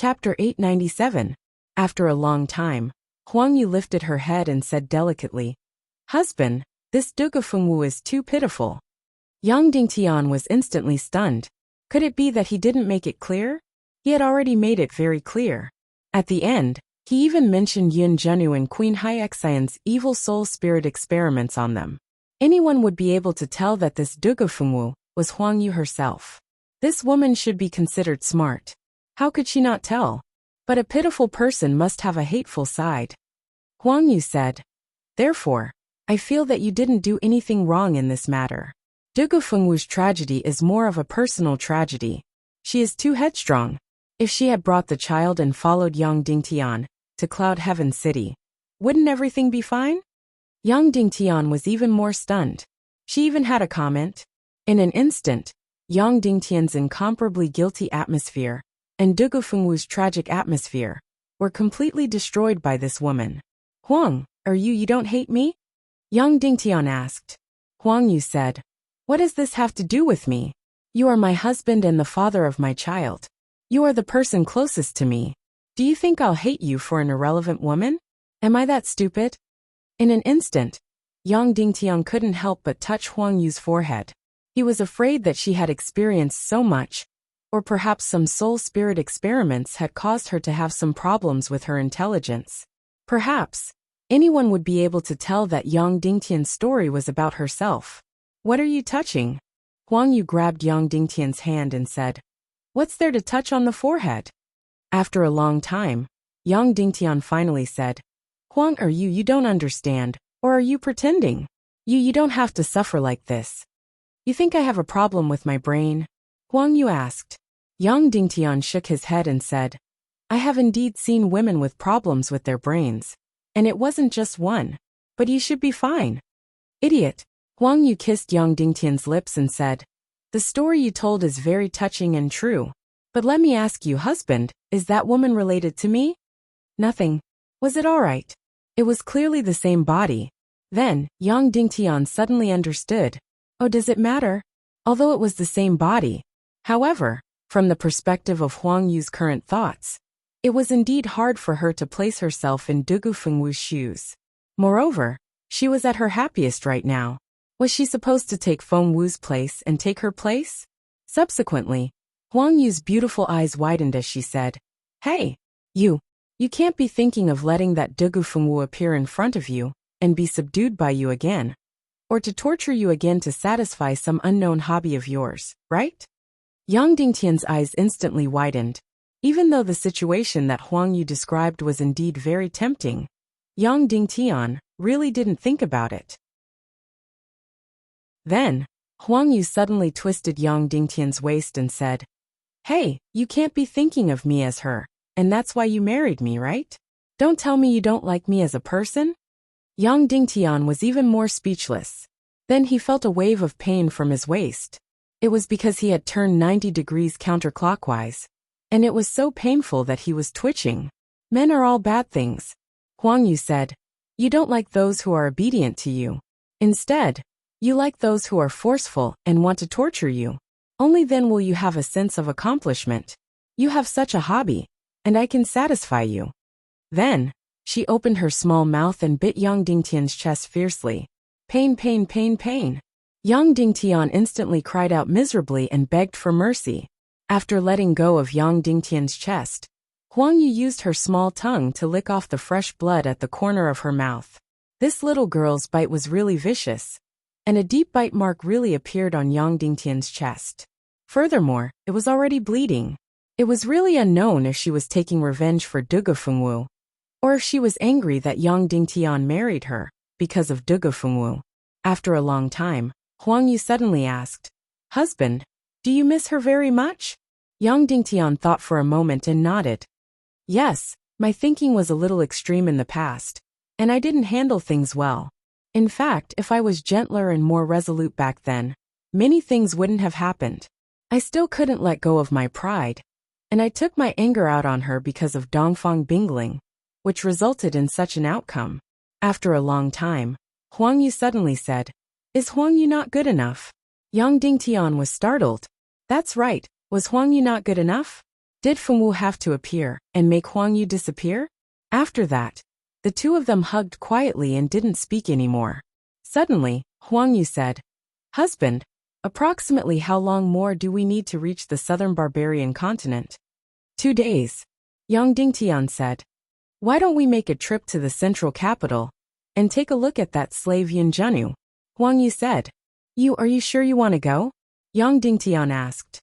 Chapter 897. After a long time, Huang Yu lifted her head and said delicately, "Husband, this Dugafengwu is too pitiful." Yang Dingtian was instantly stunned. Could it be that he didn't make it clear? He had already made it very clear. At the end, he even mentioned Yun Zhenu and Queen Haixian's evil soul spirit experiments on them. Anyone would be able to tell that this Dugafengwu was Huang Yu herself. This woman should be considered smart. How could she not tell? But a pitiful person must have a hateful side. Huang Yu said, "Therefore, I feel that you didn't do anything wrong in this matter. Dugafengwu's tragedy is more of a personal tragedy. She is too headstrong. If she had brought the child and followed Yang Dingtian to Cloud Heaven City, wouldn't everything be fine?" Yang Dingtian was even more stunned. She even had a comment. In an instant, Yang Dingtian's incomparably guilty atmosphere and Dugafengwu's tragic atmosphere were completely destroyed by this woman. "Huang, you don't hate me?" Yang Dingtian asked. Huang Yu said, "What does this have to do with me? You are my husband and the father of my child. You are the person closest to me. Do you think I'll hate you for an irrelevant woman? Am I that stupid?" In an instant, Yang Dingtian couldn't help but touch Huang Yu's forehead. He was afraid that she had experienced so much, or perhaps some soul spirit experiments had caused her to have some problems with her intelligence. Perhaps anyone would be able to tell that Yang Dingtian's story was about herself. "What are you touching?" Huang Yu grabbed Yang Dingtian's hand and said, "What's there to touch on the forehead?" After a long time, Yang Dingtian finally said, "Huang, you don't understand, or are you pretending? You don't have to suffer like this." "You think I have a problem with my brain?" Huang Yu asked. Yang Dingtian shook his head and said, "I have indeed seen women with problems with their brains. And it wasn't just one. But you should be fine." "Idiot." Huang Yu kissed Yang Dingtian's lips and said, "The story you told is very touching and true. But let me ask you, husband, is that woman related to me?" "Nothing. Was it all right? It was clearly the same body." Then, Yang Dingtian suddenly understood. Oh, does it matter? Although it was the same body. However, from the perspective of Huang Yu's current thoughts, it was indeed hard for her to place herself in Dugafengwu's shoes. Moreover, she was at her happiest right now. Was she supposed to take Feng Wu's place and take her place? Subsequently, Huang Yu's beautiful eyes widened as she said, "Hey, you can't be thinking of letting that Dugafengwu appear in front of you and be subdued by you again, or to torture you again to satisfy some unknown hobby of yours, right?" Yang Dingtian's eyes instantly widened. Even though the situation that Huang Yu described was indeed very tempting, Yang Dingtian really didn't think about it. Then, Huang Yu suddenly twisted Yang Dingtian's waist and said, "Hey, you can't be thinking of me as her, and that's why you married me, right? Don't tell me you don't like me as a person?" Yang Dingtian was even more speechless. Then he felt a wave of pain from his waist. It was because he had turned 90 degrees counterclockwise, and it was so painful that he was twitching. "Men are all bad things," Huang Yu said. "You don't like those who are obedient to you. Instead, you like those who are forceful and want to torture you. Only then will you have a sense of accomplishment. You have such a hobby, and I can satisfy you." Then, she opened her small mouth and bit Yang Dingtian's chest fiercely. "Pain, pain, pain, pain." Yang Dingtian instantly cried out miserably and begged for mercy. After letting go of Yang Dingtian's chest, Huang Yu used her small tongue to lick off the fresh blood at the corner of her mouth. This little girl's bite was really vicious, and a deep bite mark really appeared on Yang Dingtian's chest. Furthermore, it was already bleeding. It was really unknown if she was taking revenge for Dugafengwu, or if she was angry that Yang Dingtian married her because of Dugafengwu. After a long time, Huang Yu suddenly asked, "Husband, do you miss her very much?" Yang Dingtian thought for a moment and nodded. "Yes, my thinking was a little extreme in the past, and I didn't handle things well. In fact, if I was gentler and more resolute back then, many things wouldn't have happened. I still couldn't let go of my pride, and I took my anger out on her because of Dongfang Bingling, which resulted in such an outcome." After a long time, Huang Yu suddenly said, "Is Huang Yu not good enough?" Yang Dingtian was startled. "That's right, was Huang Yu not good enough?" Did Fengwu have to appear and make Huang Yu disappear? After that, the two of them hugged quietly and didn't speak anymore. Suddenly, Huang Yu said, "Husband, approximately how long more do we need to reach the southern barbarian continent?" 2 days. Yang Dingtian said. "Why don't we make a trip to the central capital and take a look at that slave Yunjanu?" Huang Yu said. Are you sure you want to go?" Yang Dingtian asked.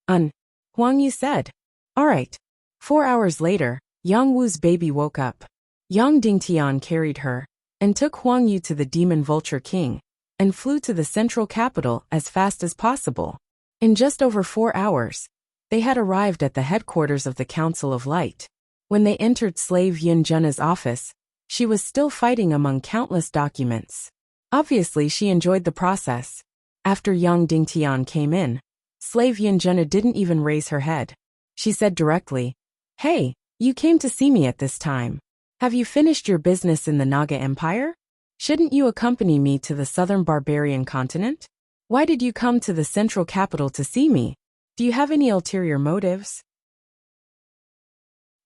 Huang Yu said. "All right." 4 hours later, Yang Wu's baby woke up. Yang Dingtian carried her and took Huang Yu to the Demon Vulture King and flew to the central capital as fast as possible. In just over 4 hours, they had arrived at the headquarters of the Council of Light. When they entered slave Yunjuna's office, she was still fighting among countless documents. Obviously, she enjoyed the process. After Yang Dingtian came in, slave Yunjuna didn't even raise her head. She said directly, "Hey, you came to see me at this time. Have you finished your business in the Naga Empire? Shouldn't you accompany me to the southern barbarian continent? Why did you come to the central capital to see me? Do you have any ulterior motives?"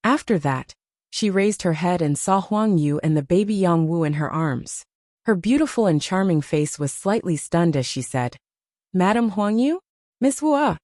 After that, she raised her head and saw Huang Yu and the baby Yang Wu in her arms. Her beautiful and charming face was slightly stunned as she said, "Madam Huang Yu? Miss Wu?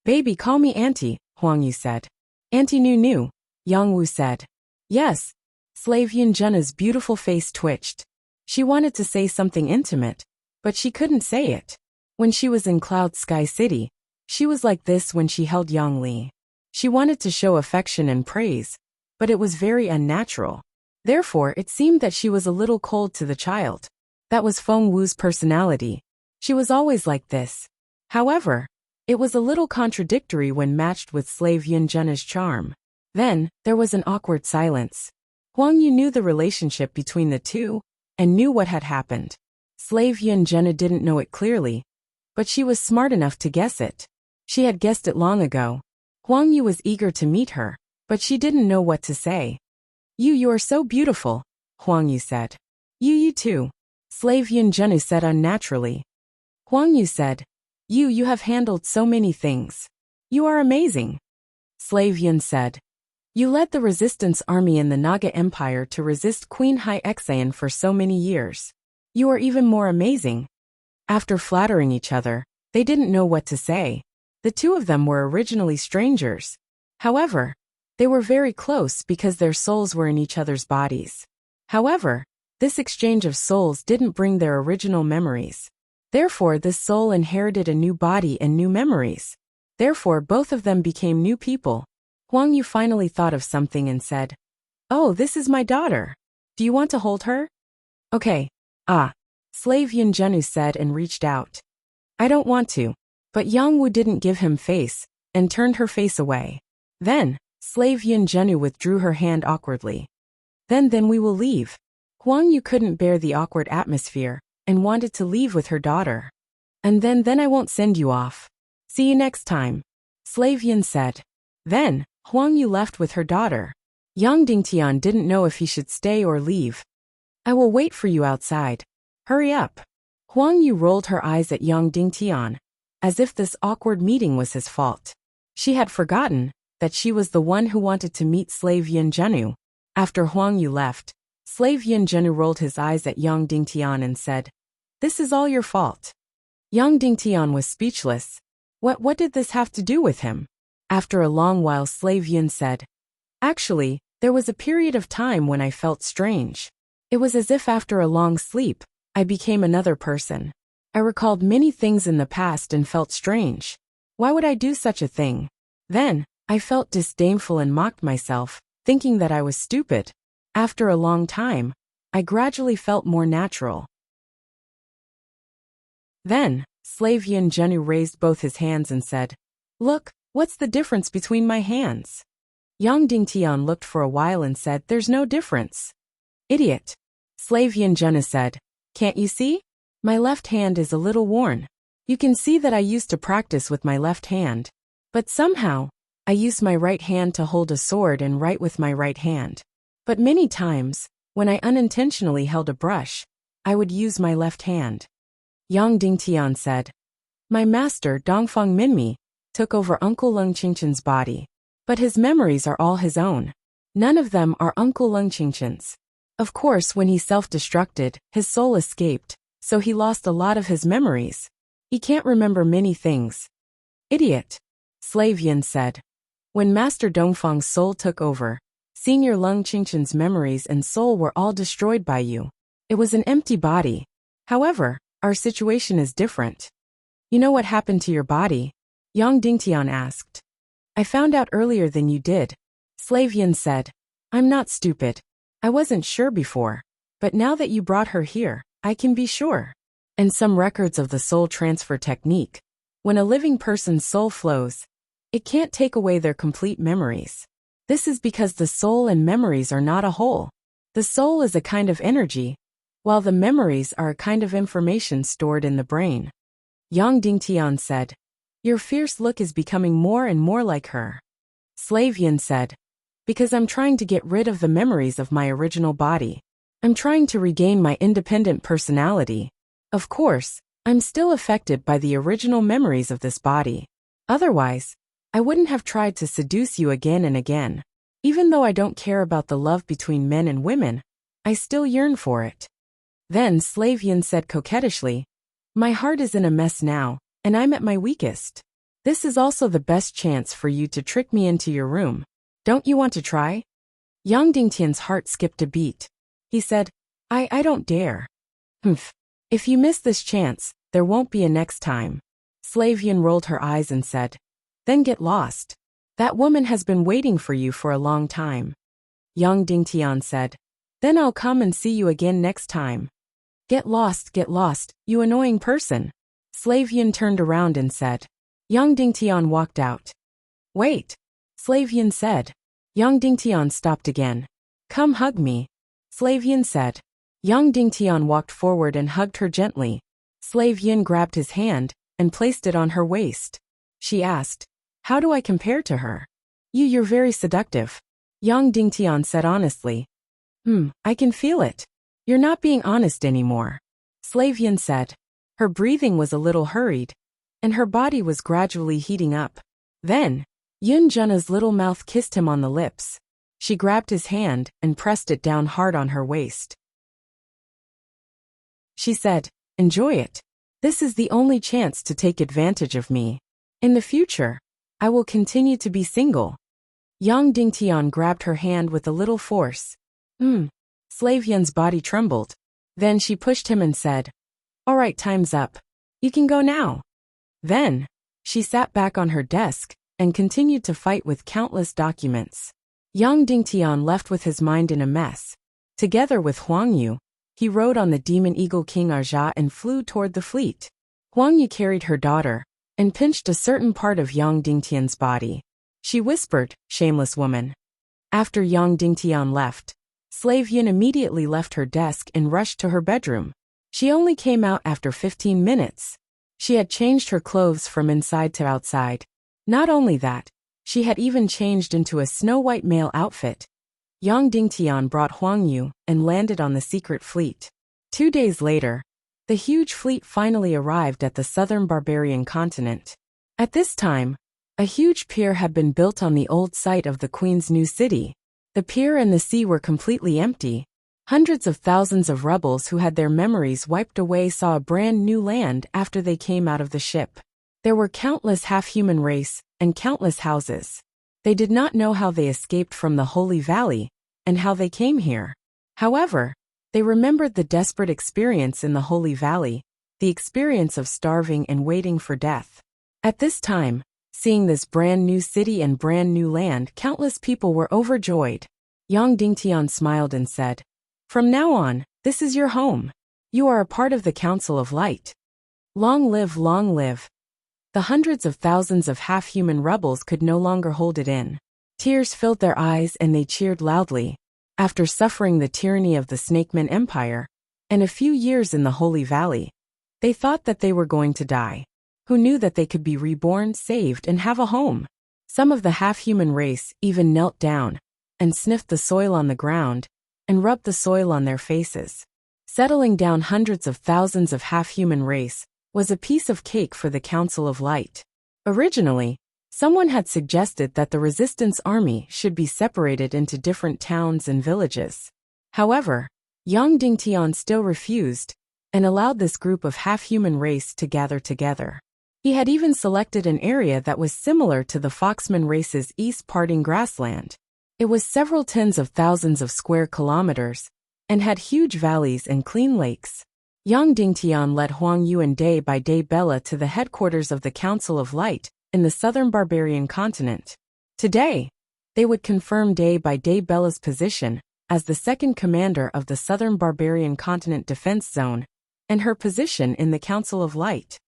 Baby, call me Auntie," Huang Yu said. "Auntie Nu," Yang Wu said. "Yes." Slave Yunjuna's beautiful face twitched. She wanted to say something intimate, but she couldn't say it. When she was in Cloud Sky City, she was like this when she held Yang Li. She wanted to show affection and praise, but it was very unnatural. Therefore, it seemed that she was a little cold to the child. That was Feng Wu's personality. She was always like this. However, it was a little contradictory when matched with slave Yunjuna's charm. Then, there was an awkward silence. Huang Yu knew the relationship between the two and knew what had happened. Slave Yunjuna didn't know it clearly, but she was smart enough to guess it. She had guessed it long ago. Huang Yu was eager to meet her, but she didn't know what to say. You are so beautiful," Huang Yu said. You too," slave Yunjunu said unnaturally. Huang Yu said, You have handled so many things. You are amazing." Slave Yun said, "You led the resistance army in the Naga Empire to resist Queen Hai Exayan for so many years. You are even more amazing." After flattering each other, they didn't know what to say. The two of them were originally strangers. However, they were very close because their souls were in each other's bodies. However, this exchange of souls didn't bring their original memories. Therefore, this soul inherited a new body and new memories. Therefore, both of them became new people. Huang Yu finally thought of something and said, "Oh, this is my daughter. Do you want to hold her?" "Okay." Slave Yunjunu said and reached out. "I don't want to." But Yang Wu didn't give him face and turned her face away. Then, slave Yunjunu withdrew her hand awkwardly. Then we will leave." Huang Yu couldn't bear the awkward atmosphere and wanted to leave with her daughter. "And then I won't send you off. See you next time," slave Yun said. Then, Huang Yu left with her daughter. Yang Dingtian didn't know if he should stay or leave. "I will wait for you outside. Hurry up." Huang Yu rolled her eyes at Yang Dingtian, as if this awkward meeting was his fault. She had forgotten that she was the one who wanted to meet slave Yunjunu. After Huang Yu left, slave Yunjunu rolled his eyes at Yang Dingtian and said, "This is all your fault." Yang Dingtian was speechless. What did this have to do with him? After a long while, slave Yun said, "Actually, there was a period of time when I felt strange. It was as if after a long sleep, I became another person. I recalled many things in the past and felt strange. Why would I do such a thing? Then, I felt disdainful and mocked myself, thinking that I was stupid. After a long time, I gradually felt more natural." Then, slave Yunjunu raised both his hands and said, "Look, what's the difference between my hands?" Yang Dingtian looked for a while and said, "There's no difference." "Idiot," slave Yunjunu said. "Can't you see? My left hand is a little worn. You can see that I used to practice with my left hand. But somehow, I use my right hand to hold a sword and write with my right hand. But many times, when I unintentionally held a brush, I would use my left hand." Yang Dingtian said, "My master Dongfang Minmi took over Uncle Leng Qingchen's body. But his memories are all his own. None of them are Uncle Lung Qingqian's. Of course, when he self-destructed, his soul escaped, so he lost a lot of his memories. He can't remember many things. Idiot. Slave Yin said. When Master Dongfang's soul took over, Senior Lung Qingqian's memories and soul were all destroyed by you. It was an empty body. However, our situation is different. You know what happened to your body? Yang Dingtian asked. I found out earlier than you did. Slave Yin said. I'm not stupid. I wasn't sure before. But now that you brought her here, I can be sure. And some records of the soul transfer technique. When a living person's soul flows, it can't take away their complete memories. This is because the soul and memories are not a whole. The soul is a kind of energy, while the memories are a kind of information stored in the brain. Yang Dingtian said. Your fierce look is becoming more and more like her. Slave Yin said. Because I'm trying to get rid of the memories of my original body. I'm trying to regain my independent personality. Of course, I'm still affected by the original memories of this body. Otherwise, I wouldn't have tried to seduce you again and again. Even though I don't care about the love between men and women, I still yearn for it. Then Slave Yin said coquettishly, my heart is in a mess now, and I'm at my weakest. This is also the best chance for you to trick me into your room. Don't you want to try? Yang Dingtian's heart skipped a beat. He said, I don't dare. Humph. If you miss this chance, there won't be a next time. Slave Yin rolled her eyes and said, then get lost. That woman has been waiting for you for a long time. Yang Dingtian said, then I'll come and see you again next time. Get lost, you annoying person. Slave Yin turned around and said. Yang Dingtian walked out. Wait. Slave Yin said. Yang Dingtian stopped again. Come hug me. Slave Yin said. Yang Dingtian walked forward and hugged her gently. Slave Yin grabbed his hand and placed it on her waist. She asked, how do I compare to her? You're very seductive. Yang Dingtian said honestly. I can feel it. You're not being honest anymore. Slave Yin said. Her breathing was a little hurried, and her body was gradually heating up. Then, Yun Junna's little mouth kissed him on the lips. She grabbed his hand and pressed it down hard on her waist. She said, enjoy it. This is the only chance to take advantage of me. In the future, I will continue to be single. Yang Dingtian grabbed her hand with a little force. Slave Yin's body trembled. Then she pushed him and said, all right, time's up. You can go now. Then, she sat back on her desk and continued to fight with countless documents. Yang Dingtian left with his mind in a mess. Together with Huang Yu, he rode on the demon eagle King Arjia and flew toward the fleet. Huang Yu carried her daughter and pinched a certain part of Yang Dingtian's body. She whispered, shameless woman. After Yang Dingtian left, Slave Yin immediately left her desk and rushed to her bedroom. She only came out after 15 minutes. She had changed her clothes from inside to outside. Not only that, she had even changed into a snow-white male outfit. Yang Dingtian brought Huang Yu and landed on the secret fleet. 2 days later, the huge fleet finally arrived at the southern barbarian continent. At this time, a huge pier had been built on the old site of the Queen's new city. The pier and the sea were completely empty. Hundreds of thousands of rebels who had their memories wiped away saw a brand new land after they came out of the ship. There were countless half-human race and countless houses. They did not know how they escaped from the Holy Valley and how they came here. However, they remembered the desperate experience in the Holy Valley, the experience of starving and waiting for death. At this time, seeing this brand new city and brand new land, countless people were overjoyed. Yang Dingtian smiled and said, from now on, this is your home. You are a part of the Council of Light. Long live, long live. The hundreds of thousands of half-human rebels could no longer hold it in. Tears filled their eyes and they cheered loudly. After suffering the tyranny of the Snakeman Empire, and a few years in the Holy Valley, they thought that they were going to die. Who knew that they could be reborn, saved, and have a home? Some of the half-human race even knelt down and sniffed the soil on the ground and rubbed the soil on their faces. Settling down hundreds of thousands of half-human race was a piece of cake for the Council of Light. Originally, Someone had suggested that the resistance army should be separated into different towns and villages. However, Yang Dingtian still refused and allowed this group of half-human race to gather together. He had even selected an area that was similar to the Foxman race's east parting grassland. It was several tens of thousands of square kilometers and had huge valleys and clean lakes. Yang Dingtian led Huang Yuan day by day Bella to the headquarters of the Council of Light in the southern barbarian continent. Today, they would confirm day by day Bella's position as the second commander of the southern barbarian continent defense zone and her position in the Council of Light.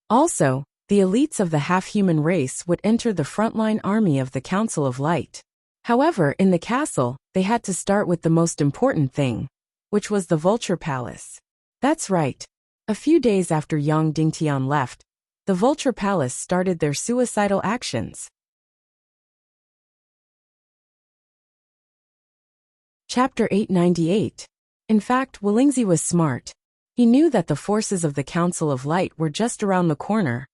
Also, the elites of the half-human race would enter the frontline army of the Council of Light. However, in the castle, they had to start with the most important thing, which was the Vulture Palace. That's right. A few days after Yang Dingtian left, the Vulture Palace started their suicidal actions. Chapter 898. In fact, Wulingzi was smart. He knew that the forces of the Council of Light were just around the corner,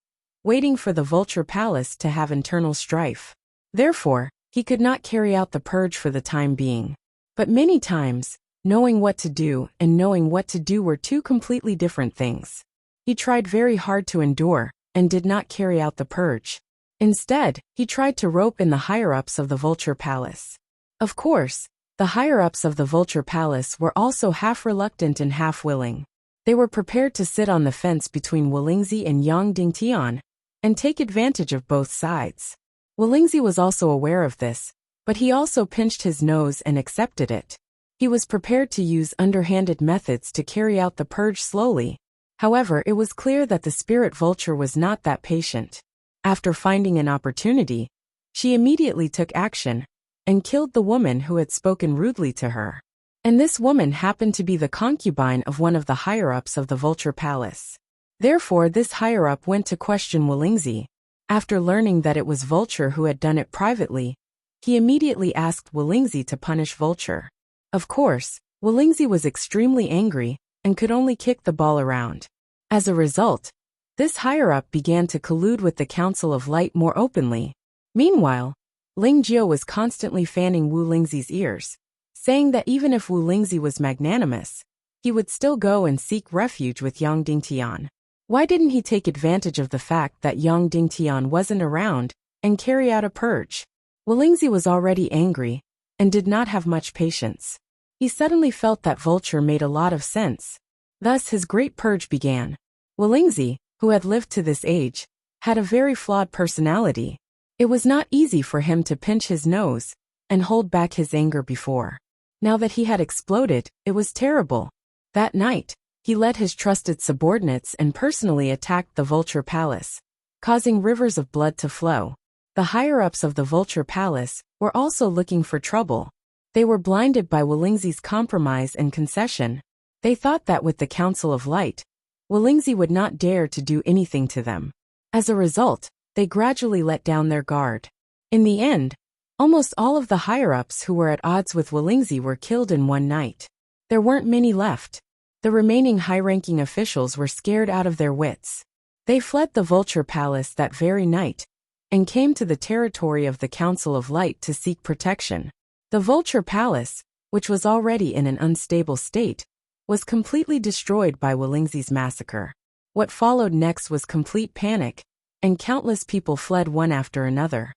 waiting for the Vulture Palace to have internal strife. Therefore, he could not carry out the purge for the time being. But many times, knowing what to do and knowing what to do were two completely different things. He tried very hard to endure and did not carry out the purge. Instead, he tried to rope in the higher-ups of the Vulture Palace. Of course, the higher-ups of the Vulture Palace were also half reluctant and half willing. They were prepared to sit on the fence between Wulingzi and Yang Dingtian and take advantage of both sides. Wulingzi was also aware of this, but he also pinched his nose and accepted it. He was prepared to use underhanded methods to carry out the purge slowly. However, it was clear that the spirit vulture was not that patient. After finding an opportunity, she immediately took action and killed the woman who had spoken rudely to her. And this woman happened to be the concubine of one of the higher-ups of the Vulture Palace. Therefore, this higher-up went to question Wulingzi. After learning that it was Vulture who had done it privately, he immediately asked Wulingzi to punish Vulture. Of course, Wulingzi was extremely angry and could only kick the ball around. As a result, this higher-up began to collude with the Council of Light more openly. Meanwhile, Ling Jiao was constantly fanning Wulingzi's ears, saying that even if Wulingzi was magnanimous, he would still go and seek refuge with Yang Dingtian. Why didn't he take advantage of the fact that Yang Dingtian wasn't around and carry out a purge? Wulingzi was already angry and did not have much patience. He suddenly felt that Vulture made a lot of sense. Thus his great purge began. Wulingzi, who had lived to this age, had a very flawed personality. It was not easy for him to pinch his nose and hold back his anger before. Now that he had exploded, it was terrible. That night, he led his trusted subordinates and personally attacked the Vulture Palace, causing rivers of blood to flow. The higher-ups of the Vulture Palace were also looking for trouble. They were blinded by Wulingzi's compromise and concession. They thought that with the Council of Light, Wulingzi would not dare to do anything to them. As a result, they gradually let down their guard. In the end, almost all of the higher-ups who were at odds with Wulingzi were killed in one night. There weren't many left. The remaining high-ranking officials were scared out of their wits. They fled the Vulture Palace that very night and came to the territory of the Council of Light to seek protection. The Vulture Palace, which was already in an unstable state, was completely destroyed by Wulingzi's massacre. What followed next was complete panic, and countless people fled one after another.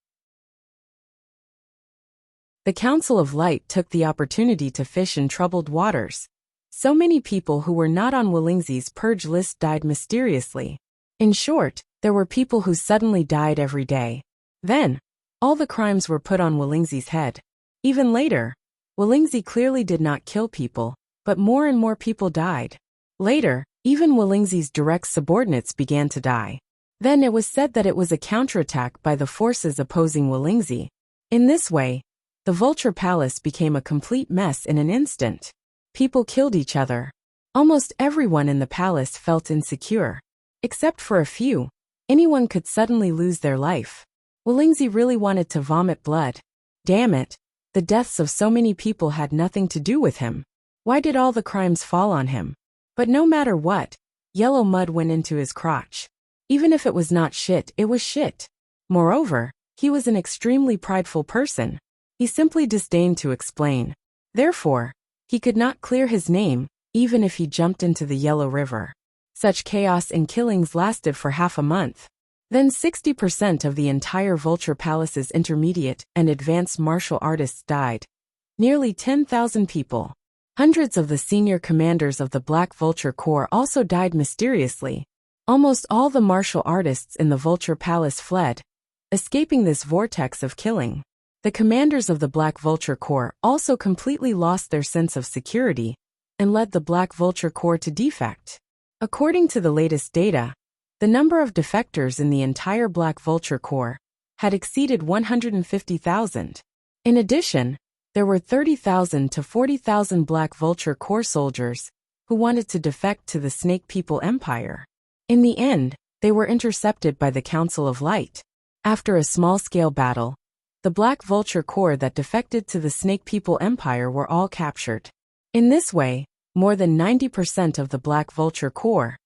The Council of Light took the opportunity to fish in troubled waters. So many people who were not on Wulingzi's purge list died mysteriously. In short, there were people who suddenly died every day. Then, all the crimes were put on Wulingzi's head. Even later, Wulingzi clearly did not kill people, but more and more people died. Later, even Wulingzi's direct subordinates began to die. Then it was said that it was a counterattack by the forces opposing Wulingzi. In this way, the Vulture Palace became a complete mess in an instant. People killed each other. Almost everyone in the palace felt insecure. Except for a few, anyone could suddenly lose their life. Wulingzi really wanted to vomit blood. Damn it, the deaths of so many people had nothing to do with him. Why did all the crimes fall on him? But no matter what, yellow mud went into his crotch. Even if it was not shit, it was shit. Moreover, he was an extremely prideful person. He simply disdained to explain. Therefore, he could not clear his name, even if he jumped into the Yellow River. Such chaos and killings lasted for half a month. Then 60% of the entire Vulture Palace's intermediate and advanced martial artists died. Nearly 10,000 people. Hundreds of the senior commanders of the Black Vulture Corps also died mysteriously. Almost all the martial artists in the Vulture Palace fled, escaping this vortex of killing. The commanders of the Black Vulture Corps also completely lost their sense of security and led the Black Vulture Corps to defect. According to the latest data, the number of defectors in the entire Black Vulture Corps had exceeded 150,000. In addition, there were 30,000 to 40,000 Black Vulture Corps soldiers who wanted to defect to the Snake People Empire. In the end, they were intercepted by the Council of Light. After a small-scale battle, the Black Vulture Corps that defected to the Snake People Empire were all captured. In this way, more than 90% of the Black Vulture Corps,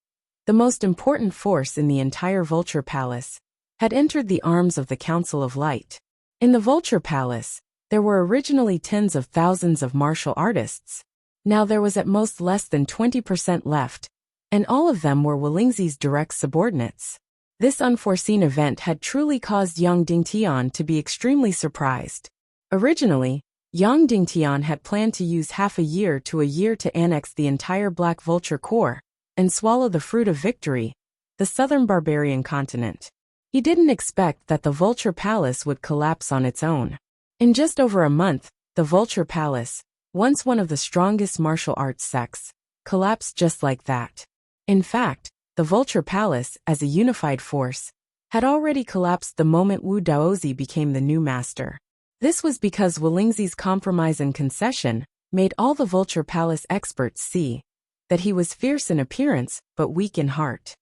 the most important force in the entire Vulture Palace, had entered the arms of the Council of Light. In the Vulture Palace, there were originally tens of thousands of martial artists. Now there was at most less than 20% left, and all of them were Wolingzi's direct subordinates. This unforeseen event had truly caused Yang Dingtian to be extremely surprised. Originally, Yang Dingtian had planned to use half a year to annex the entire Black Vulture Corps and swallow the fruit of victory, the southern barbarian continent. He didn't expect that the Vulture Palace would collapse on its own. In just over a month, the Vulture Palace, once one of the strongest martial arts sects, collapsed just like that. In fact, the Vulture Palace, as a unified force, had already collapsed the moment Wu Daozi became the new master. This was because Wolingzi's compromise and concession made all the Vulture Palace experts see that he was fierce in appearance but weak in heart.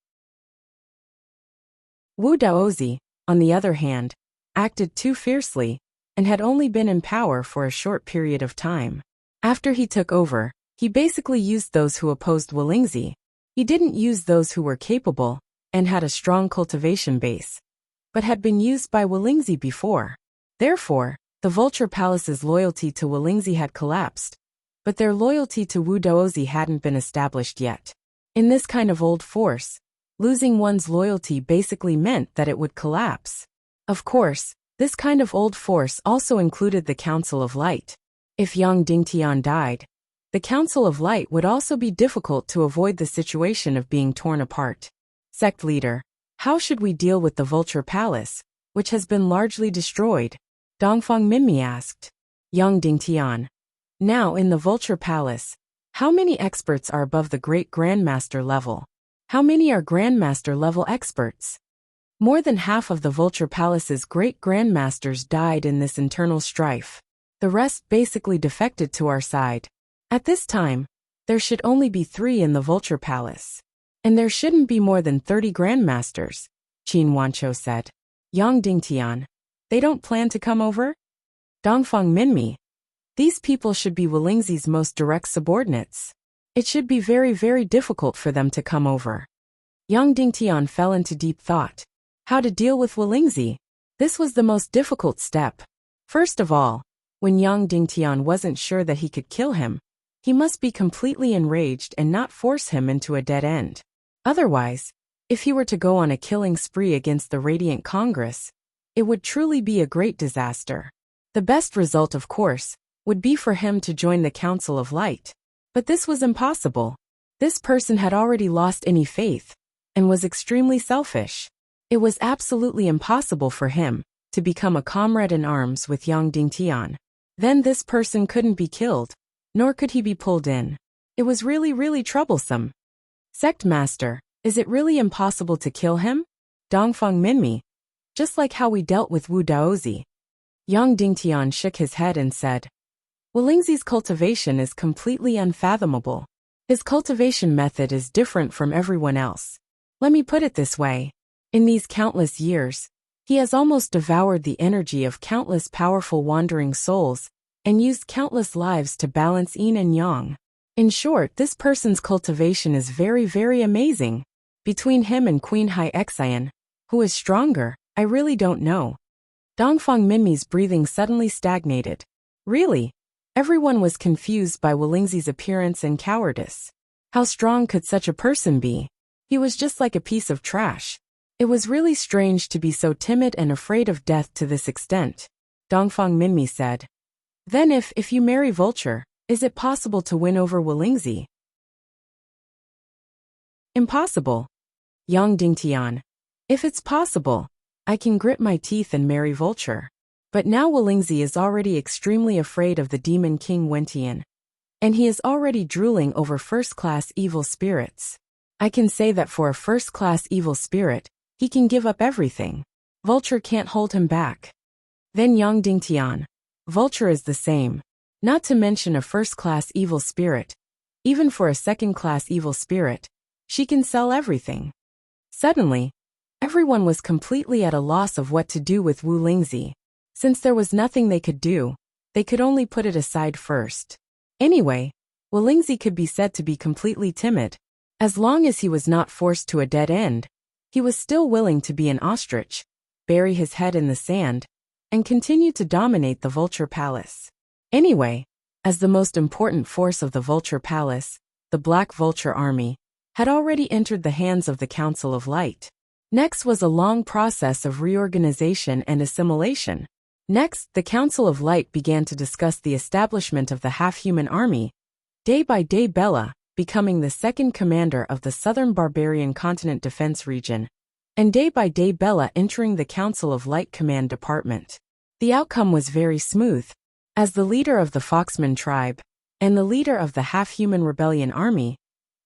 Wu Daozi, on the other hand, acted too fiercely and had only been in power for a short period of time. After he took over, he basically used those who opposed Wolingzi. He didn't use those who were capable and had a strong cultivation base, but had been used by Wolingzi before. Therefore, the Vulture Palace's loyalty to Wolingzi had collapsed, but their loyalty to Wu Daozi hadn't been established yet. In this kind of old force, losing one's loyalty basically meant that it would collapse. Of course, this kind of old force also included the Council of Light. If Yang Dingtian died, the Council of Light would also be difficult to avoid the situation of being torn apart. Sect leader, how should we deal with the Vulture Palace, which has been largely destroyed? Dongfang Minmi asked. Yang Dingtian. Now in the Vulture Palace, how many experts are above the Great Grandmaster level? How many are Grandmaster level experts? More than half of the Vulture Palace's Great Grandmasters died in this internal strife. The rest basically defected to our side. At this time, there should only be 3 in the Vulture Palace. And there shouldn't be more than 30 Grandmasters, Qin Wancho said. Yang Dingtian. They don't plan to come over? Dongfang Minmi. These people should be Wolingzi's most direct subordinates. It should be very, very difficult for them to come over. Yang Dingtian fell into deep thought. How to deal with Wolingzi? This was the most difficult step. First of all, when Yang Dingtian wasn't sure that he could kill him, he must be completely enraged and not force him into a dead end. Otherwise, if he were to go on a killing spree against the Radiant Congress, it would truly be a great disaster. The best result, of course, would be for him to join the Council of Light. But this was impossible. This person had already lost any faith and was extremely selfish. It was absolutely impossible for him to become a comrade in arms with Yang Dingtian. Then this person couldn't be killed, nor could he be pulled in. It was really, really troublesome. Sect Master, is it really impossible to kill him? Dongfang Minmi. Just like how we dealt with Wu Daozi. Yang Dingtian shook his head and said, Wolingzi's cultivation is completely unfathomable. His cultivation method is different from everyone else. Let me put it this way. In these countless years, he has almost devoured the energy of countless powerful wandering souls and used countless lives to balance yin and yang. In short, this person's cultivation is very, very amazing. Between him and Queen Hai Xian, who is stronger, I really don't know. Dongfang Minmi's breathing suddenly stagnated. Really? Everyone was confused by Wulingzi's appearance and cowardice. How strong could such a person be? He was just like a piece of trash. It was really strange to be so timid and afraid of death to this extent. Dongfang Minmi said. Then if you marry Vulture, is it possible to win over Wulingzi? Impossible. Yang Dingtian. If it's possible, I can grit my teeth and marry Vulture. But now Wulingzi is already extremely afraid of the demon king Wentian. And he is already drooling over first-class evil spirits. I can say that for a first-class evil spirit, he can give up everything. Vulture can't hold him back. Then Yang Dingtian. Vulture is the same. Not to mention a first-class evil spirit. Even for a second-class evil spirit, she can sell everything. Suddenly, everyone was completely at a loss of what to do with Wulingzi. Since there was nothing they could do, they could only put it aside first. Anyway, Wulingzi could be said to be completely timid. As long as he was not forced to a dead end, he was still willing to be an ostrich, bury his head in the sand, and continue to dominate the Vulture Palace. Anyway, as the most important force of the Vulture Palace, the Black Vulture Army, had already entered the hands of the Council of Light. Next was a long process of reorganization and assimilation. Next, the Council of Light began to discuss the establishment of the half-human army, day by day Bella becoming the second commander of the Southern Barbarian Continent Defense Region, and day by day Bella entering the Council of Light Command Department. The outcome was very smooth. As the leader of the Foxman tribe, and the leader of the half-human rebellion army,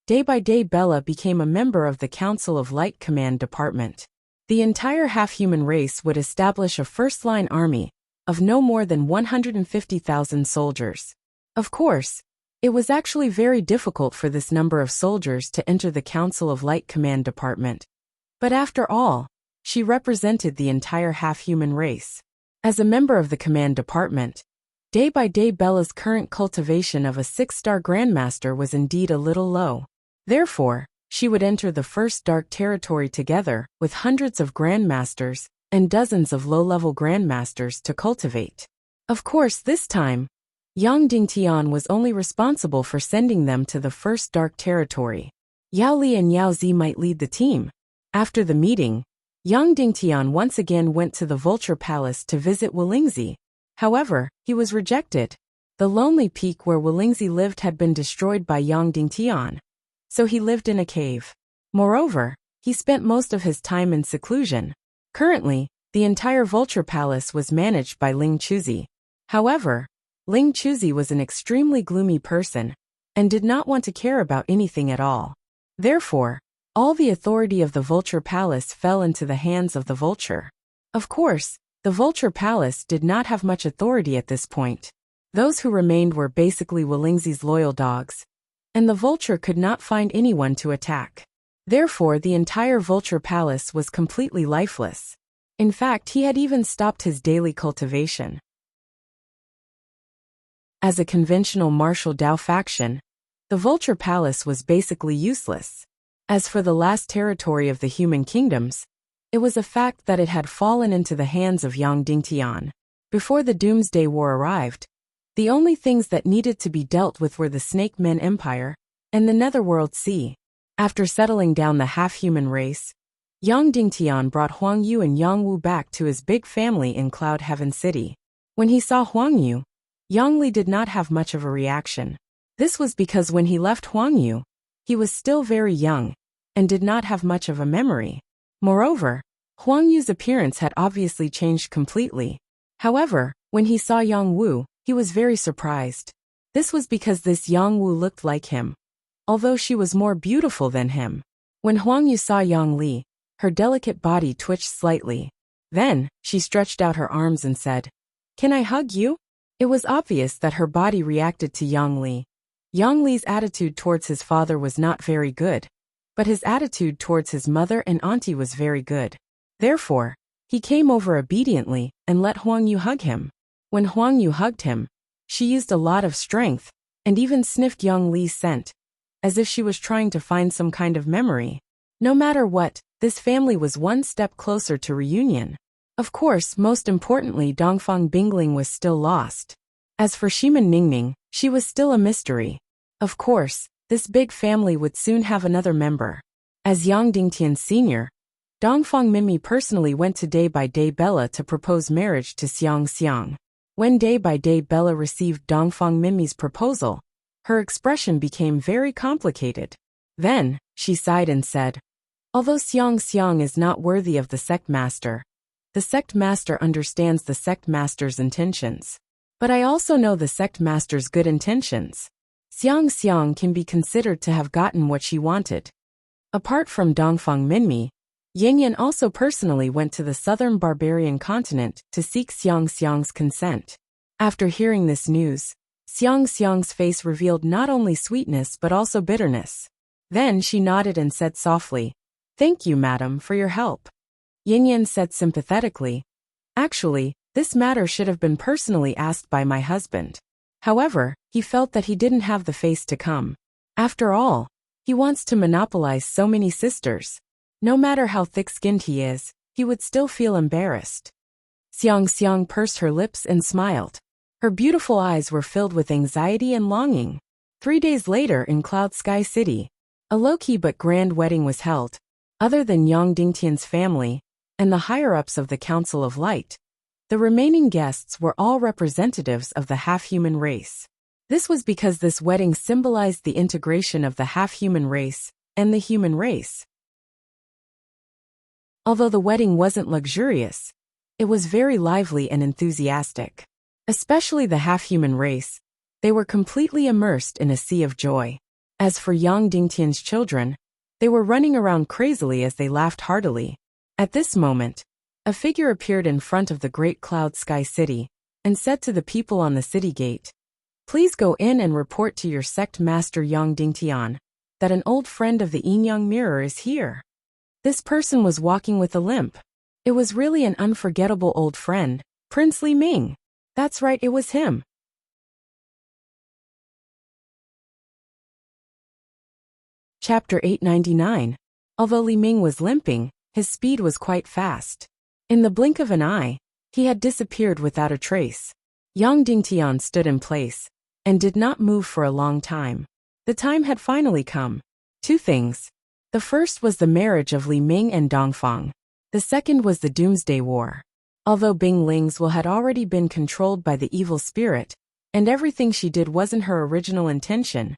day by day Bella became a member of the Council of Light Command Department. The entire half-human race would establish a first-line army of no more than 150,000 soldiers. Of course, it was actually very difficult for this number of soldiers to enter the Council of Light Command Department. But after all, she represented the entire half-human race. As a member of the command department, day by day Bella's current cultivation of a 6-star Grandmaster was indeed a little low. Therefore, she would enter the first dark territory together with hundreds of Grandmasters and dozens of low-level Grandmasters to cultivate. Of course, this time, Yang Dingtian was only responsible for sending them to the first dark territory. Yao Li and Yao Zi might lead the team. After the meeting, Yang Dingtian once again went to the Vulture Palace to visit Wulingzi. However, he was rejected. The lonely peak where Wulingzi lived had been destroyed by Yang Dingtian, so he lived in a cave. Moreover, he spent most of his time in seclusion. Currently, the entire Vulture Palace was managed by Ling Chuzi. However, Ling Chuzi was an extremely gloomy person and did not want to care about anything at all. Therefore, all the authority of the Vulture Palace fell into the hands of the Vulture. Of course, the Vulture Palace did not have much authority at this point. Those who remained were basically Wulingzi's loyal dogs, and the Vulture could not find anyone to attack. Therefore, the entire Vulture Palace was completely lifeless. In fact, he had even stopped his daily cultivation. As a conventional martial Dao faction, the Vulture Palace was basically useless. As for the last territory of the human kingdoms, it was a fact that it had fallen into the hands of Yang Dingtian. Before the Doomsday War arrived, the only things that needed to be dealt with were the Snake Men Empire and the Netherworld Sea. After settling down the half-human race, Yang Dingtian brought Huang Yu and Yang Wu back to his big family in Cloud Heaven City. When he saw Huang Yu, Yang Li did not have much of a reaction. This was because when he left Huang Yu, he was still very young and did not have much of a memory. Moreover, Huang Yu's appearance had obviously changed completely. However, when he saw Yang Wu, he was very surprised. This was because this Yang Wu looked like him, although she was more beautiful than him. When Huang Yu saw Yang Li, her delicate body twitched slightly. Then, she stretched out her arms and said, "Can I hug you?" It was obvious that her body reacted to Yang Li. Yang Li's attitude towards his father was not very good, but his attitude towards his mother and auntie was very good. Therefore, he came over obediently and let Huang Yu hug him. When Huang Yu hugged him, she used a lot of strength and even sniffed Yang Li's scent, as if she was trying to find some kind of memory. No matter what, this family was one step closer to reunion. Of course, most importantly, Dongfang Bingling was still lost. As for Shimin Ningning, she was still a mystery. Of course, this big family would soon have another member. As Yang Dingtian Sr., Dongfang Mimi personally went to Day by Day Bella to propose marriage to Xiang Xiang. When Day by Day Bella received Dongfang Mimi's proposal, her expression became very complicated. Then, she sighed and said, "Although Xiang Xiang is not worthy of the sect master, the sect master understands the sect master's intentions. But I also know the sect master's good intentions. Xiang Xiang can be considered to have gotten what she wanted." Apart from Dongfang Minmi, Yingyan also personally went to the southern barbarian continent to seek Xiang Xiang's consent. After hearing this news, Xiang Xiang's face revealed not only sweetness but also bitterness. Then she nodded and said softly, "Thank you, madam, for your help." Yingyan said sympathetically, "Actually, this matter should have been personally asked by my husband. However, he felt that he didn't have the face to come. After all, he wants to monopolize so many sisters. No matter how thick-skinned he is, he would still feel embarrassed." Xiang Xiang pursed her lips and smiled. Her beautiful eyes were filled with anxiety and longing. 3 days later in Cloud Sky City, a low-key but grand wedding was held. Other than Yang Dingtian's family and the higher-ups of the Council of Light, the remaining guests were all representatives of the half-human race. This was because this wedding symbolized the integration of the half-human race and the human race. Although the wedding wasn't luxurious, it was very lively and enthusiastic. Especially the half-human race, they were completely immersed in a sea of joy. As for Yang Dingtian's children, they were running around crazily as they laughed heartily. At this moment, a figure appeared in front of the great Cloud Sky City and said to the people on the city gate, "Please go in and report to your sect master Yang Dingtian that an old friend of the Yin-Yang Mirror is here." This person was walking with a limp. It was really an unforgettable old friend, Prince Li Ming. That's right, it was him. Chapter 899. Although Li Ming was limping, his speed was quite fast. In the blink of an eye, he had disappeared without a trace. Yang Dingtian stood in place and did not move for a long time. The time had finally come. 2 things. The first was the marriage of Li Ming and Dongfang. The second was the Doomsday War. Although Bing Ling's will had already been controlled by the evil spirit, and everything she did wasn't her original intention,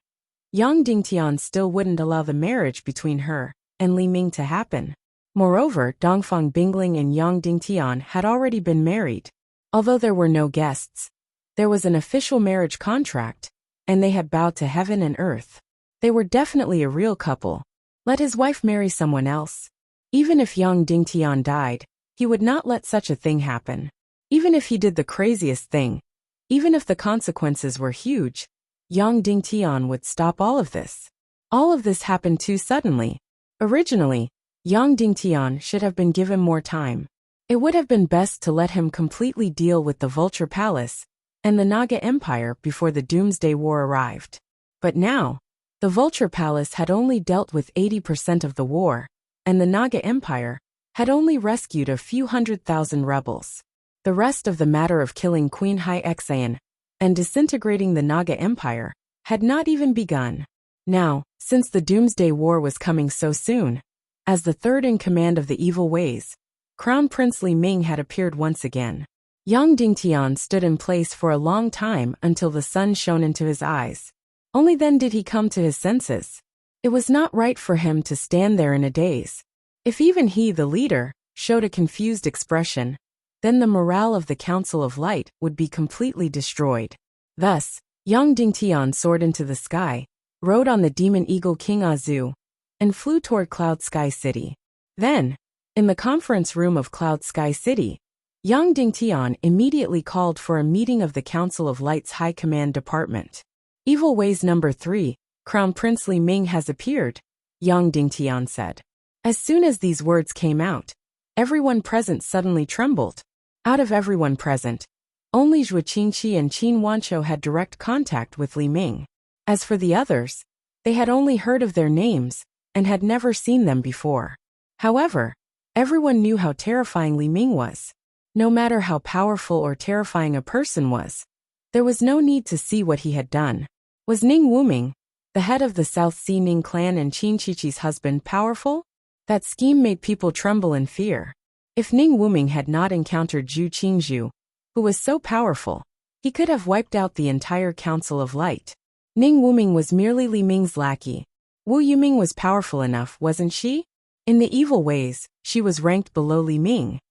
Yang Dingtian still wouldn't allow the marriage between her and Li Ming to happen. Moreover, Dongfang Bingling and Yang Dingtian had already been married. Although there were no guests, there was an official marriage contract, and they had bowed to heaven and earth. They were definitely a real couple. Let his wife marry someone else. Even if Yang Dingtian died, he would not let such a thing happen. Even if he did the craziest thing, even if the consequences were huge, Yang Dingtian would stop all of this. All of this happened too suddenly. Originally, Yang Dingtian should have been given more time. It would have been best to let him completely deal with the Vulture Palace and the Naga Empire before the Doomsday War arrived. But now, the Vulture Palace had only dealt with 80% of the war, and the Naga Empire had only rescued a few 100,000 rebels. The rest of the matter of killing Queen Hai Xian and disintegrating the Naga Empire had not even begun. Now, since the Doomsday War was coming so soon, as the third in command of the evil ways, Crown Prince Li Ming had appeared once again. Yang Dingtian stood in place for a long time until the sun shone into his eyes. Only then did he come to his senses. It was not right for him to stand there in a daze. If even he, the leader, showed a confused expression, then the morale of the Council of Light would be completely destroyed. Thus, Yang Dingtian soared into the sky, rode on the demon eagle King Azu, and flew toward Cloud Sky City. Then, in the conference room of Cloud Sky City, Yang Dingtian immediately called for a meeting of the Council of Light's High Command Department. Evil Ways Number 3, Crown Prince Li Ming has appeared, Yang Dingtian said. As soon as these words came out, everyone present suddenly trembled. Out of everyone present, only Zhuo Qingqi and Qin Wanqiu had direct contact with Li Ming. As for the others, they had only heard of their names and had never seen them before. However, everyone knew how terrifying Li Ming was. No matter how powerful or terrifying a person was, there was no need to see what he had done. Was Ning Wuming, the head of the South Sea Ning clan and Qin Chichi's husband, powerful? That scheme made people tremble in fear. If Ning Wuming had not encountered Zhu Qingzhu, who was so powerful, he could have wiped out the entire Council of Light. Ning Wuming was merely Li Ming's lackey. Wu Yuming was powerful enough, wasn't she? In the evil ways, she was ranked below Li Ming.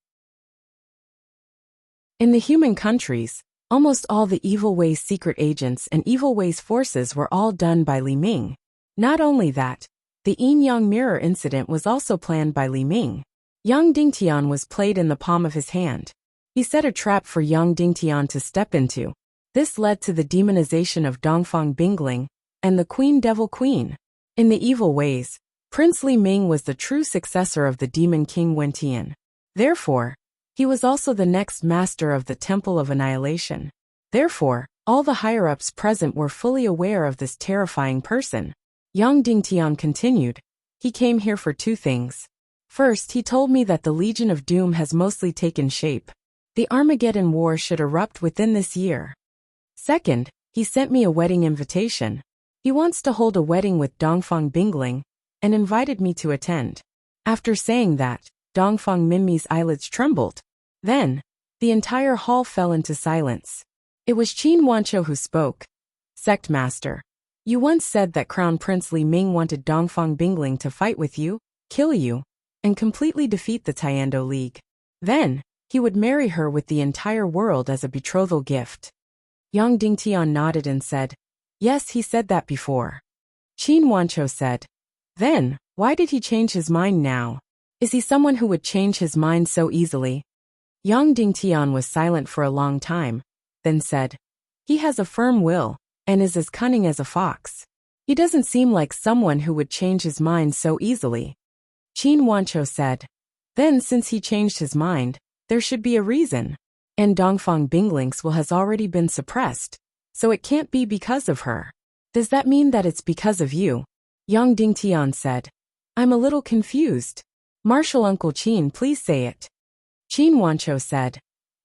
In the human countries, almost all the Evil Ways secret agents and Evil Ways forces were all done by Li Ming. Not only that, the Yin-Yang mirror incident was also planned by Li Ming. Yang Dingtian was played in the palm of his hand. He set a trap for Yang Dingtian to step into. This led to the demonization of Dongfang Bingling and the Queen Devil Queen. In the Evil Ways, Prince Li Ming was the true successor of the Demon King Wentian. Therefore, he was also the next master of the Temple of Annihilation. Therefore, all the higher-ups present were fully aware of this terrifying person. Yang Dingtian continued, he came here for two things. First, he told me that the Legion of Doom has mostly taken shape. The Armageddon War should erupt within this year. Second, he sent me a wedding invitation. He wants to hold a wedding with Dongfang Bingling, and invited me to attend. After saying that, Dongfang Minmi's eyelids trembled. Then, the entire hall fell into silence. It was Qin Wancho who spoke. Sect Master, you once said that Crown Prince Li Ming wanted Dongfang Bingling to fight with you, kill you, and completely defeat the Tiando League. Then, he would marry her with the entire world as a betrothal gift. Yang Dingtian nodded and said, yes, he said that before. Qin Wancho said, then, why did he change his mind now? Is he someone who would change his mind so easily? Yang Dingtian was silent for a long time, then said, he has a firm will, and is as cunning as a fox. He doesn't seem like someone who would change his mind so easily. Qin Wancho said, then since he changed his mind, there should be a reason. And Dongfang Bingling's will has already been suppressed, so it can't be because of her. Does that mean that it's because of you? Yang Dingtian said, I'm a little confused. Marshal Uncle Qin, please say it. Qin Wancho said,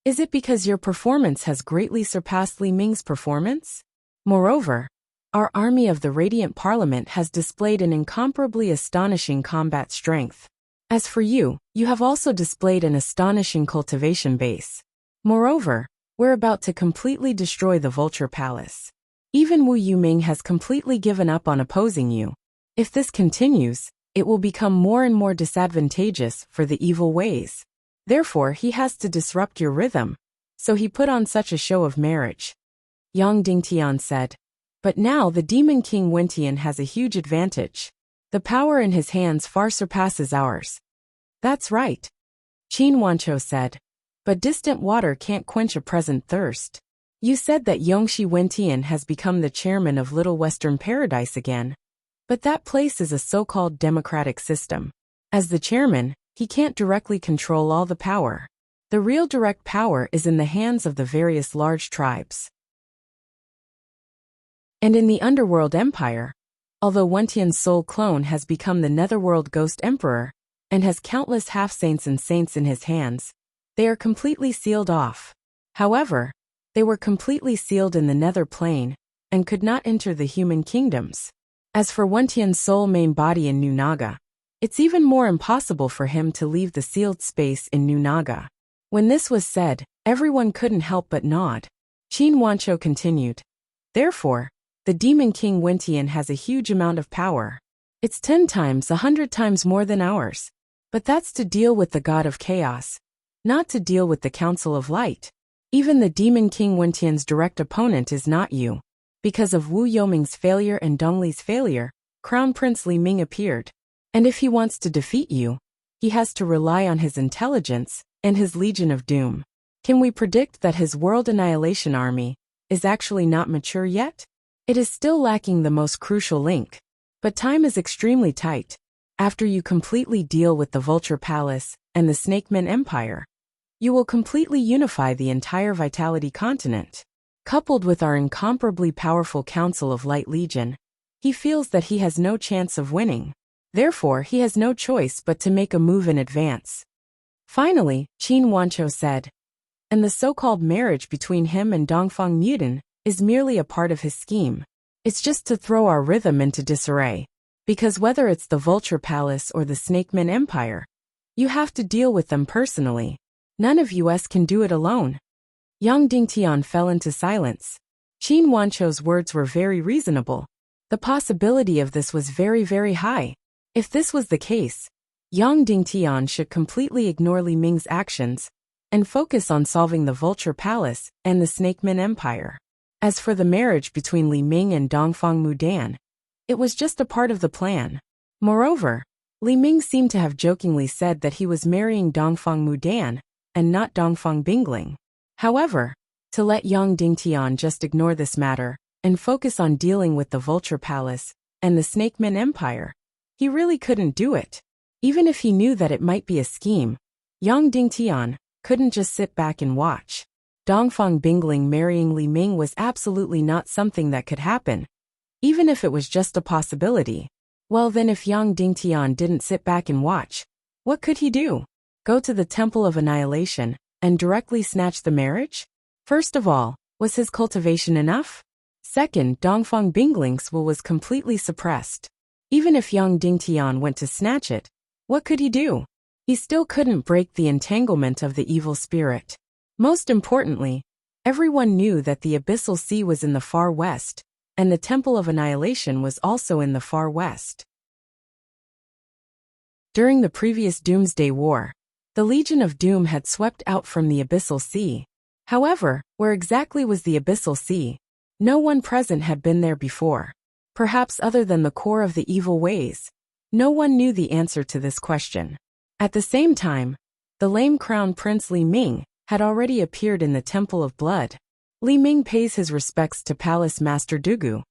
is it because your performance has greatly surpassed Li Ming's performance? Moreover, our army of the Radiant Parliament has displayed an incomparably astonishing combat strength. As for you, you have also displayed an astonishing cultivation base. Moreover, we're about to completely destroy the Vulture Palace. Even Wu Yuming has completely given up on opposing you. If this continues, it will become more and more disadvantageous for the Evil Ways. Therefore, he has to disrupt your rhythm. So he put on such a show of marriage. Yang Dingtian said, but now the Demon King Wentian has a huge advantage. The power in his hands far surpasses ours. That's right. Qin Wancho said, but distant water can't quench a present thirst. You said that Yongxi Wentian has become the chairman of Little Western Paradise again. But that place is a so-called democratic system. As the chairman, he can't directly control all the power. The real direct power is in the hands of the various large tribes. And in the Underworld Empire, although Wentian's soul clone has become the Netherworld Ghost Emperor, and has countless half-saints and saints in his hands, they are completely sealed off. However, they were completely sealed in the Nether Plane, and could not enter the human kingdoms. As for Wentian's soul main body in New Naga, it's even more impossible for him to leave the sealed space in New Naga. When this was said, everyone couldn't help but nod. Qin Wancho continued, therefore, the Demon King Wentian has a huge amount of power. It's 10 times, 100 times more than ours. But that's to deal with the God of Chaos, not to deal with the Council of Light. Even the Demon King Wentian's direct opponent is not you. Because of Wu Yoming's failure and Dong Li's failure, Crown Prince Li Ming appeared. And if he wants to defeat you, he has to rely on his intelligence and his Legion of Doom. Can we predict that his World Annihilation Army is actually not mature yet? It is still lacking the most crucial link. But time is extremely tight. After you completely deal with the Vulture Palace and the Snakeman Empire, you will completely unify the entire Vitality continent. Coupled with our incomparably powerful Council of Light Legion, he feels that he has no chance of winning. Therefore, he has no choice but to make a move in advance. Finally, Qin Wancho said, and the so-called marriage between him and Dongfang Mudan is merely a part of his scheme. It's just to throw our rhythm into disarray. Because whether it's the Vulture Palace or the Snakeman Empire, you have to deal with them personally. None of us can do it alone. Yang Dingtian fell into silence. Qin Wancho's words were very reasonable. The possibility of this was very, very high. If this was the case, Yang Dingtian should completely ignore Li Ming's actions and focus on solving the Vulture Palace and the Snakeman Empire. As for the marriage between Li Ming and Dongfang Mudan, it was just a part of the plan. Moreover, Li Ming seemed to have jokingly said that he was marrying Dongfang Mudan and not Dongfang Bingling. However, to let Yang Dingtian just ignore this matter and focus on dealing with the Vulture Palace and the Snakeman Empire, he really couldn't do it. Even if he knew that it might be a scheme, Yang Dingtian couldn't just sit back and watch. Dongfang Bingling marrying Li Ming was absolutely not something that could happen, even if it was just a possibility. Well then, if Yang Dingtian didn't sit back and watch, what could he do? Go to the Temple of Annihilation and directly snatch the marriage? First of all, was his cultivation enough? Second, Dongfang Bingling's will was completely suppressed. Even if Yang Dingtian went to snatch it, what could he do? He still couldn't break the entanglement of the evil spirit. Most importantly, everyone knew that the Abyssal Sea was in the far west, and the Temple of Annihilation was also in the far west. During the previous Doomsday War, the Legion of Doom had swept out from the Abyssal Sea. However, where exactly was the Abyssal Sea? No one present had been there before. Perhaps other than the core of the evil ways, no one knew the answer to this question. At the same time, the lame Crown Prince Li Ming had already appeared in the Temple of Blood. Li Ming pays his respects to Palace Master Dugu.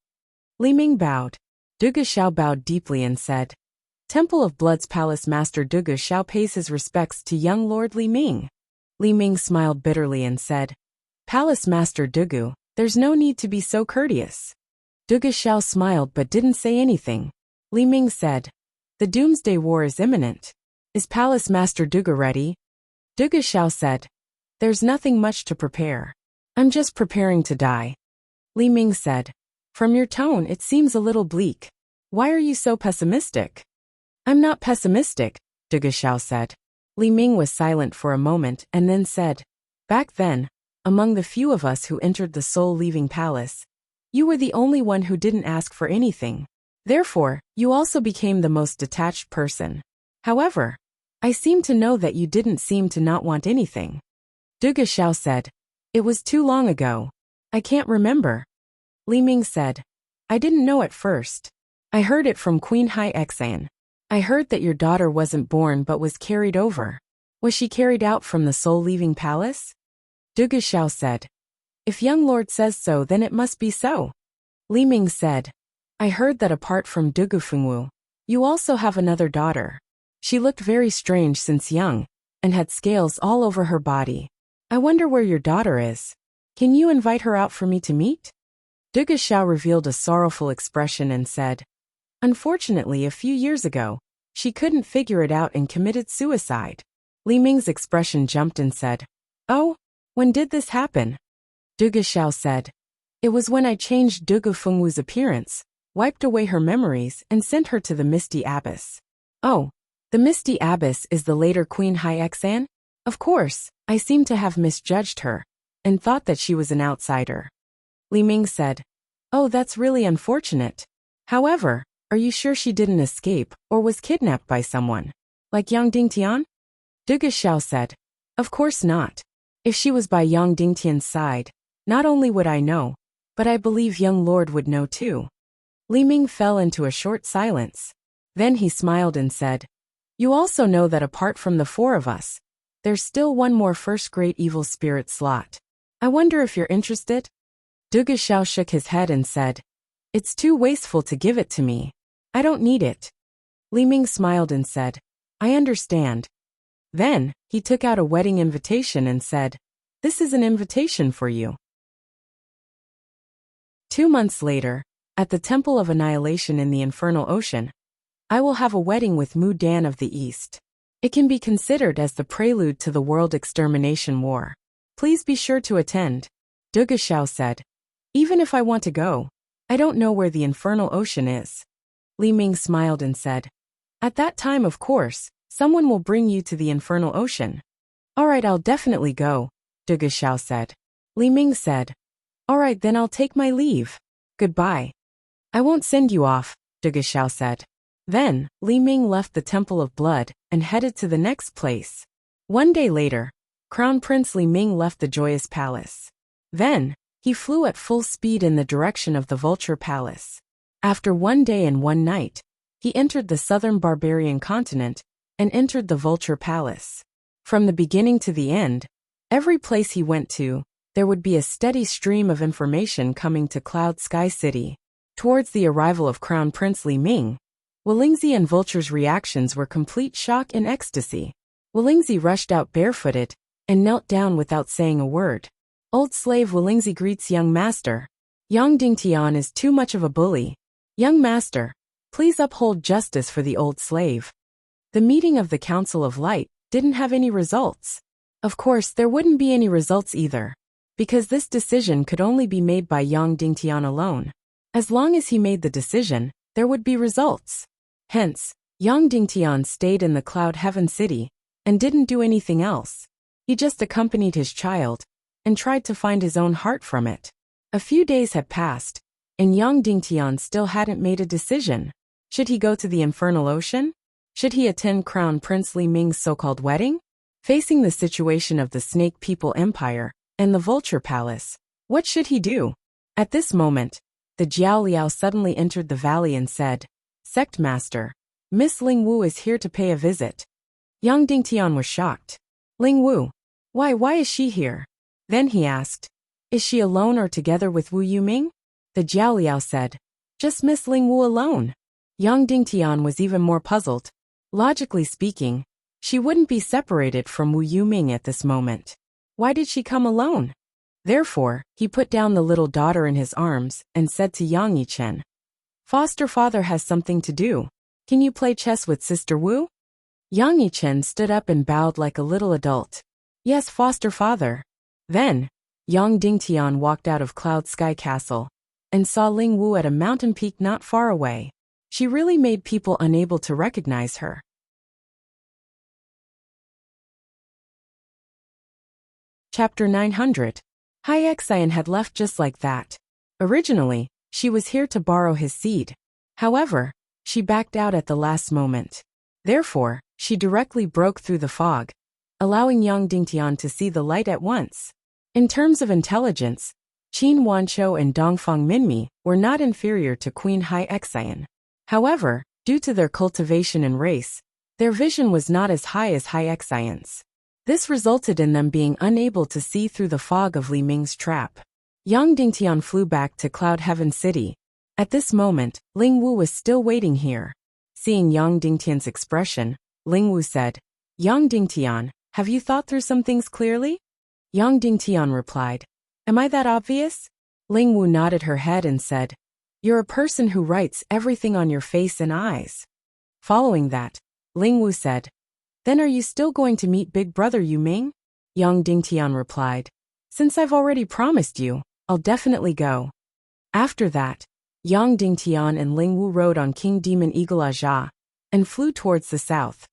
Li Ming bowed. Dugu Xiao bowed deeply and said, Temple of Blood's Palace Master Dugu Xiao pays his respects to young Lord Li Ming. Li Ming smiled bitterly and said, Palace Master Dugu, there's no need to be so courteous. Dugu Xiao smiled but didn't say anything. Li Ming said, the Doomsday War is imminent. Is Palace Master Dugu ready? Dugu Xiao said, there's nothing much to prepare. I'm just preparing to die. Li Ming said, from your tone it seems a little bleak. Why are you so pessimistic? I'm not pessimistic, Dugu Xiao said. Li Ming was silent for a moment and then said, back then, among the few of us who entered the soul-leaving palace, you were the only one who didn't ask for anything. Therefore, you also became the most detached person. However, I seem to know that you didn't seem to not want anything. Dugu Xiao said, it was too long ago. I can't remember. Li Ming said, I didn't know at first. I heard it from Queen Hai Exan. I heard that your daughter wasn't born but was carried over. Was she carried out from the soul-leaving palace? Dugu Xiao said, if young lord says so then it must be so. Li Ming said, I heard that apart from Dugu Fengwu, you also have another daughter. She looked very strange since young, and had scales all over her body. I wonder where your daughter is. Can you invite her out for me to meet? Dugu Xiao revealed a sorrowful expression and said, unfortunately a few years ago, she couldn't figure it out and committed suicide. Li Ming's expression jumped and said, oh, when did this happen? Dugu Xiao said, it was when I changed Dugu Fengwu's appearance, wiped away her memories and sent her to the Misty Abyss. Oh, the Misty Abyss is the later Queen Hai Exan? Of course, I seem to have misjudged her, and thought that she was an outsider. Li Ming said, oh, that's really unfortunate. However, are you sure she didn't escape or was kidnapped by someone? Like Yang Dingtian? Dugu Xiao said, of course not. If she was by Yang Dingtian's side, not only would I know, but I believe young lord would know too. Li Ming fell into a short silence. Then he smiled and said, you also know that apart from the four of us, there's still one more first great evil spirit slot. I wonder if you're interested? Dugu Xiao shook his head and said, it's too wasteful to give it to me. I don't need it. Li Ming smiled and said, I understand. Then, he took out a wedding invitation and said, this is an invitation for you. 2 months later, at the Temple of Annihilation in the Infernal Ocean, I will have a wedding with Mu Dan of the East. It can be considered as the prelude to the World Extermination War. Please be sure to attend. Duga Xiao said. Even if I want to go, I don't know where the infernal ocean is. Li Ming smiled and said, at that time, of course, someone will bring you to the infernal ocean. All right, I'll definitely go, Duga Xiao said. Li Ming said, all right, then I'll take my leave. Goodbye. I won't send you off, Duga Xiao said. Then, Li Ming left the Temple of Blood and headed to the next place. One day later, Crown Prince Li Ming left the Joyous Palace. Then, he flew at full speed in the direction of the Vulture Palace. After 1 day and 1 night, he entered the southern barbarian continent and entered the Vulture Palace. From the beginning to the end, every place he went to, there would be a steady stream of information coming to Cloud Sky City. Towards the arrival of Crown Prince Li Ming, Wolingzi and Vulture's reactions were complete shock and ecstasy. Wolingzi rushed out barefooted and knelt down without saying a word. Old slave Wolingzi greets young master. Yang Dingtian is too much of a bully. Young master, please uphold justice for the old slave. The meeting of the Council of Light didn't have any results. Of course, there wouldn't be any results either, because this decision could only be made by Yang Dingtian alone. As long as he made the decision, there would be results. Hence, Yang Dingtian stayed in the Cloud Heaven City and didn't do anything else. He just accompanied his child and tried to find his own heart from it. A few days had passed, and Yang Dingtian still hadn't made a decision. Should he go to the Infernal Ocean? Should he attend Crown Prince Li Ming's so-called wedding? Facing the situation of the Snake People Empire and the Vulture Palace, what should he do? At this moment, the Jiao Liao suddenly entered the valley and said, Sect Master, Miss Ling Wu is here to pay a visit. Yang Dingtian was shocked. Ling Wu? Why is she here? Then he asked, is she alone or together with Wu Yuming? The Jiao Liao said, just Miss Ling Wu alone. Yang Dingtian was even more puzzled. Logically speaking, she wouldn't be separated from Wu Yuming at this moment. Why did she come alone? Therefore, he put down the little daughter in his arms and said to Yang Yichen, foster father has something to do. Can you play chess with Sister Wu? Yang Yichen stood up and bowed like a little adult. Yes, foster father. Then, Yang Dingtian walked out of Cloud Sky Castle and saw Ling Wu at a mountain peak not far away. She really made people unable to recognize her. Chapter 900. Hai Xian had left just like that. Originally, she was here to borrow his seed. However, she backed out at the last moment. Therefore, she directly broke through the fog, allowing Yang Dingtian to see the light at once. In terms of intelligence, Qin Wanqiu and Dongfang Minmi were not inferior to Queen Hai Xian. However, due to their cultivation and race, their vision was not as high as Hai Xian's. This resulted in them being unable to see through the fog of Li Ming's trap. Yang Dingtian flew back to Cloud Heaven City. At this moment, Ling Wu was still waiting here. Seeing Yang Dingtian's expression, Ling Wu said, Yang Dingtian, have you thought through some things clearly? Yang Dingtian replied, am I that obvious? Ling Wu nodded her head and said, you're a person who writes everything on your face and eyes. Following that, Ling Wu said, then are you still going to meet Big Brother Yuming? Yang Dingtian replied, since I've already promised you, I'll definitely go. After that, Yang Dingtian and Ling Wu rode on King Demon Eagle Aja and flew towards the south.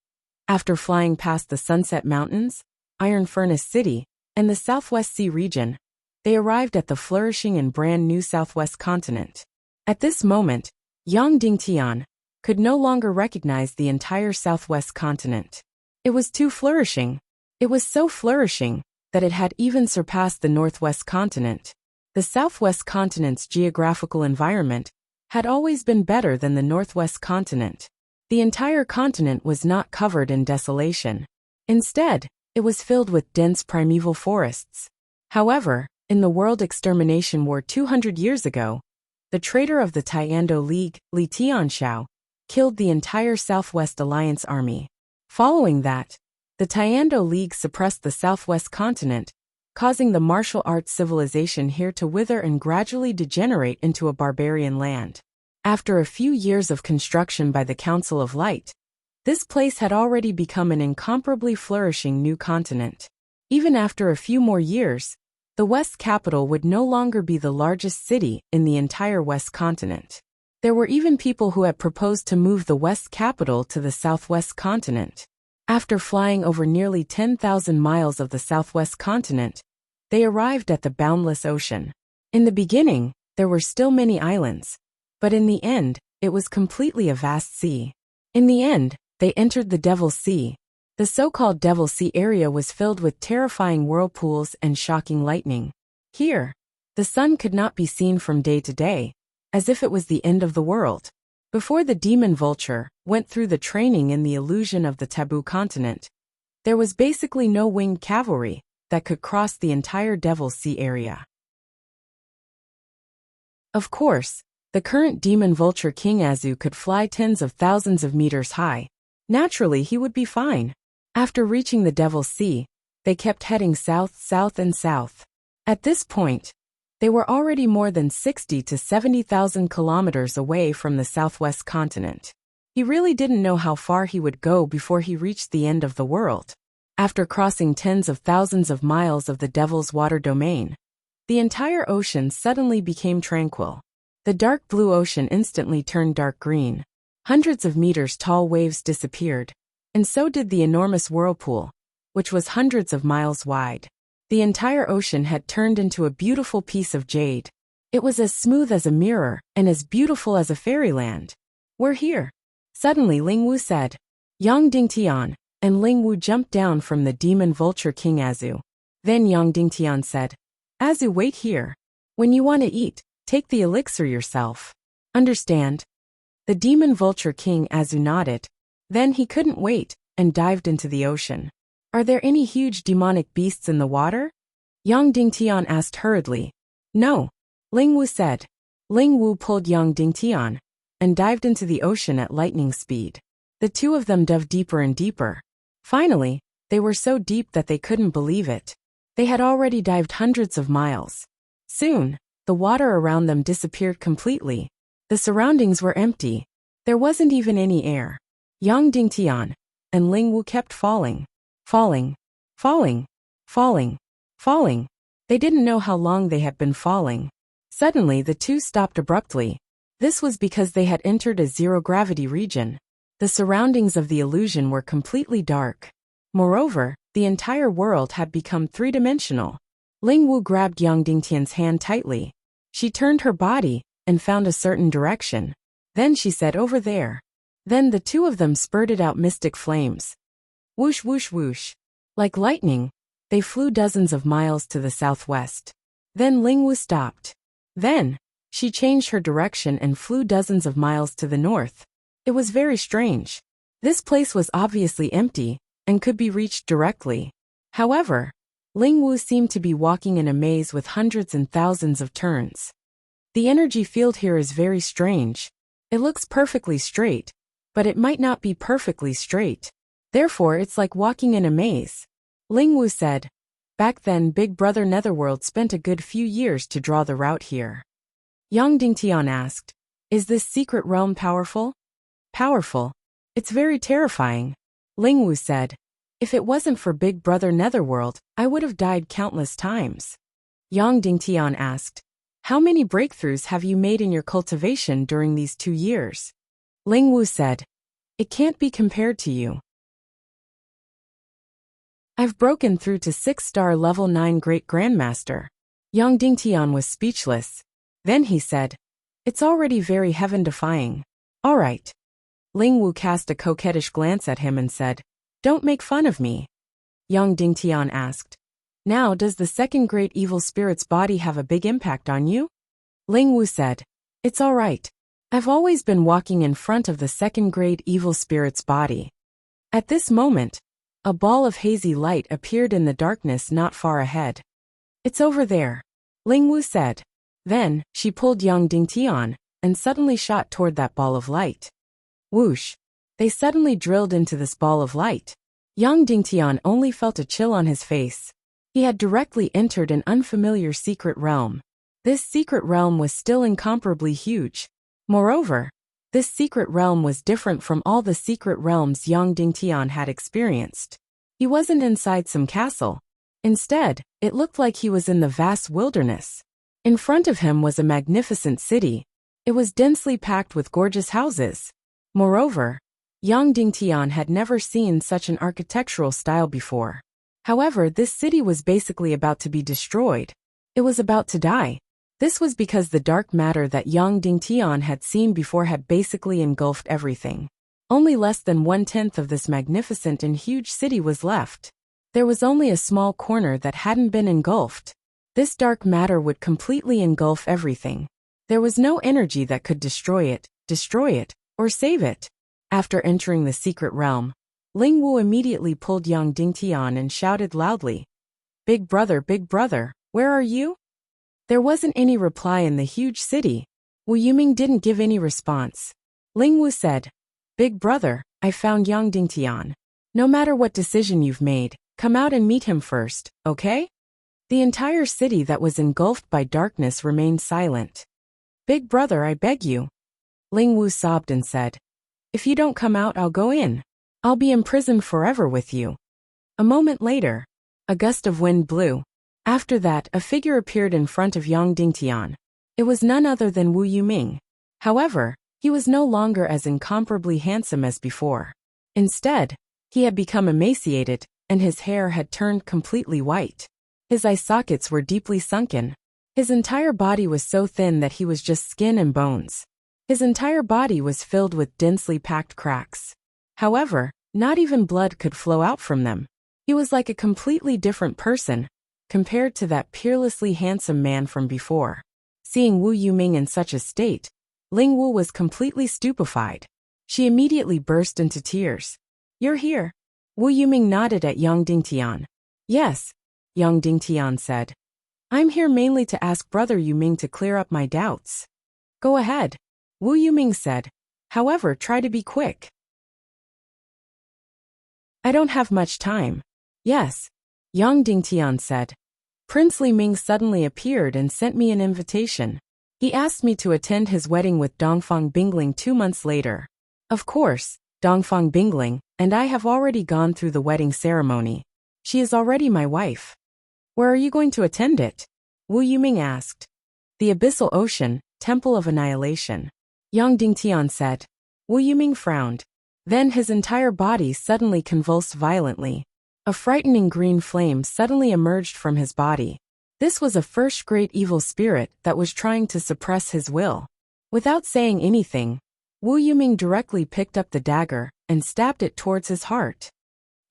After flying past the Sunset Mountains, Iron Furnace City, and the Southwest Sea region, they arrived at the flourishing and brand new Southwest continent. At this moment, Yang Dingtian could no longer recognize the entire Southwest continent. It was too flourishing. It was so flourishing that it had even surpassed the Northwest continent. The Southwest continent's geographical environment had always been better than the Northwest continent. The entire continent was not covered in desolation. Instead, it was filled with dense primeval forests. However, in the World Extermination War 200 years ago, the traitor of the Tiando League, Li Tianxiao, killed the entire Southwest Alliance army. Following that, the Tiando League suppressed the Southwest continent, causing the martial arts civilization here to wither and gradually degenerate into a barbarian land. After a few years of construction by the Council of Light, this place had already become an incomparably flourishing new continent. Even after a few more years, the West capital would no longer be the largest city in the entire West continent. There were even people who had proposed to move the West capital to the Southwest continent. After flying over nearly 10,000 miles of the Southwest continent, they arrived at the boundless ocean. In the beginning, there were still many islands, but in the end, it was completely a vast sea. In the end, they entered the Devil's Sea. The so-called Devil's Sea area was filled with terrifying whirlpools and shocking lightning. Here, the sun could not be seen from day to day, as if it was the end of the world. Before the demon vulture went through the training in the illusion of the taboo continent, there was basically no winged cavalry that could cross the entire Devil's Sea area. Of course, the current demon vulture King Azu could fly tens of thousands of meters high. Naturally, he would be fine. After reaching the Devil's Sea, they kept heading south, south, and south. At this point, they were already more than 60 to 70,000 kilometers away from the Southwest continent. He really didn't know how far he would go before he reached the end of the world. After crossing tens of thousands of miles of the Devil's Water domain, the entire ocean suddenly became tranquil. The dark blue ocean instantly turned dark green. Hundreds of meters tall waves disappeared, and so did the enormous whirlpool, which was hundreds of miles wide. The entire ocean had turned into a beautiful piece of jade. It was as smooth as a mirror and as beautiful as a fairyland. "We're here." Suddenly Ling Wu said. Yang Dingtian and Ling Wu jumped down from the demon vulture King Azu. Then Yang Dingtian said, "Azu, wait here. When you want to eat, take the elixir yourself. Understand?" The demon vulture King Azu nodded. Then he couldn't wait and dived into the ocean. "Are there any huge demonic beasts in the water?" Yang Dingtian asked hurriedly. "No," Ling Wu said. Ling Wu pulled Yang Dingtian and dived into the ocean at lightning speed. The two of them dove deeper and deeper. Finally, they were so deep that they couldn't believe it. They had already dived hundreds of miles. Soon, the water around them disappeared completely. The surroundings were empty. There wasn't even any air. Yang Dingtian and Ling Wu kept falling. Falling, falling, falling, falling. They didn't know how long they had been falling. Suddenly the two stopped abruptly. This was because they had entered a zero-gravity region. The surroundings of the illusion were completely dark. Moreover, the entire world had become three-dimensional. Ling Wu grabbed Yang Dingtian's hand tightly. She turned her body and found a certain direction. Then she said, "Over there." Then the two of them spurted out mystic flames. Whoosh, whoosh, whoosh. Like lightning, they flew dozens of miles to the southwest. Then Ling Wu stopped. Then, she changed her direction and flew dozens of miles to the north. It was very strange. This place was obviously empty and could be reached directly. However, Ling Wu seemed to be walking in a maze with hundreds and thousands of turns. The energy field here is very strange. It looks perfectly straight, but it might not be perfectly straight. Therefore, it's like walking in a maze. Ling Wu said. Back then, Big Brother Netherworld spent a good few years to draw the route here. Yang Dingtian asked, "Is this secret realm powerful?" "Powerful. It's very terrifying." Ling Wu said. "If it wasn't for Big Brother Netherworld, I would have died countless times." Yang Dingtian asked, "How many breakthroughs have you made in your cultivation during these 2 years?" Ling Wu said, "It can't be compared to you. I've broken through to 6-star level 9 Great Grandmaster." Yang Dingtian was speechless. Then he said, "It's already very heaven-defying." "All right." Ling Wu cast a coquettish glance at him and said, "Don't make fun of me." Yang Dingtian asked, "Now does the second great evil spirit's body have a big impact on you?" Ling Wu said, "It's all right. I've always been walking in front of the second great evil spirit's body." At this moment, a ball of hazy light appeared in the darkness not far ahead. "It's over there," Ling Wu said. Then, she pulled Yang Dingtian and suddenly shot toward that ball of light. Whoosh! They suddenly drilled into this ball of light. Yang Dingtian only felt a chill on his face. He had directly entered an unfamiliar secret realm. This secret realm was still incomparably huge. Moreover, this secret realm was different from all the secret realms Yang Dingtian had experienced. He wasn't inside some castle. Instead, it looked like he was in the vast wilderness. In front of him was a magnificent city. It was densely packed with gorgeous houses. Moreover, Yang Dingtian had never seen such an architectural style before. However, this city was basically about to be destroyed. It was about to die. This was because the dark matter that Yang Dingtian had seen before had basically engulfed everything. Only less than 1/10 of this magnificent and huge city was left. There was only a small corner that hadn't been engulfed. This dark matter would completely engulf everything. There was no energy that could destroy it, or save it. After entering the secret realm, Ling Wu immediately pulled Yang Dingtian and shouted loudly, Big brother, where are you?" There wasn't any reply in the huge city. Wu Yuming didn't give any response. Ling Wu said, "Big brother, I found Yang Dingtian. No matter what decision you've made, come out and meet him first, okay?" The entire city that was engulfed by darkness remained silent. "Big brother, I beg you." Ling Wu sobbed and said, "If you don't come out, I'll go in. I'll be imprisoned forever with you." A moment later, a gust of wind blew. After that, a figure appeared in front of Yang Dingtian. It was none other than Wu Yuming. However, he was no longer as incomparably handsome as before. Instead, he had become emaciated, and his hair had turned completely white. His eye sockets were deeply sunken. His entire body was so thin that he was just skin and bones. His entire body was filled with densely packed cracks. However, not even blood could flow out from them. He was like a completely different person, compared to that peerlessly handsome man from before. Seeing Wu Yuming in such a state, Ling Wu was completely stupefied. She immediately burst into tears. "You're here?" Wu Yuming nodded at Yang Dingtian. "Yes," Yang Dingtian said. "I'm here mainly to ask Brother Yuming to clear up my doubts." "Go ahead," Wu Yuming said. "However, try to be quick. I don't have much time." "Yes," Yang Dingtian said. "Prince Li Ming suddenly appeared and sent me an invitation. He asked me to attend his wedding with Dongfang Bingling 2 months later. Of course, Dongfang Bingling and I have already gone through the wedding ceremony. She is already my wife." "Where are you going to attend it?" Wu Yuming asked. "The Abyssal Ocean, Temple of Annihilation," Yang Dingtian said. Wu Yuming frowned. Then his entire body suddenly convulsed violently. A frightening green flame suddenly emerged from his body. This was a first great evil spirit that was trying to suppress his will. Without saying anything, Wu Yuming directly picked up the dagger and stabbed it towards his heart.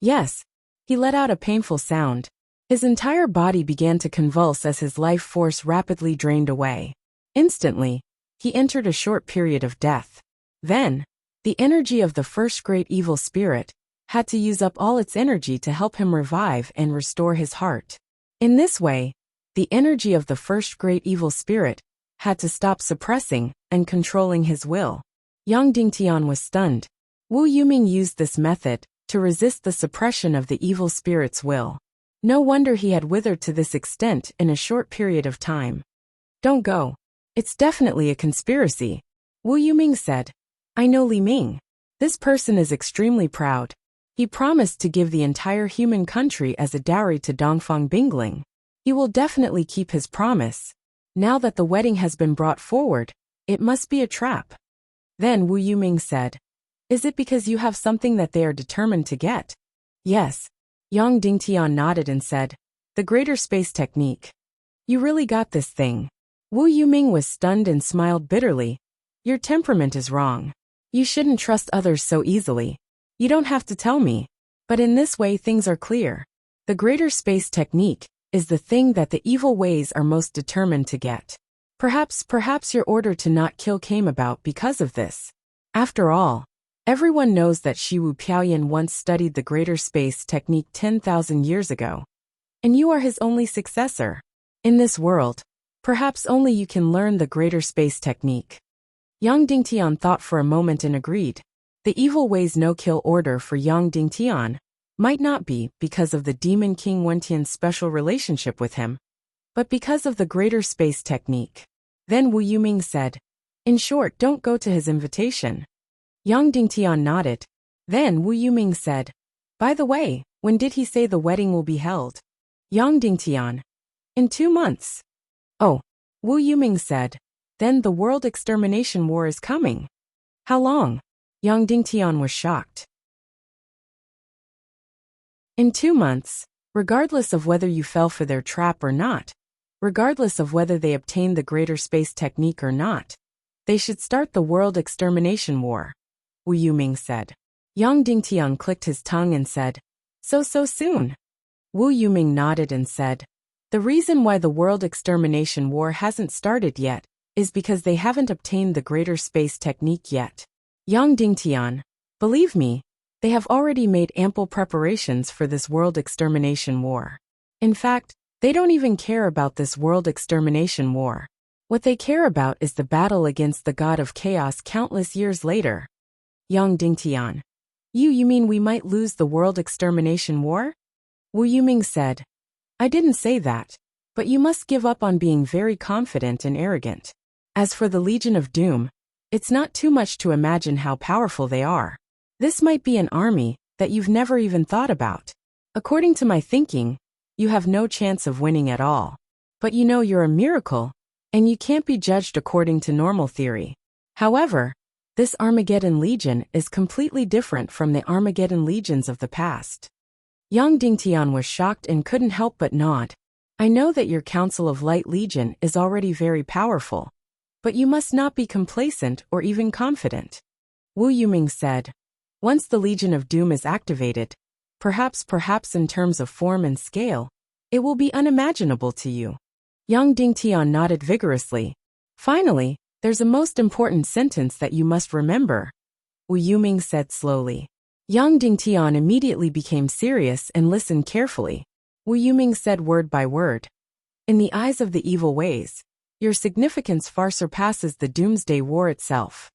Yes, he let out a painful sound. His entire body began to convulse as his life force rapidly drained away. Instantly, he entered a short period of death. Then, the energy of the first great evil spirit had to use up all its energy to help him revive and restore his heart. In this way, the energy of the first great evil spirit had to stop suppressing and controlling his will. Yang Dingtian was stunned. Wu Yuming used this method to resist the suppression of the evil spirit's will. No wonder he had withered to this extent in a short period of time. "Don't go. It's definitely a conspiracy," Wu Yuming said. "I know Li Ming. This person is extremely proud. He promised to give the entire human country as a dowry to Dongfang Bingling. He will definitely keep his promise. Now that the wedding has been brought forward, it must be a trap." Then Wu Yuming said, "Is it because you have something that they are determined to get?" "Yes." Yang Dingtian nodded and said, "The greater space technique. You really got this thing." Wu Yuming was stunned and smiled bitterly. "Your temperament is wrong. You shouldn't trust others so easily. You don't have to tell me. But in this way things are clear. The greater space technique is the thing that the evil ways are most determined to get. Perhaps your order to not kill came about because of this. After all, everyone knows that Shiwu Piaoyan once studied the greater space technique 10,000 years ago. And you are his only successor. In this world, perhaps only you can learn the greater space technique." Yang Dingtian thought for a moment and agreed. The evil ways no-kill order for Yang Dingtian might not be because of the Demon King Wentian's special relationship with him, but because of the greater space technique. Then Wu Yuming said, In short, don't go to his invitation. Yang Dingtian nodded. Then Wu Yuming said, by the way, when did he say the wedding will be held? Yang Dingtian. In 2 months. Oh, Wu Yuming said. Then the world extermination war is coming. How long? Yang Dingtian was shocked. In 2 months, regardless of whether you fell for their trap or not, regardless of whether they obtained the greater space technique or not, they should start the world extermination war, Wu Yuming said. Yang Dingtian clicked his tongue and said, so soon? Wu Yuming nodded and said, the reason why the world extermination war hasn't started yet is because they haven't obtained the greater space technique yet. Yang Dingtian, believe me, they have already made ample preparations for this world extermination war. In fact, they don't even care about this world extermination war. What they care about is the battle against the god of chaos countless years later. Yang Dingtian. You mean we might lose the world extermination war? Wu Yuming said. I didn't say that, but you must give up on being very confident and arrogant. As for the Legion of Doom, it's not too much to imagine how powerful they are. This might be an army that you've never even thought about. According to my thinking, you have no chance of winning at all. But you know you're a miracle, and you can't be judged according to normal theory. However, this Armageddon Legion is completely different from the Armageddon Legions of the past. Yang Dingtian was shocked and couldn't help but nod. I know that your Council of Light Legion is already very powerful, but you must not be complacent or even confident. Wu Yuming said, once the Legion of Doom is activated, perhaps in terms of form and scale, it will be unimaginable to you. Yang Dingtian nodded vigorously. Finally, there's a most important sentence that you must remember, Wu Yuming said slowly. Yang Dingtian immediately became serious and listened carefully. Wu Yuming said word by word. In the eyes of the evil ways, your significance far surpasses the Doomsday War itself.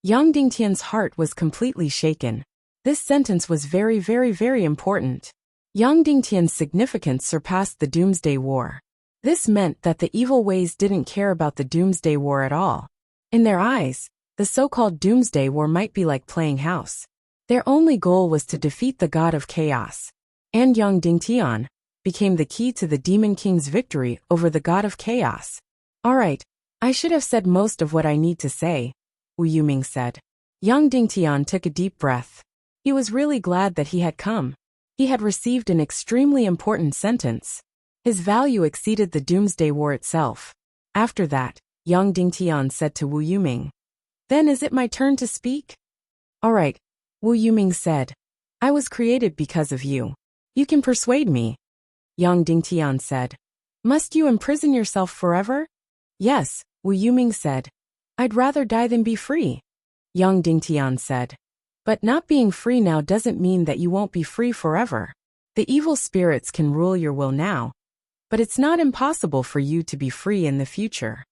Yang Dingtian's heart was completely shaken. This sentence was very important. Yang Dingtian's significance surpassed the Doomsday War. This meant that the evil ways didn't care about the Doomsday War at all. In their eyes, the so-called Doomsday War might be like playing house. Their only goal was to defeat the god of chaos. And Yang Dingtian became the key to the Demon King's victory over the god of chaos. Alright, I should have said most of what I need to say, Wu Yuming said. Yang Dingtian took a deep breath. He was really glad that he had come. He had received an extremely important sentence. His value exceeded the Doomsday War itself. After that, Yang Dingtian said to Wu Yuming, then is it my turn to speak? Alright, Wu Yuming said. I was created because of you. You can persuade me. Yang Dingtian said. Must you imprison yourself forever? Yes, Wu Yuming said. I'd rather die than be free. Yang Dingtian said. But not being free now doesn't mean that you won't be free forever. The evil spirits can rule your will now, but it's not impossible for you to be free in the future.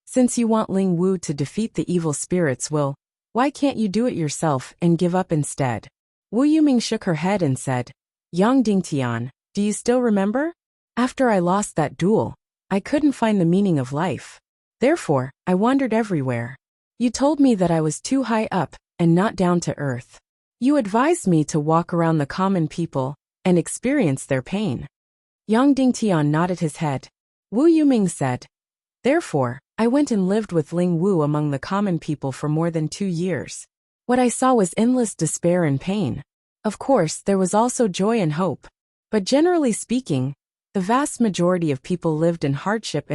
Since you want Ling Wu to defeat the evil spirits' will, why can't you do it yourself and give up instead? Wu Yuming shook her head and said, Yang Dingtian, do you still remember? After I lost that duel, I couldn't find the meaning of life. Therefore, I wandered everywhere. You told me that I was too high up and not down to earth. You advised me to walk around the common people and experience their pain. Yang Dingtian nodded his head. Wu Yuming said, therefore, I went and lived with Ling Wu among the common people for more than 2 years. What I saw was endless despair and pain. Of course, there was also joy and hope. But generally speaking, the vast majority of people lived in hardship.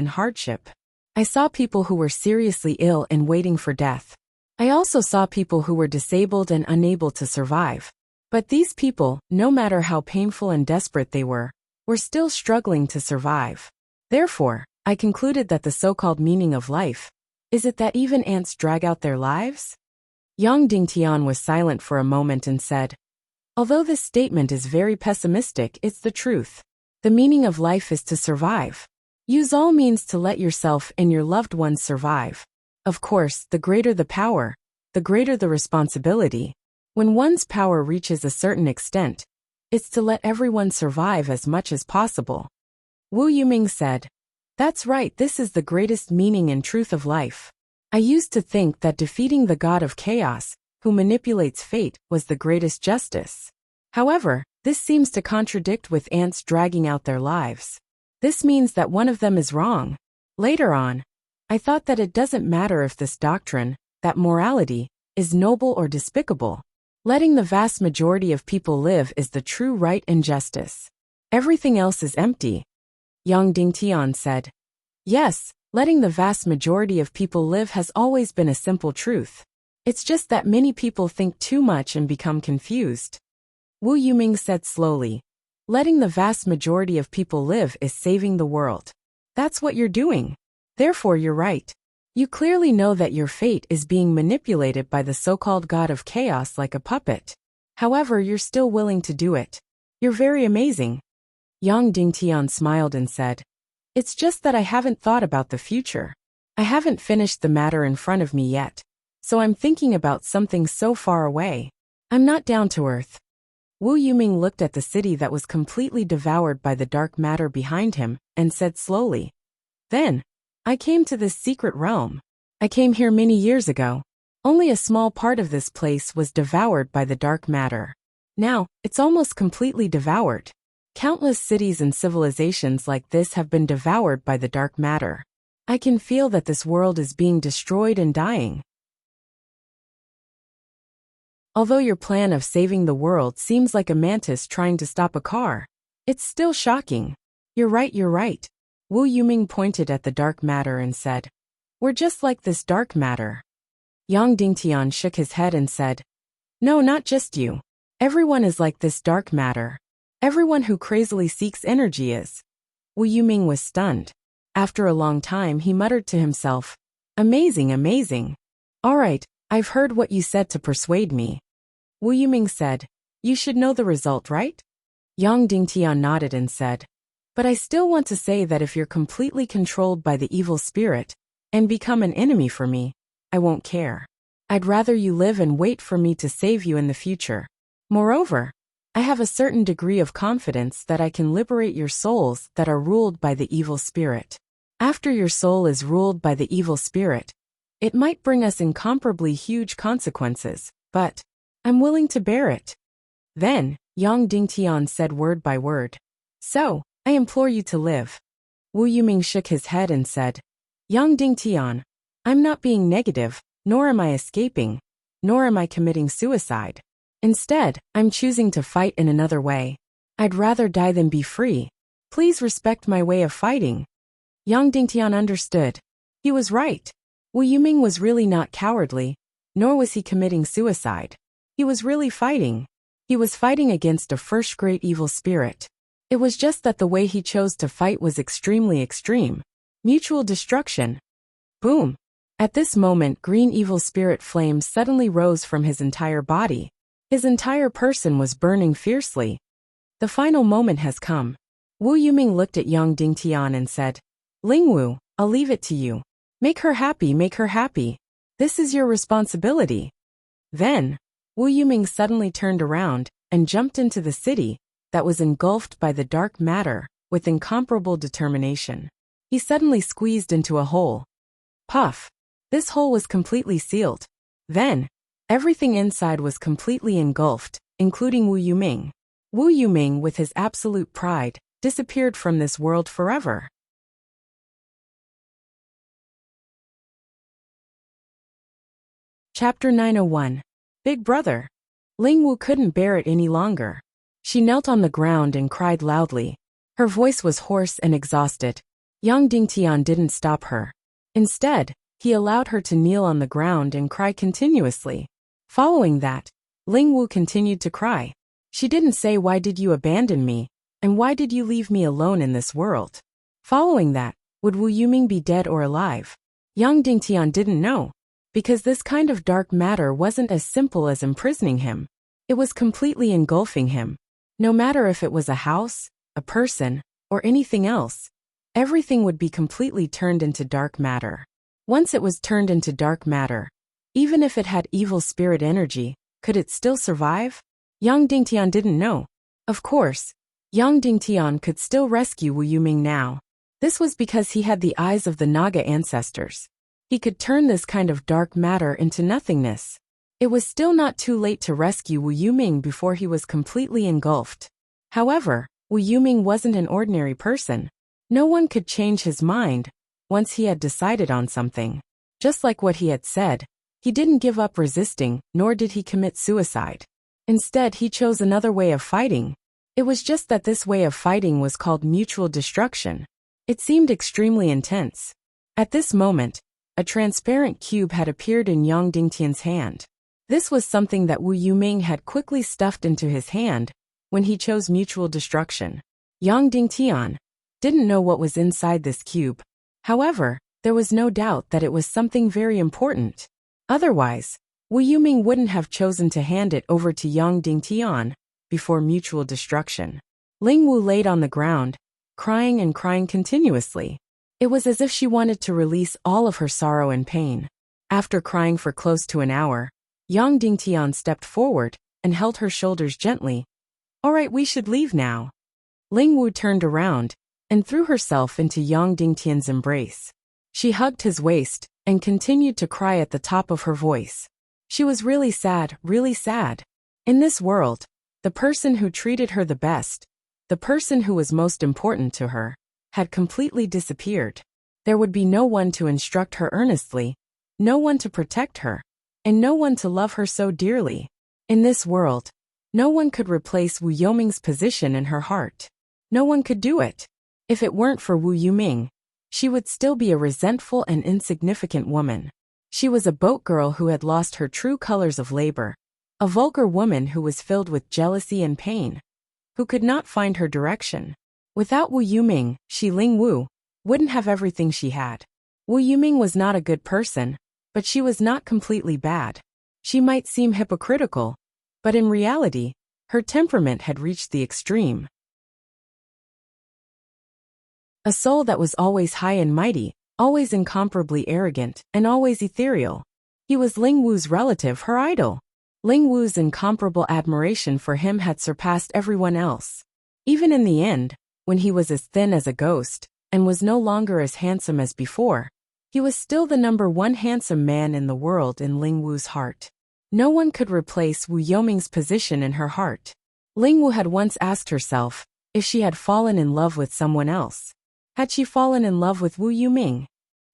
I saw people who were seriously ill and waiting for death. I also saw people who were disabled and unable to survive. But these people, no matter how painful and desperate they were still struggling to survive. Therefore, I concluded that the so-called meaning of life, is it that even ants drag out their lives? Yang Dingtian was silent for a moment and said, although this statement is very pessimistic, it's the truth. The meaning of life is to survive. Use all means to let yourself and your loved ones survive. Of course, the greater the power, the greater the responsibility. When one's power reaches a certain extent, it's to let everyone survive as much as possible. Wu Yuming said, That's right, this is the greatest meaning and truth of life. I used to think that defeating the god of chaos, who manipulates fate, was the greatest justice. However, this seems to contradict with ants dragging out their lives. This means that one of them is wrong. Later on, I thought that it doesn't matter if this doctrine, that morality, is noble or despicable. Letting the vast majority of people live is the true right and justice. Everything else is empty. Yang Dingtian said. Yes, letting the vast majority of people live has always been a simple truth. It's just that many people think too much and become confused. Wu Yuming said slowly. Letting the vast majority of people live is saving the world. That's what you're doing. Therefore you're right. You clearly know that your fate is being manipulated by the so-called god of chaos like a puppet. However, you're still willing to do it. You're very amazing. Yang Dingtian smiled and said, It's just that I haven't thought about the future. I haven't finished the matter in front of me yet. So I'm thinking about something so far away. I'm not down to earth. Wu Yuming looked at the city that was completely devoured by the dark matter behind him, and said slowly, Then, I came to this secret realm. I came here many years ago. Only a small part of this place was devoured by the dark matter. Now, it's almost completely devoured. Countless cities and civilizations like this have been devoured by the dark matter. I can feel that this world is being destroyed and dying. Although your plan of saving the world seems like a mantis trying to stop a car, it's still shocking. You're right. Wu Yuming pointed at the dark matter and said, We're just like this dark matter. Yang Dingtian shook his head and said, No, not just you. Everyone is like this dark matter. Everyone who crazily seeks energy is. Wu Yuming was stunned. After a long time he muttered to himself, Amazing. All right, I've heard what you said to persuade me. Wu Yuming said, You should know the result, right? Yang Dingtian nodded and said, But I still want to say that if you're completely controlled by the evil spirit and become an enemy for me, I won't care. I'd rather you live and wait for me to save you in the future. Moreover, I have a certain degree of confidence that I can liberate your souls that are ruled by the evil spirit. After your soul is ruled by the evil spirit, it might bring us incomparably huge consequences, but I'm willing to bear it. Then, Yang Dingtian said word by word, So, I implore you to live. Wu Yuming shook his head and said, Yang Dingtian, I'm not being negative, nor am I escaping, nor am I committing suicide. Instead, I'm choosing to fight in another way. I'd rather die than be free. Please respect my way of fighting. Yang Dingtian understood. He was right. Wu Yuming was really not cowardly, nor was he committing suicide. He was really fighting. He was fighting against a first-grade evil spirit. It was just that the way he chose to fight was extremely extreme. Mutual destruction. Boom. At this moment, green evil spirit flames suddenly rose from his entire body. His entire person was burning fiercely. The final moment has come. Wu Yuming looked at Yang Dingtian and said, Lingwu, I'll leave it to you. Make her happy. This is your responsibility. Then, Wu Yuming suddenly turned around and jumped into the city that was engulfed by the dark matter with incomparable determination. He suddenly squeezed into a hole. Puff! This hole was completely sealed. Then, everything inside was completely engulfed, including Wu Yuming. Wu Yuming, with his absolute pride, disappeared from this world forever. Chapter 901. Big Brother. Lingwu couldn't bear it any longer. She knelt on the ground and cried loudly. Her voice was hoarse and exhausted. Yang Dingtian didn't stop her. Instead, he allowed her to kneel on the ground and cry continuously. Following that, Lingwu continued to cry. She didn't say, Why did you abandon me? And why did you leave me alone in this world? Following that, would Wu Yuming be dead or alive? Yang Dingtian didn't know, because this kind of dark matter wasn't as simple as imprisoning him. It was completely engulfing him. No matter if it was a house, a person, or anything else, everything would be completely turned into dark matter. Once it was turned into dark matter, even if it had evil spirit energy, could it still survive? Yang Dingtian didn't know. Of course, Yang Dingtian could still rescue Wu Yuming now. This was because he had the eyes of the Naga ancestors. He could turn this kind of dark matter into nothingness. It was still not too late to rescue Wu Yuming before he was completely engulfed. However, Wu Yuming wasn't an ordinary person. No one could change his mind once he had decided on something. Just like what he had said, he didn't give up resisting, nor did he commit suicide. Instead, he chose another way of fighting. It was just that this way of fighting was called mutual destruction. It seemed extremely intense. At this moment, a transparent cube had appeared in Yang Dingtian's hand. This was something that Wu Yuming had quickly stuffed into his hand when he chose mutual destruction. Yang Dingtian didn't know what was inside this cube. However, there was no doubt that it was something very important. Otherwise, Wu Yuming wouldn't have chosen to hand it over to Yang Dingtian before mutual destruction. Ling Wu laid on the ground, crying and crying continuously. It was as if she wanted to release all of her sorrow and pain. After crying for close to an hour, Yang Dingtian stepped forward and held her shoulders gently. "All right, we should leave now." Ling Wu turned around and threw herself into Yang Dingtian's embrace. She hugged his waist and continued to cry at the top of her voice. She was really sad, really sad. In this world, the person who treated her the best, the person who was most important to her, had completely disappeared. There would be no one to instruct her earnestly, no one to protect her, and no one to love her so dearly. In this world, no one could replace Wu Yuming's position in her heart. No one could do it. If it weren't for Wu Yuming, she would still be a resentful and insignificant woman. She was a boat girl who had lost her true colors of labor, a vulgar woman who was filled with jealousy and pain, who could not find her direction. Without Wu Yuming, she Ling Wu wouldn't have everything she had. Wu Yuming was not a good person, but she was not completely bad. She might seem hypocritical, but in reality, her temperament had reached the extreme. A soul that was always high and mighty, always incomparably arrogant, and always ethereal. He was Ling Wu's relative, her idol. Ling Wu's incomparable admiration for him had surpassed everyone else. Even in the end, when he was as thin as a ghost, and was no longer as handsome as before, he was still the #1 handsome man in the world in Ling Wu's heart. No one could replace Wu Yuming's position in her heart. Ling Wu had once asked herself if she had fallen in love with someone else. Had she fallen in love with Wu Yuming?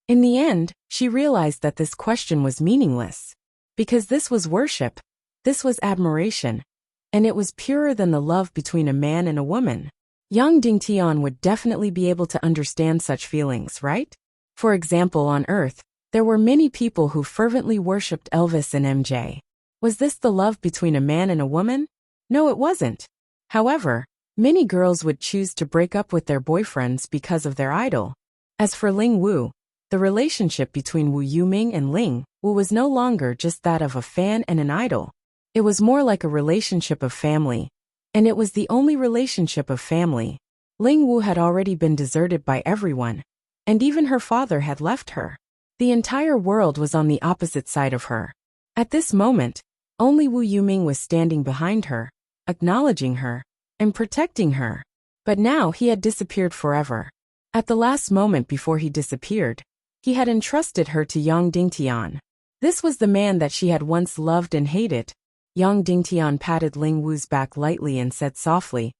In the end, she realized that this question was meaningless. Because this was worship, this was admiration, and it was purer than the love between a man and a woman. Yang Dingtian would definitely be able to understand such feelings, right? For example, on Earth, there were many people who fervently worshipped Elvis and MJ. Was this the love between a man and a woman? No, it wasn't. However, many girls would choose to break up with their boyfriends because of their idol. As for Ling Wu, the relationship between Wu Yuming and Ling Wu was no longer just that of a fan and an idol. It was more like a relationship of family. And it was the only relationship of family. Ling Wu had already been deserted by everyone, and even her father had left her. The entire world was on the opposite side of her. At this moment, only Wu Yuming was standing behind her, acknowledging her, and protecting her. But now he had disappeared forever. At the last moment before he disappeared, he had entrusted her to Yang Dingtian. This was the man that she had once loved and hated. Yang Dingtian patted Ling Wu's back lightly and said softly,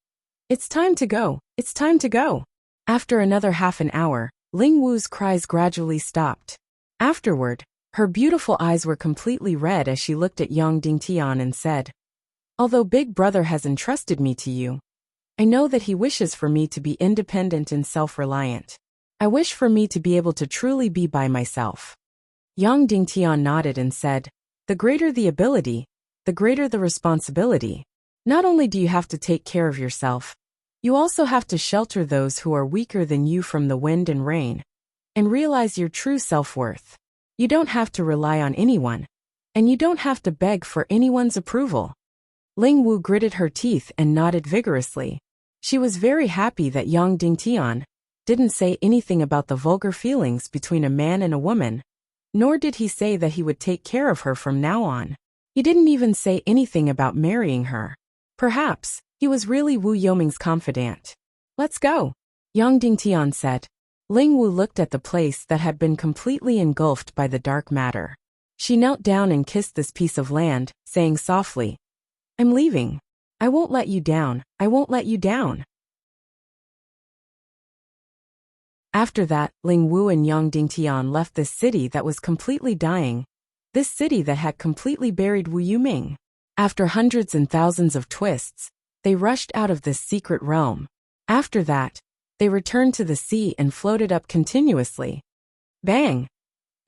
"It's time to go, it's time to go." After another half an hour, Ling Wu's cries gradually stopped. Afterward, her beautiful eyes were completely red as she looked at Yang Dingtian and said, "Although Big Brother has entrusted me to you, I know that he wishes for me to be independent and self-reliant. I wish for me to be able to truly be by myself." Yang Dingtian nodded and said, "The greater the ability, the greater the responsibility. Not only do you have to take care of yourself, you also have to shelter those who are weaker than you from the wind and rain, and realize your true self-worth. You don't have to rely on anyone, and you don't have to beg for anyone's approval." Ling Wu gritted her teeth and nodded vigorously. She was very happy that Yang Dingtian didn't say anything about the vulgar feelings between a man and a woman, nor did he say that he would take care of her from now on. He didn't even say anything about marrying her. Perhaps he was really Wu Yuming's confidant. "Let's go," Yang Dingtian said. Ling Wu looked at the place that had been completely engulfed by the dark matter. She knelt down and kissed this piece of land, saying softly, "I'm leaving. I won't let you down, I won't let you down." After that, Ling Wu and Yang Dingtian left this city that was completely dying, this city that had completely buried Wu Yuming. After hundreds and thousands of twists, they rushed out of this secret realm. After that, they returned to the sea and floated up continuously. Bang!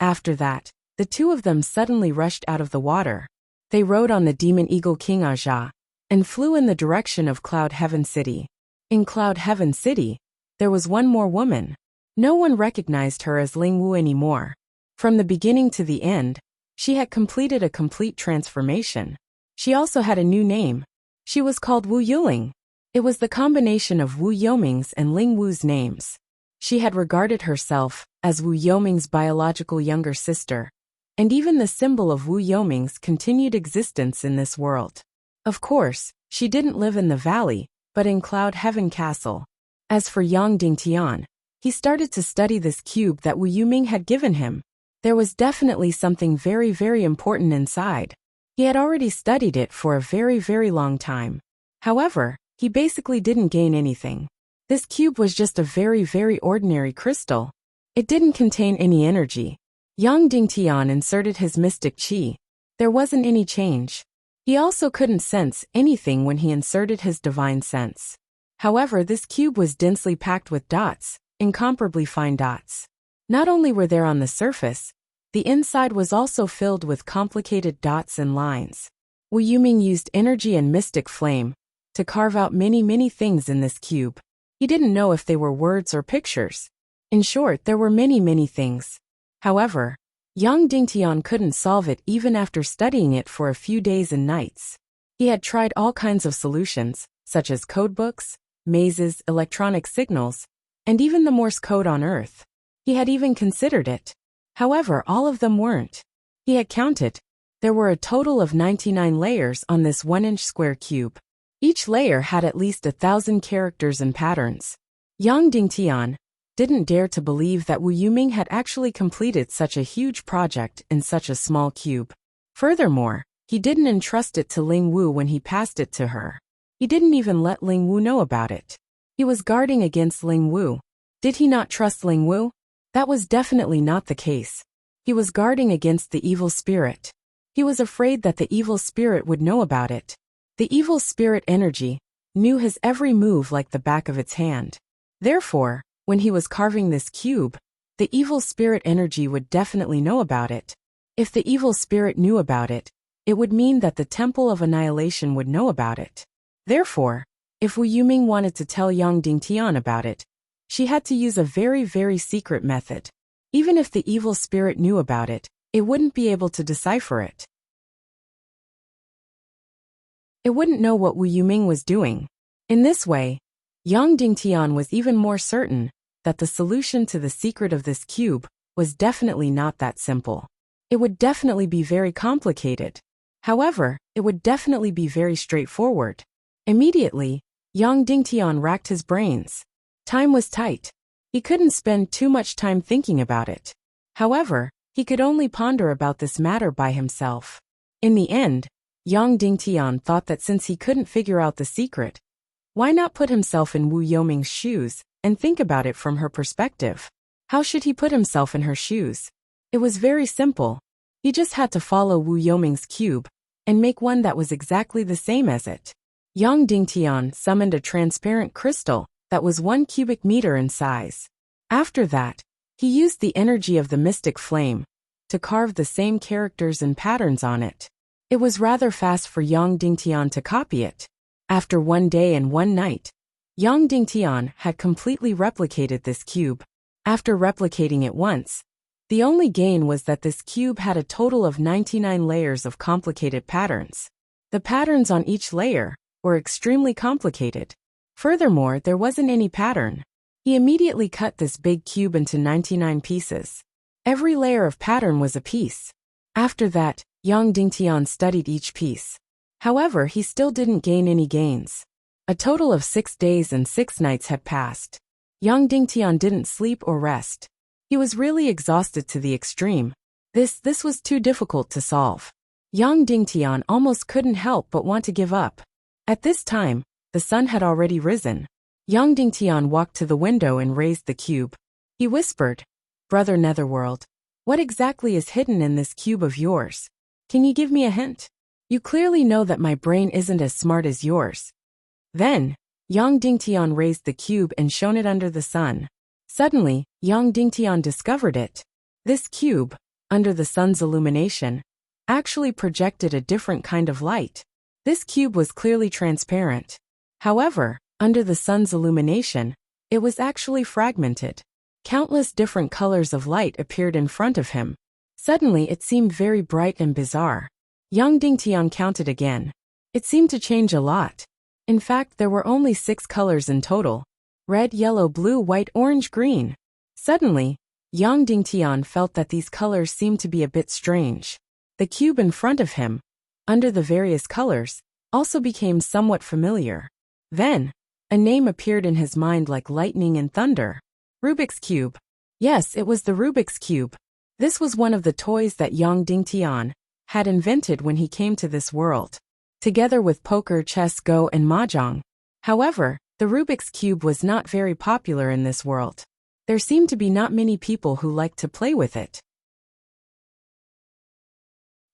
After that, the two of them suddenly rushed out of the water. They rode on the demon eagle King Aja and flew in the direction of Cloud Heaven City. In Cloud Heaven City, there was one more woman. No one recognized her as Ling Wu anymore. From the beginning to the end, she had completed a complete transformation. She also had a new name. She was called Wu Yuling. It was the combination of Wu Yoming's and Ling Wu's names. She had regarded herself as Wu Yoming's biological younger sister, and even the symbol of Wu Yoming's continued existence in this world. Of course, she didn't live in the valley, but in Cloud Heaven Castle. As for Yang Dingtian, he started to study this cube that Wu Yuming had given him. There was definitely something very, very important inside. He had already studied it for a very, very long time. However, he basically didn't gain anything. This cube was just a very, very ordinary crystal. It didn't contain any energy. Yang Dingtian inserted his mystic qi. There wasn't any change. He also couldn't sense anything when he inserted his divine sense. However, this cube was densely packed with dots, incomparably fine dots. Not only were there on the surface, the inside was also filled with complicated dots and lines. Wu Yuming used energy and mystic flame to carve out many, many things in this cube. He didn't know if they were words or pictures. In short, there were many, many things. However, Yang Dingtian couldn't solve it even after studying it for a few days and nights. He had tried all kinds of solutions, such as codebooks, mazes, electronic signals, and even the Morse code on Earth. He had even considered it. However, all of them weren't. He had counted. There were a total of 99 layers on this 1-inch square cube. Each layer had at least 1,000 characters and patterns. Yang Dingtian didn't dare to believe that Wu Yuming had actually completed such a huge project in such a small cube. Furthermore, he didn't entrust it to Ling Wu when he passed it to her. He didn't even let Ling Wu know about it. He was guarding against Ling Wu. Did he not trust Ling Wu? That was definitely not the case. He was guarding against the evil spirit. He was afraid that the evil spirit would know about it. The evil spirit energy knew his every move like the back of its hand. Therefore, when he was carving this cube, the evil spirit energy would definitely know about it. If the evil spirit knew about it, it would mean that the Temple of Annihilation would know about it. Therefore, if Wu Yuming wanted to tell Yang Dingtian about it, she had to use a very, very secret method. Even if the evil spirit knew about it, it wouldn't be able to decipher it. It wouldn't know what Wu Yuming was doing. In this way, Yang Dingtian was even more certain that the solution to the secret of this cube was definitely not that simple. It would definitely be very complicated. However, it would definitely be very straightforward. Immediately, Yang Dingtian racked his brains. Time was tight. He couldn't spend too much time thinking about it. However, he could only ponder about this matter by himself. In the end, Yang Dingtian thought that since he couldn't figure out the secret, why not put himself in Wu Yoming's shoes and think about it from her perspective? How should he put himself in her shoes? It was very simple. He just had to follow Wu Yoming's cube and make one that was exactly the same as it. Yang Dingtian summoned a transparent crystal that was 1 cubic meter in size. After that, he used the energy of the mystic flame to carve the same characters and patterns on it. It was rather fast for Yang Dingtian to copy it. After 1 day and 1 night, Yang Dingtian had completely replicated this cube. After replicating it once, the only gain was that this cube had a total of 99 layers of complicated patterns. The patterns on each layer were extremely complicated. Furthermore, there wasn't any pattern. He immediately cut this big cube into 99 pieces. Every layer of pattern was a piece. After that, Yang Dingtian studied each piece. However, he still didn't gain any gains. A total of 6 days and 6 nights had passed. Yang Dingtian didn't sleep or rest. He was really exhausted to the extreme. This was too difficult to solve. Yang Dingtian almost couldn't help but want to give up. At this time, the sun had already risen. Yang Dingtian walked to the window and raised the cube. He whispered, "Brother Netherworld, what exactly is hidden in this cube of yours? Can you give me a hint? You clearly know that my brain isn't as smart as yours." Then, Yang Dingtian raised the cube and shone it under the sun. Suddenly, Yang Dingtian discovered it. This cube, under the sun's illumination, actually projected a different kind of light. This cube was clearly transparent. However, under the sun's illumination, it was actually fragmented. Countless different colors of light appeared in front of him. Suddenly it seemed very bright and bizarre. Yang Dingtian counted again. It seemed to change a lot. In fact, there were only 6 colors in total: red, yellow, blue, white, orange, green. Suddenly, Yang Dingtian felt that these colors seemed to be a bit strange. The cube in front of him, under the various colors, also became somewhat familiar. Then, a name appeared in his mind like lightning and thunder. Rubik's Cube. Yes, it was the Rubik's Cube. This was one of the toys that Yang Dingtian had invented when he came to this world, together with poker, chess, Go, and mahjong. However, the Rubik's Cube was not very popular in this world. There seemed to be not many people who liked to play with it.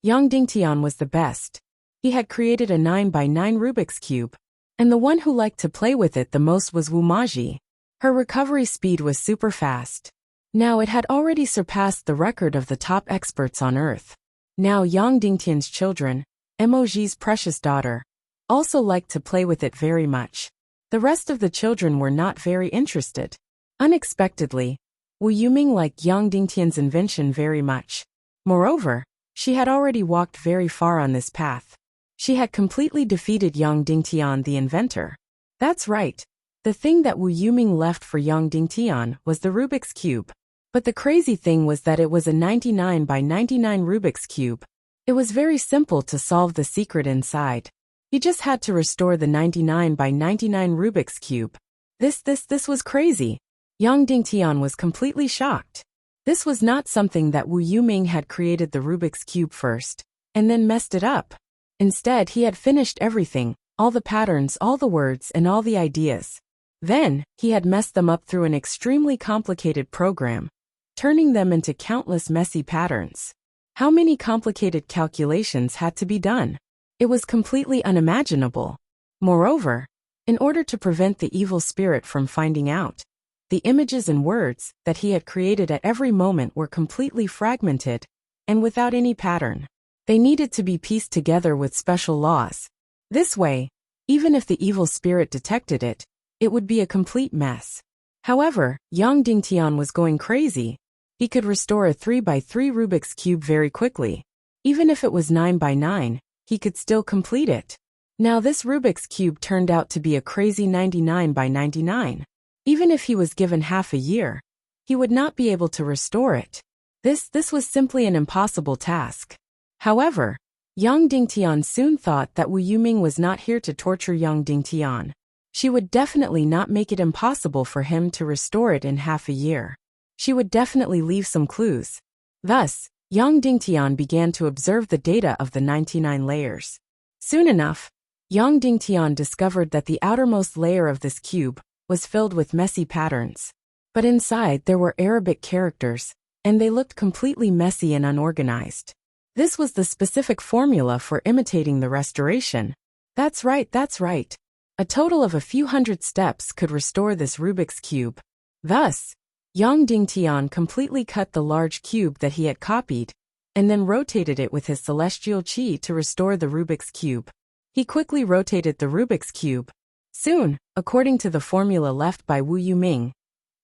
Yang Dingtian was the best. He had created a 9x9 Rubik's Cube, and the one who liked to play with it the most was Wumaji. Her recovery speed was super fast. Now it had already surpassed the record of the top experts on Earth. Now Yang Dingtian's children, Moji's precious daughter, also liked to play with it very much. The rest of the children were not very interested. Unexpectedly, Wu Yuming liked Yang Dingtian's invention very much. Moreover, she had already walked very far on this path. She had completely defeated Yang Dingtian the inventor. That's right. The thing that Wu Yuming left for Yang Dingtian was the Rubik's Cube. But the crazy thing was that it was a 99x99 Rubik's Cube. It was very simple to solve the secret inside. You just had to restore the 99x99 Rubik's Cube. This was crazy. Yang Dingtian was completely shocked. This was not something that Wu Yuming had created the Rubik's Cube first, and then messed it up. Instead, he had finished everything, all the patterns, all the words, and all the ideas. Then, he had messed them up through an extremely complicated program, turning them into countless messy patterns. How many complicated calculations had to be done? It was completely unimaginable. Moreover, in order to prevent the evil spirit from finding out, the images and words that he had created at every moment were completely fragmented and without any pattern. They needed to be pieced together with special laws. This way, even if the evil spirit detected it, it would be a complete mess. However, Yang Dingtian was going crazy. He could restore a 3x3 Rubik's Cube very quickly. Even if it was 9x9, he could still complete it. Now this Rubik's Cube turned out to be a crazy 99x99. Even if he was given half a year, he would not be able to restore it. This was simply an impossible task. However, Yang Dingtian soon thought that Wu Yuming was not here to torture Yang Dingtian. She would definitely not make it impossible for him to restore it in half a year. She would definitely leave some clues. Thus, Yang Dingtian began to observe the data of the 99 layers. Soon enough, Yang Dingtian discovered that the outermost layer of this cube was filled with messy patterns. But inside there were Arabic characters, and they looked completely messy and unorganized. This was the specific formula for imitating the restoration. That's right. A total of a few hundred steps could restore this Rubik's Cube. Thus, Yang Dingtian completely cut the large cube that he had copied, and then rotated it with his celestial chi to restore the Rubik's Cube. He quickly rotated the Rubik's Cube. Soon, according to the formula left by Wu Yuming,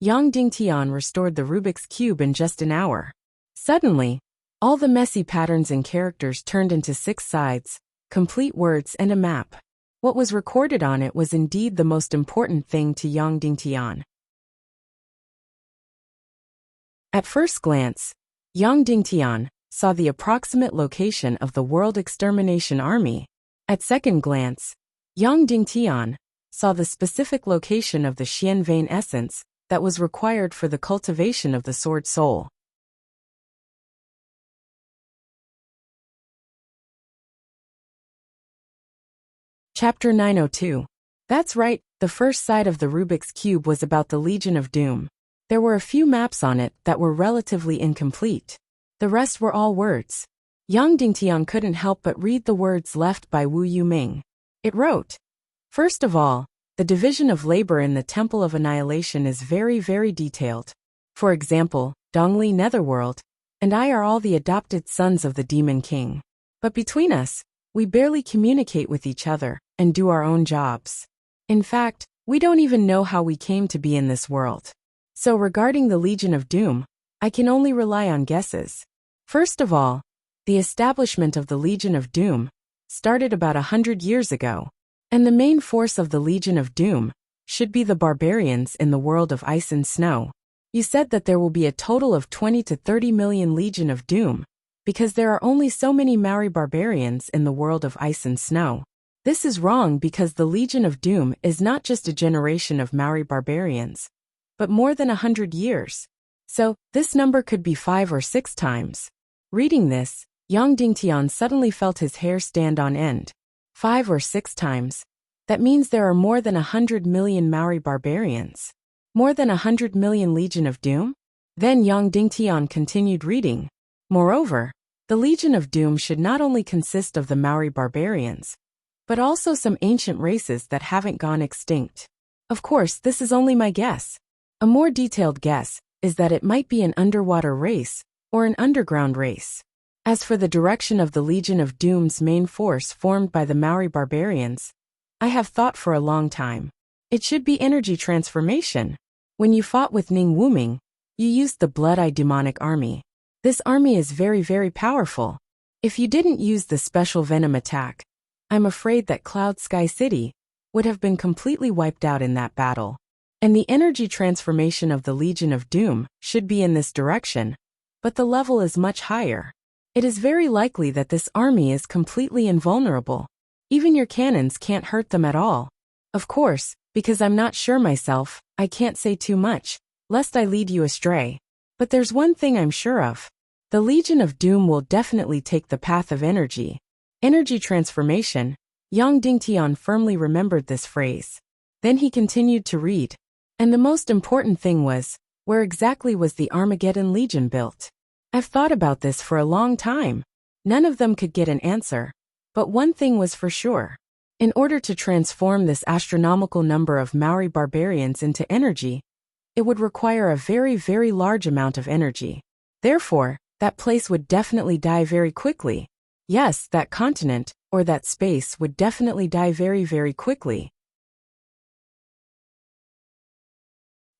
Yang Dingtian restored the Rubik's Cube in just an hour. Suddenly, all the messy patterns and characters turned into 6 sides, complete words, and a map. What was recorded on it was indeed the most important thing to Yang Dingtian. At first glance, Yang Dingtian saw the approximate location of the World Extermination Army. At second glance, Yang Dingtian saw the specific location of the Xian vein essence that was required for the cultivation of the sword soul. Chapter 902. That's right, the first side of the Rubik's Cube was about the Legion of Doom. There were a few maps on it that were relatively incomplete. The rest were all words. Yang Dingtian couldn't help but read the words left by Wu Yuming. It wrote, "First of all, the division of labor in the Temple of Annihilation is very, very detailed. For example, Dongli Netherworld and I are all the adopted sons of the Demon King. But between us, we barely communicate with each other and do our own jobs. In fact, we don't even know how we came to be in this world. So regarding the Legion of Doom, I can only rely on guesses. First of all, the establishment of the Legion of Doom started about 100 years ago, and the main force of the Legion of Doom should be the barbarians in the world of ice and snow. You said that there will be a total of 20 to 30 million Legion of Doom, because there are only so many Maori barbarians in the world of ice and snow. This is wrong because the Legion of Doom is not just a generation of Maori barbarians, but more than 100 years. So, this number could be 5 or 6 times. Reading this, Yang Dingtian suddenly felt his hair stand on end. 5 or 6 times. That means there are more than 100 million Maori barbarians. More than 100 million Legion of Doom? Then Yang Dingtian continued reading. Moreover, the Legion of Doom should not only consist of the Maori barbarians, but also some ancient races that haven't gone extinct. Of course, this is only my guess. A more detailed guess is that it might be an underwater race or an underground race. As for the direction of the Legion of Doom's main force formed by the Maori barbarians, I have thought for a long time. It should be energy transformation. When you fought with Ning Wuming, you used the Blood-Eye Demonic Army. This army is very, very powerful. If you didn't use the special Venom attack, I'm afraid that Cloud Sky City would have been completely wiped out in that battle. And the energy transformation of the Legion of Doom should be in this direction, but the level is much higher. It is very likely that this army is completely invulnerable. Even your cannons can't hurt them at all. Of course, because I'm not sure myself, I can't say too much, lest I lead you astray. But there's one thing I'm sure of. The Legion of Doom will definitely take the path of energy. Energy transformation. Yang Dingtian firmly remembered this phrase. Then he continued to read. And the most important thing was, where exactly was the Armageddon Legion built? I've thought about this for a long time. None of them could get an answer. But one thing was for sure. In order to transform this astronomical number of Maori barbarians into energy, it would require a very, very large amount of energy. Therefore, that place would definitely die very quickly. Yes, that continent, or that space would definitely die very, very quickly.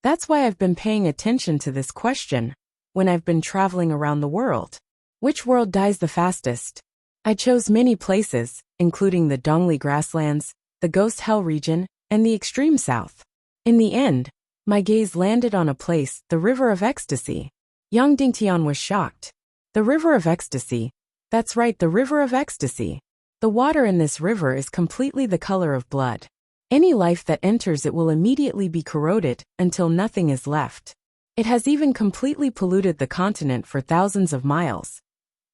That's why I've been paying attention to this question when I've been traveling around the world. Which world dies the fastest? I chose many places, including the Dongli grasslands, the Ghost Hell region, and the extreme south. In the end, my gaze landed on a place, the River of Ecstasy. Yang Dingtian was shocked. The River of Ecstasy. That's right, the River of Ecstasy. The water in this river is completely the color of blood. Any life that enters it will immediately be corroded until nothing is left. It has even completely polluted the continent for thousands of miles.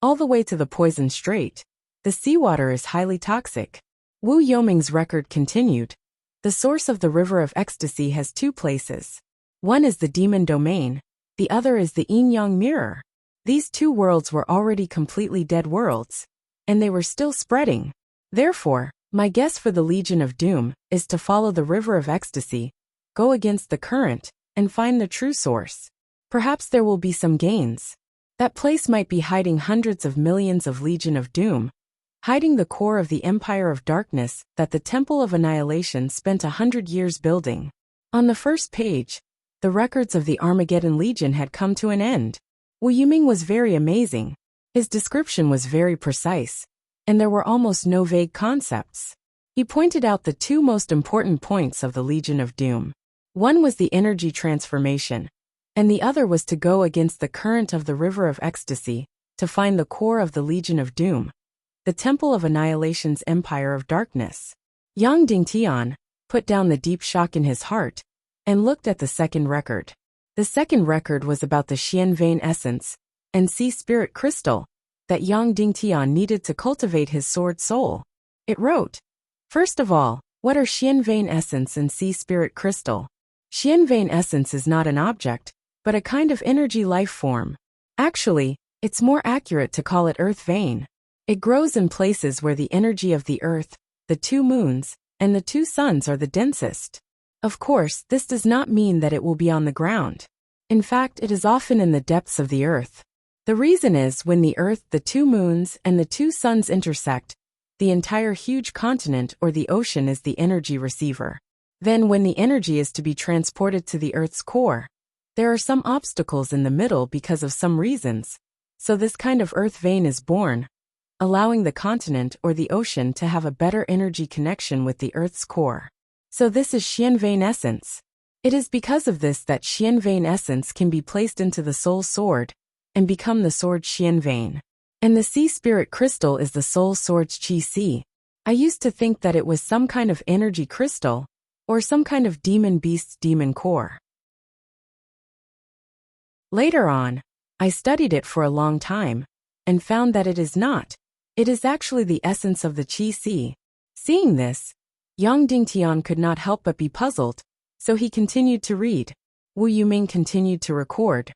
All the way to the Poison Strait. The seawater is highly toxic. Wu Yoming's record continued. The source of the River of Ecstasy has 2 places. One is the Demon Domain, the other is the Yin-Yang Mirror. These 2 worlds were already completely dead worlds, and they were still spreading. Therefore, my guess for the Legion of Doom is to follow the River of Ecstasy, go against the current, and find the true source. Perhaps there will be some gains. That place might be hiding hundreds of millions of Legion of Doom, hiding the core of the Empire of Darkness that the Temple of Annihilation spent 100 years building. On the first page, the records of the Armageddon Legion had come to an end. Wu Yuming was very amazing. His description was very precise, and there were almost no vague concepts. He pointed out the 2 most important points of the Legion of Doom. One was the energy transformation, and the other was to go against the current of the River of Ecstasy, to find the core of the Legion of Doom, the Temple of Annihilation's Empire of Darkness. Yang Dingtian put down the deep shock in his heart and looked at the second record. The second record was about the Xian vein essence and sea spirit crystal that Yang Dingtian needed to cultivate his sword soul. It wrote, "First of all, what are Xian vein essence and sea spirit crystal? Xian vein essence is not an object, but a kind of energy life form. Actually, it's more accurate to call it earth vein. It grows in places where the energy of the earth, the two moons, and the two suns are the densest. Of course, this does not mean that it will be on the ground. In fact, it is often in the depths of the earth. The reason is when the earth, the two moons, and the two suns intersect, the entire huge continent or the ocean is the energy receiver. Then when the energy is to be transported to the earth's core, there are some obstacles in the middle because of some reasons. So this kind of earth vein is born, allowing the continent or the ocean to have a better energy connection with the earth's core. So this is Xian vein essence. It is because of this that Xian vein essence can be placed into the soul sword and become the sword Xian vein. And the sea spirit crystal is the soul sword's Qi Si. I used to think that it was some kind of energy crystal or some kind of demon beast's demon core. Later on, I studied it for a long time and found that it is not. It is actually the essence of the Qi Si. Seeing this, Yang Dingtian could not help but be puzzled, so he continued to read. Wu Yuming continued to record.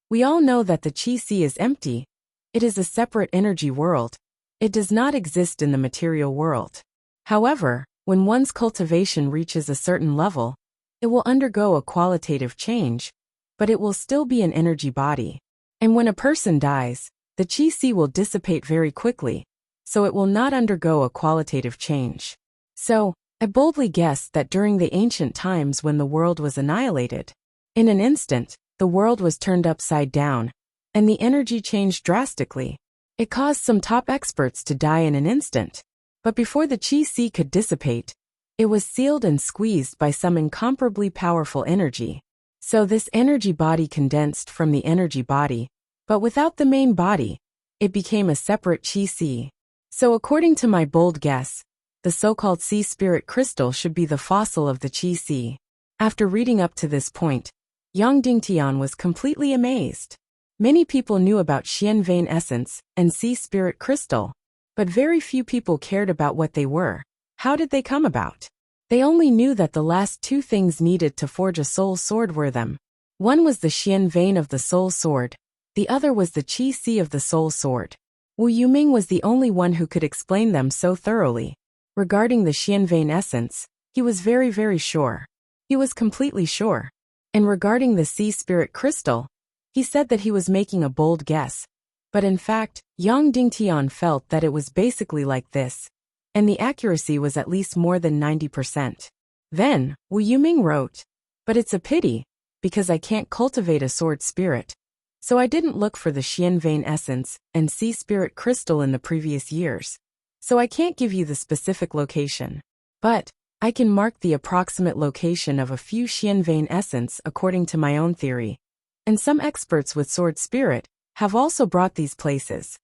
We all know that the Qi Si is empty. It is a separate energy world. It does not exist in the material world. However, when one's cultivation reaches a certain level, it will undergo a qualitative change, but it will still be an energy body. And when a person dies, the Qi Si will dissipate very quickly, so it will not undergo a qualitative change. So, I boldly guessed that during the ancient times when the world was annihilated, in an instant, the world was turned upside down, and the energy changed drastically. It caused some top experts to die in an instant. But before the Qi Si could dissipate, it was sealed and squeezed by some incomparably powerful energy. So this energy body condensed from the energy body, but without the main body, it became a separate Qi Si. So according to my bold guess, the so-called sea spirit crystal should be the fossil of the Qi Si. After reading up to this point, Yang Dingtian was completely amazed. Many people knew about Xian vein essence and sea spirit crystal, but very few people cared about what they were. How did they come about? They only knew that the last two things needed to forge a soul sword were them. One was the Xian vein of the soul sword, the other was the Qi Si of the soul sword. Wu Yuming was the only one who could explain them so thoroughly. Regarding the Xian vein essence, he was very sure. He was completely sure. And regarding the sea spirit crystal, he said that he was making a bold guess. But in fact, Yang Dingtian felt that it was basically like this, and the accuracy was at least more than 90%. Then, Wu Yuming wrote, "But it's a pity, because I can't cultivate a sword spirit. So I didn't look for the Xian vein essence and sea spirit crystal in the previous years. So I can't give you the specific location. But I can mark the approximate location of a few Xian vein essence according to my own theory. And some experts with sword spirit have also brought these places,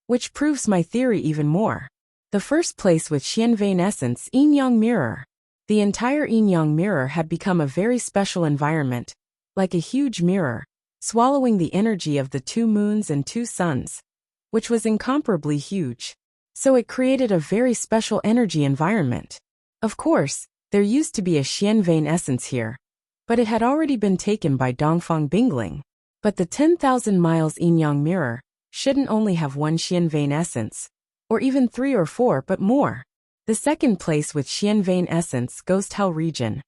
which proves my theory even more. The first place with Xian vein essence, Yin Yang mirror. The entire Yin Yang mirror had become a very special environment, like a huge mirror, swallowing the energy of the two moons and two suns, which was incomparably huge. So it created a very special energy environment. Of course, there used to be a Xian vein essence here, but it had already been taken by Dongfang Bingling. But the 10,000 miles Yin Yang mirror shouldn't only have one Xian vein essence, or even 3 or 4 but more. The second place with Xian vein essence, Ghost Hell region.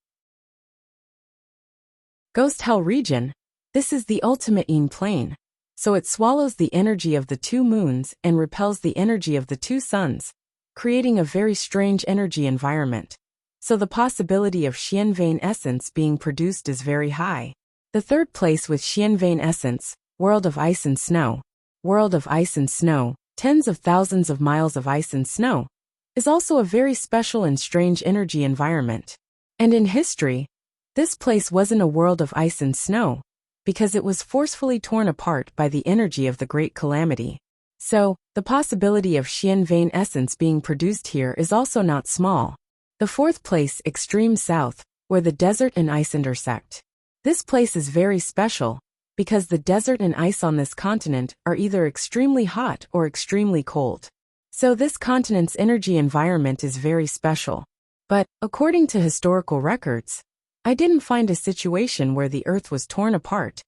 Ghost Hell region, this is the ultimate Yin plane, so it swallows the energy of the two moons and repels the energy of the two suns, creating a very strange energy environment. So the possibility of Xian vein essence being produced is very high. The third place with Xian vein essence, World of Ice and Snow. World of Ice and Snow, tens of thousands of miles of ice and snow, is also a very special and strange energy environment. And in history, this place wasn't a world of ice and snow, because it was forcefully torn apart by the energy of the Great Calamity. So, the possibility of Xian vein essence being produced here is also not small. The fourth place, Extreme South, where the desert and ice intersect. This place is very special, because the desert and ice on this continent are either extremely hot or extremely cold. So this continent's energy environment is very special. But, according to historical records, I didn't find a situation where the earth was torn apart,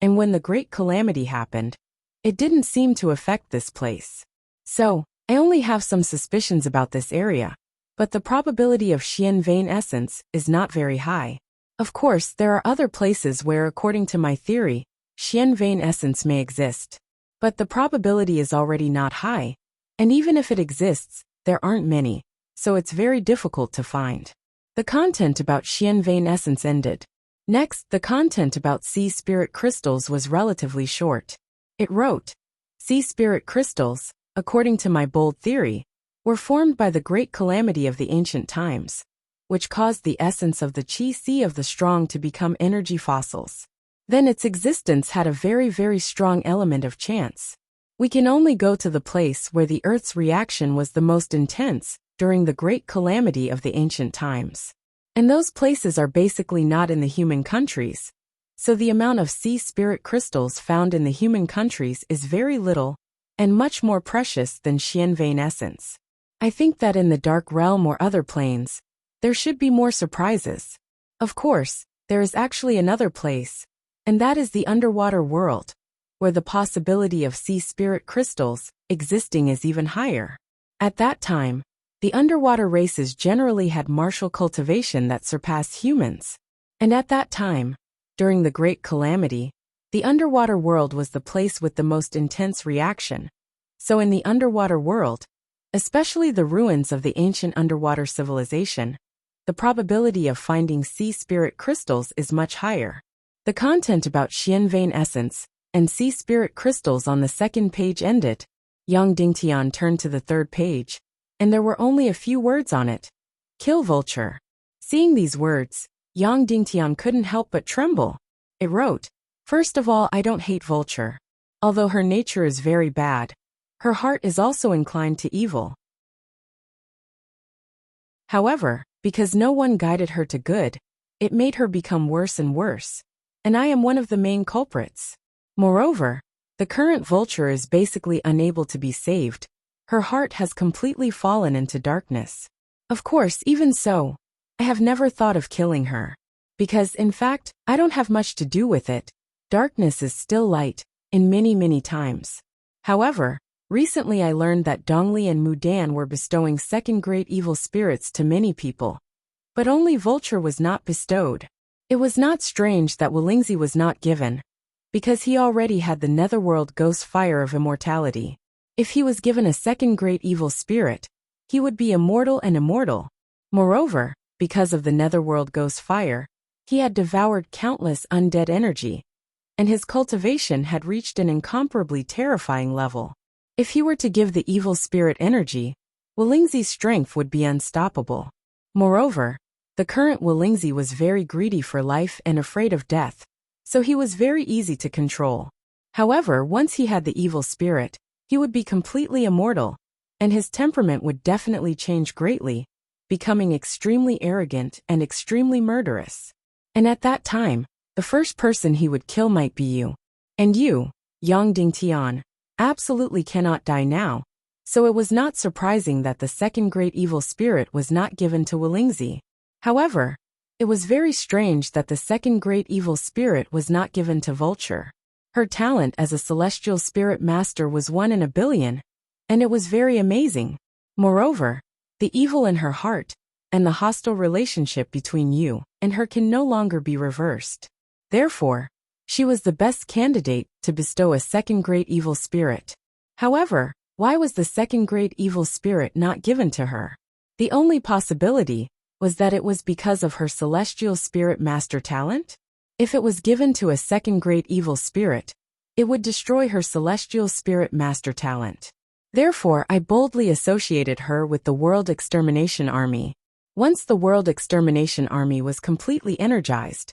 and when the Great Calamity happened, it didn't seem to affect this place. So, I only have some suspicions about this area, but the probability of Xian vein essence is not very high. Of course, there are other places where, according to my theory, Xian vein essence may exist. But the probability is already not high, and even if it exists, there aren't many, so it's very difficult to find. The content about Xian vein essence ended. Next, the content about sea spirit crystals was relatively short. It wrote, sea spirit crystals, according to my bold theory, were formed by the great calamity of the ancient times, which caused the essence of the qi of the strong to become energy fossils. Then its existence had a very, very strong element of chance. We can only go to the place where the Earth's reaction was the most intense during the great calamity of the ancient times. And those places are basically not in the human countries, so the amount of sea spirit crystals found in the human countries is very little and much more precious than Xian vein essence. I think that in the dark realm or other planes, there should be more surprises. Of course, there is actually another place, and that is the underwater world, where the possibility of sea spirit crystals existing is even higher. At that time, the underwater races generally had martial cultivation that surpassed humans. And at that time, during the Great Calamity, the underwater world was the place with the most intense reaction. So in the underwater world, especially the ruins of the ancient underwater civilization, the probability of finding sea spirit crystals is much higher. The content about Xian vein essence and sea spirit crystals on the second page ended. Yang Dingtian turned to the third page, and there were only a few words on it. Kill vulture. Seeing these words, Yang Dingtian couldn't help but tremble. It wrote, first of all, I don't hate vulture. Although her nature is very bad, her heart is also inclined to evil. However, because no one guided her to good, it made her become worse and worse. And I am one of the main culprits. Moreover, the current vulture is basically unable to be saved. Her heart has completely fallen into darkness. Of course, even so, I have never thought of killing her. Because, in fact, I don't have much to do with it. Darkness is still light, in many times. However, recently I learned that Dongli and Mudan were bestowing second-grade evil spirits to many people. But only vulture was not bestowed. It was not strange that Wulingzi was not given, because he already had the netherworld ghost fire of immortality. If he was given a second-grade evil spirit, he would be immortal and immortal. Moreover, because of the netherworld ghost fire, he had devoured countless undead energy, and his cultivation had reached an incomparably terrifying level. If he were to give the evil spirit energy, Wulingzi's strength would be unstoppable. Moreover, the current Wulingzi was very greedy for life and afraid of death, so he was very easy to control. However, once he had the evil spirit, he would be completely immortal, and his temperament would definitely change greatly, becoming extremely arrogant and extremely murderous. And at that time, the first person he would kill might be you. And you, Yang Dingtian, absolutely cannot die now, so it was not surprising that the second-grade evil spirit was not given to Wulingzi. However, it was very strange that the second-grade evil spirit was not given to Vulture. Her talent as a celestial spirit master was 1 in a billion, and it was very amazing. Moreover, the evil in her heart and the hostile relationship between you and her can no longer be reversed. Therefore, she was the best candidate to bestow a second-grade evil spirit. However, why was the second-grade evil spirit not given to her? The only possibility was that it was because of her celestial spirit master talent? If it was given to a second-grade evil spirit, it would destroy her celestial spirit master talent. Therefore, I boldly associated her with the World Extermination Army. Once the World Extermination Army was completely energized,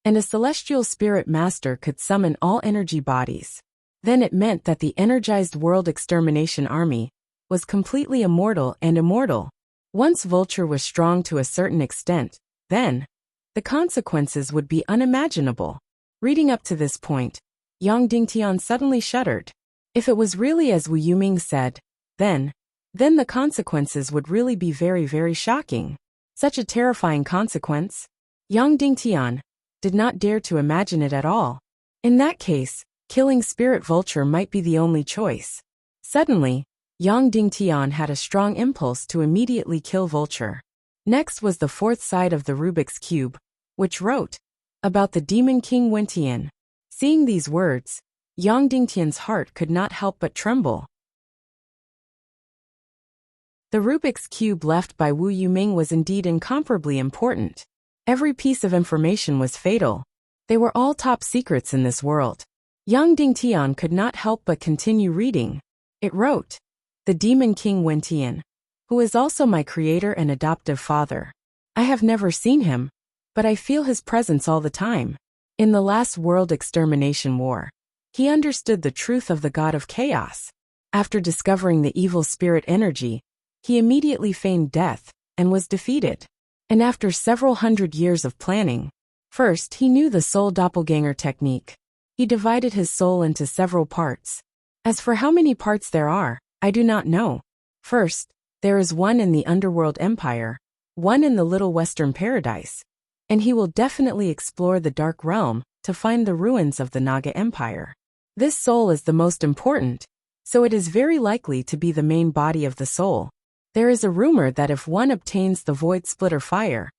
and a celestial spirit master could summon all energy bodies, then it meant that the energized World Extermination Army was completely immortal and immortal. Once Vulture was strong to a certain extent, then the consequences would be unimaginable. Reading up to this point, Yang Dingtian suddenly shuddered. If it was really as Wu Yuming said, then the consequences would really be very, very shocking. Such a terrifying consequence. Yang Dingtian did not dare to imagine it at all. In that case, killing Spirit Vulture might be the only choice. Suddenly, Yang Dingtian had a strong impulse to immediately kill Vulture. Next was the fourth side of the Rubik's Cube, which wrote about the Demon King Wentian. Seeing these words, Yang Dingtian's heart could not help but tremble. The Rubik's Cube left by Wu Yuming was indeed incomparably important. Every piece of information was fatal. They were all top secrets in this world. Yang Dingtian could not help but continue reading. It wrote, "The Demon King Wentian, who is also my creator and adoptive father. I have never seen him, but I feel his presence all the time. In the last world extermination war, he understood the truth of the god of chaos. After discovering the evil spirit energy, he immediately feigned death and was defeated. And after several hundred years of planning, first he knew the soul doppelganger technique. He divided his soul into several parts. As for how many parts there are, I do not know. First, there is one in the Underworld Empire, one in the Little Western Paradise, and he will definitely explore the Dark Realm to find the ruins of the Naga Empire. This soul is the most important, so it is very likely to be the main body of the soul. There is a rumor that if one obtains the Void Splitter Fire,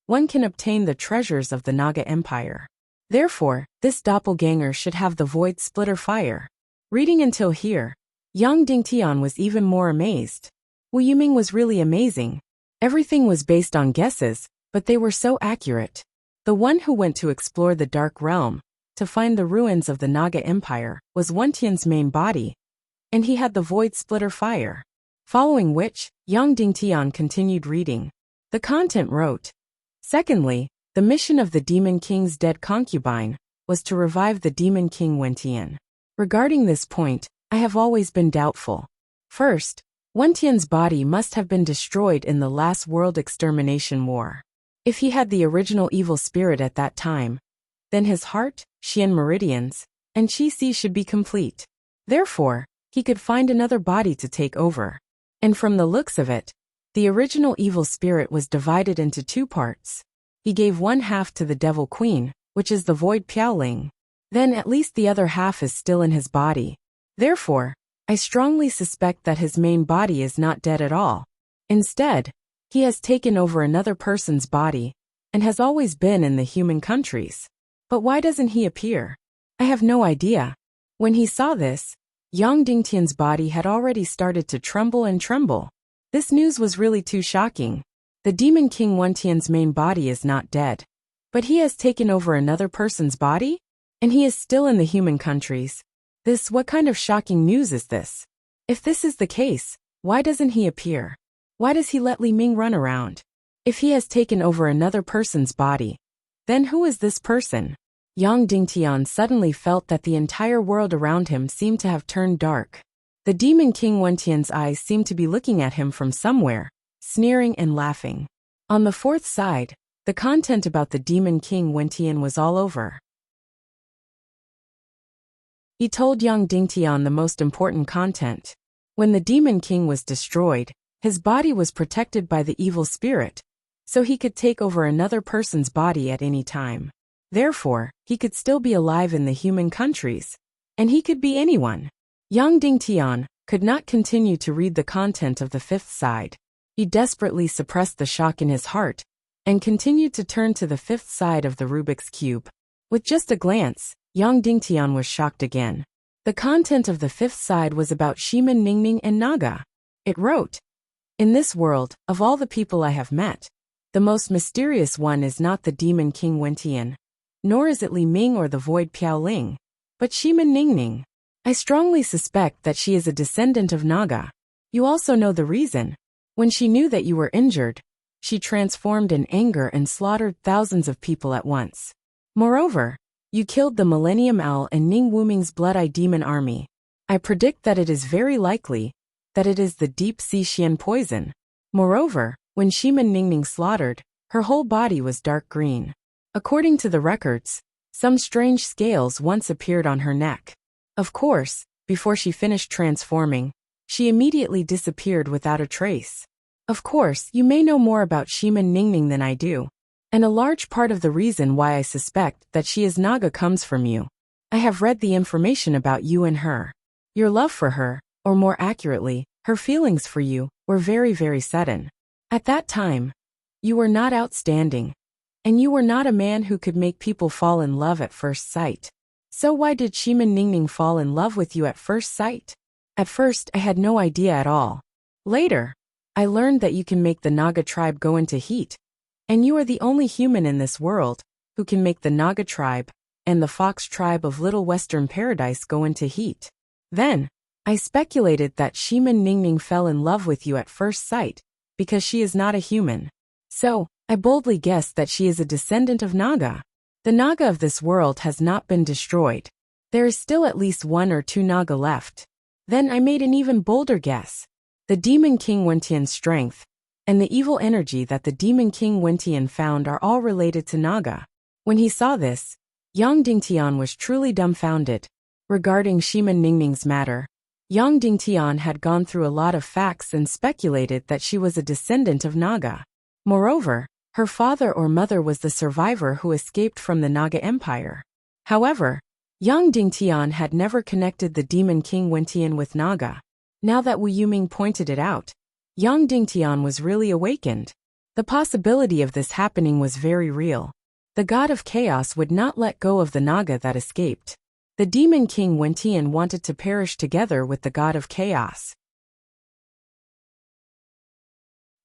one can obtain the treasures of the Naga Empire. Therefore, this doppelganger should have the Void Splitter Fire." Reading until here, Yang Dingtian was even more amazed. Wu Yuming was really amazing. Everything was based on guesses, but they were so accurate. The one who went to explore the Dark Realm, to find the ruins of the Naga Empire, was Wentian's main body, and he had the Void Splitter Fire. Following which, Yang Dingtian continued reading. The content wrote, "Secondly, the mission of the Demon King's dead concubine was to revive the Demon King Wentian. Regarding this point, I have always been doubtful. First, Wentian's body must have been destroyed in the last world extermination war. If he had the original evil spirit at that time, then his heart, Xian meridians, and Qi should be complete. Therefore, he could find another body to take over. And from the looks of it, the original evil spirit was divided into two parts. He gave one half to the Devil Queen, which is the Void Piaoling. Then at least the other half is still in his body. Therefore, I strongly suspect that his main body is not dead at all. Instead, he has taken over another person's body, and has always been in the human countries. But why doesn't he appear? I have no idea." When he saw this, Yang Dingtian's body had already started to tremble and tremble. This news was really too shocking. The Demon King Wentian's main body is not dead. But he has taken over another person's body? And he is still in the human countries. What kind of shocking news is this? If this is the case, why doesn't he appear? Why does he let Li Ming run around? If he has taken over another person's body, then who is this person? Yang Dingtian suddenly felt that the entire world around him seemed to have turned dark. The Demon King Wentian's eyes seemed to be looking at him from somewhere, sneering and laughing. On the fourth side, the content about the Demon King Wentian was all over. He told Yang Dingtian the most important content. When the Demon King was destroyed, his body was protected by the evil spirit, so he could take over another person's body at any time. Therefore, he could still be alive in the human countries, and he could be anyone. Yang Dingtian could not continue to read the content of the fifth side. He desperately suppressed the shock in his heart, and continued to turn to the fifth side of the Rubik's Cube. With just a glance, Yang Dingtian was shocked again. The content of the fifth side was about Shiman Ningning and Naga. It wrote, "In this world, of all the people I have met, the most mysterious one is not the Demon King Wentian, nor is it Li Ming or the Void Piaoling, but Shiman Ningning. I strongly suspect that she is a descendant of Naga. You also know the reason. When she knew that you were injured, she transformed in anger and slaughtered thousands of people at once. Moreover, you killed the Millennium Owl and Ning Wuming's Blood-Eye Demon army. I predict that it is very likely that it is the Deep Sea Xian poison. Moreover, when Shiman Ningning slaughtered, her whole body was dark green. According to the records, some strange scales once appeared on her neck. Of course, before she finished transforming, she immediately disappeared without a trace. Of course, you may know more about Shimin Ningning than I do, and a large part of the reason why I suspect that she is Naga comes from you. I have read the information about you and her. Your love for her, or more accurately, her feelings for you, were very, very sudden. At that time, you were not outstanding, and you were not a man who could make people fall in love at first sight. So why did Shimin Ningning fall in love with you at first sight? At first, I had no idea at all. Later, I learned that you can make the Naga tribe go into heat, and you are the only human in this world who can make the Naga tribe and the Fox tribe of Little Western Paradise go into heat. Then, I speculated that Shimin Ningning fell in love with you at first sight because she is not a human. So, I boldly guessed that she is a descendant of Naga. The Naga of this world has not been destroyed. There is still at least 1 or 2 Naga left. Then I made an even bolder guess. The Demon King Wentian's strength and the evil energy that the Demon King Wentian found are all related to Naga. When he saw this, Yang Dingtian was truly dumbfounded. Regarding Shimin Ningning's matter, Yang Dingtian had gone through a lot of facts and speculated that she was a descendant of Naga. Moreover, her father or mother was the survivor who escaped from the Naga Empire. However, Yang Dingtian had never connected the Demon King Wentian with Naga. Now that Wu Yuming pointed it out, Yang Dingtian was really awakened. The possibility of this happening was very real. The god of chaos would not let go of the Naga that escaped. The Demon King Wentian wanted to perish together with the god of chaos.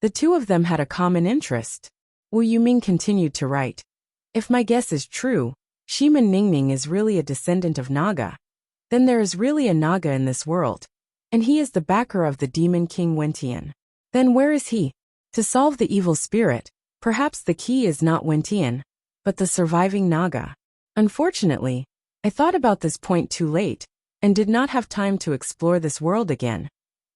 The two of them had a common interest. Wu Yuming continued to write. If my guess is true, Shimin Ningning is really a descendant of Naga. Then there is really a Naga in this world, and he is the backer of the Demon King Wentian. Then where is he? To solve the evil spirit, perhaps the key is not Wentian, but the surviving Naga. Unfortunately, I thought about this point too late, and did not have time to explore this world again.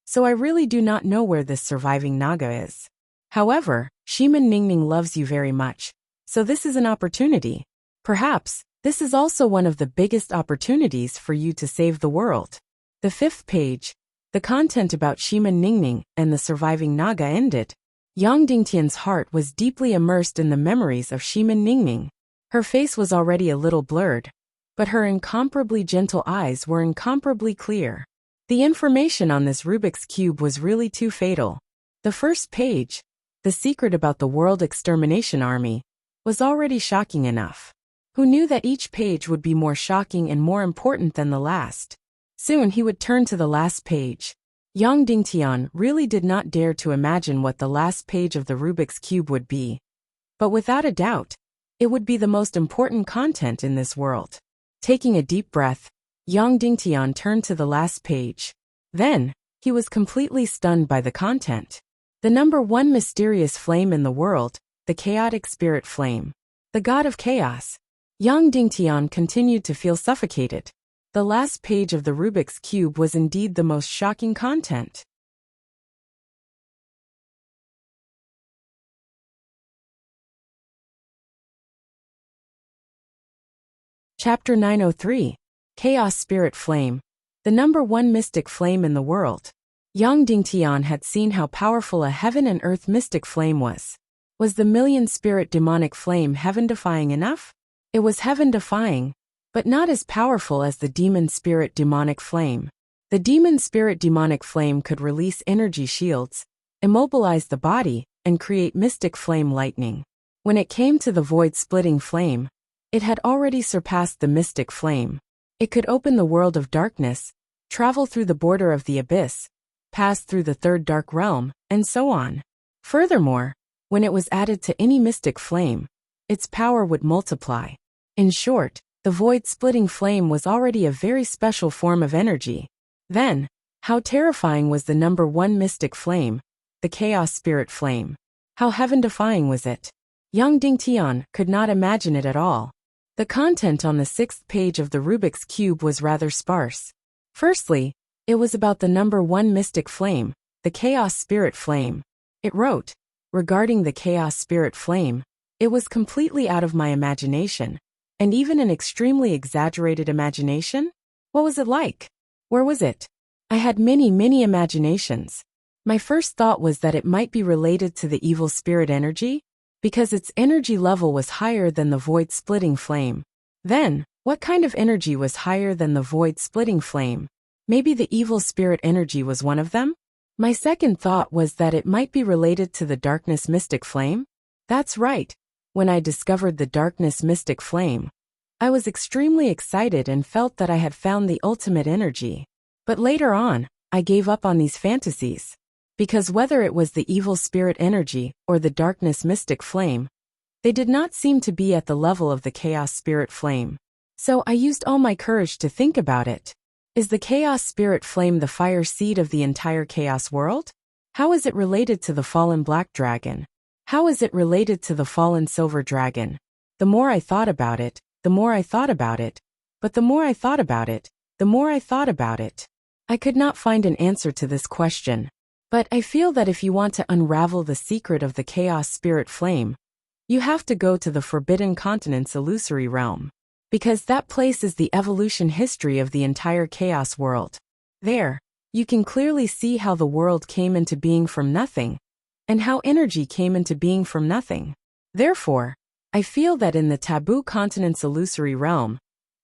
So I really do not know where this surviving Naga is. However, Shimin Ningning loves you very much, so this is an opportunity. Perhaps, this is also one of the biggest opportunities for you to save the world. The 5th page, the content about Shimin Ningning and the surviving Naga ended. Yang Dingtian's heart was deeply immersed in the memories of Shimin Ningning. Her face was already a little blurred, but her incomparably gentle eyes were incomparably clear. The information on this Rubik's Cube was really too fatal. The 1st page, the secret about the World Extermination Army, was already shocking enough. Who knew that each page would be more shocking and more important than the last? Soon he would turn to the last page. Yang Dingtian really did not dare to imagine what the last page of the Rubik's Cube would be. But without a doubt, it would be the most important content in this world. Taking a deep breath, Yang Dingtian turned to the last page. Then, he was completely stunned by the content. The number 1 mysterious flame in the world, the chaotic spirit flame. The god of chaos. Yang Dingtian continued to feel suffocated. The last page of the Rubik's Cube was indeed the most shocking content. Chapter 903. Chaos Spirit Flame. The number 1 mystic flame in the world. Yang Dingtian had seen how powerful a heaven and earth mystic flame was. Was the million spirit demonic flame heaven-defying enough? It was heaven-defying, but not as powerful as the demon spirit demonic flame. The demon spirit demonic flame could release energy shields, immobilize the body, and create mystic flame lightning. When it came to the void-splitting flame, it had already surpassed the mystic flame. It could open the world of darkness, travel through the border of the abyss, pass through the 3rd dark realm, and so on. Furthermore, when it was added to any mystic flame, its power would multiply. In short, the void-splitting flame was already a very special form of energy. Then, how terrifying was the number 1 mystic flame, the chaos spirit flame? How heaven-defying was it? Yang Dingtian could not imagine it at all. The content on the 6th page of the Rubik's Cube was rather sparse. Firstly, it was about the number 1 mystic flame, the chaos spirit flame. It wrote, regarding the chaos spirit flame, It was completely out of my imagination, and even an extremely exaggerated imagination? What was it like? Where was it? I had many imaginations. My first thought was that it might be related to the evil spirit energy, because its energy level was higher than the void-splitting flame. Then, what kind of energy was higher than the void-splitting flame? Maybe the evil spirit energy was one of them? My second thought was that it might be related to the darkness mystic flame. That's right. When I discovered the darkness mystic flame, I was extremely excited and felt that I had found the ultimate energy. But later on, I gave up on these fantasies. Because whether it was the evil spirit energy or the darkness mystic flame, they did not seem to be at the level of the chaos spirit flame. So I used all my courage to think about it. Is the chaos spirit flame the fire seed of the entire chaos world? How is it related to the fallen black dragon? How is it related to the fallen silver dragon? The more I thought about it, the more I thought about it. But the more I thought about it, the more I thought about it. I could not find an answer to this question. But I feel that if you want to unravel the secret of the chaos spirit flame, you have to go to the Forbidden Continent's illusory realm. Because that place is the evolution history of the entire chaos world. There, you can clearly see how the world came into being from nothing, and how energy came into being from nothing. Therefore, I feel that in the taboo continent's illusory realm,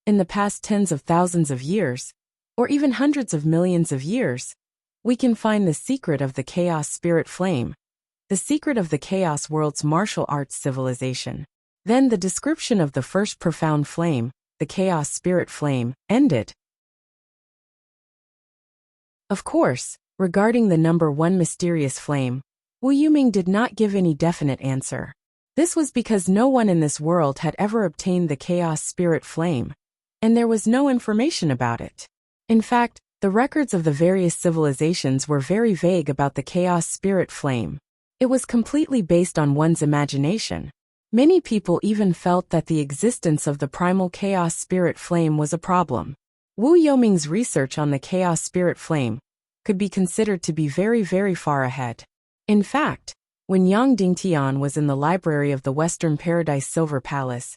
in the past tens of thousands of years, or even hundreds of millions of years, we can find the secret of the chaos spirit flame, the secret of the chaos world's martial arts civilization. Then the description of the first profound flame, the chaos spirit flame, ended. Of course, regarding the number 1 mysterious flame, Wu Yuming did not give any definite answer. This was because no one in this world had ever obtained the chaos spirit flame, and there was no information about it. In fact, the records of the various civilizations were very vague about the chaos spirit flame. It was completely based on one's imagination. Many people even felt that the existence of the primal chaos spirit flame was a problem. Wu Yoming's research on the chaos spirit flame could be considered to be very far ahead. In fact, when Yang Dingtian was in the library of the Western Paradise Silver Palace,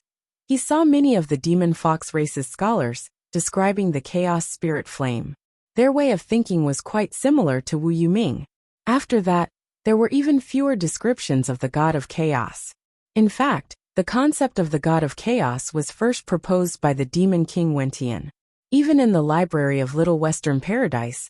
he saw many of the demon fox race's scholars describing the chaos spirit flame. Their way of thinking was quite similar to Wu Yuming. After that, there were even fewer descriptions of the god of chaos. In fact, the concept of the god of chaos was first proposed by the demon king Wentian. Even in the library of Little Western Paradise,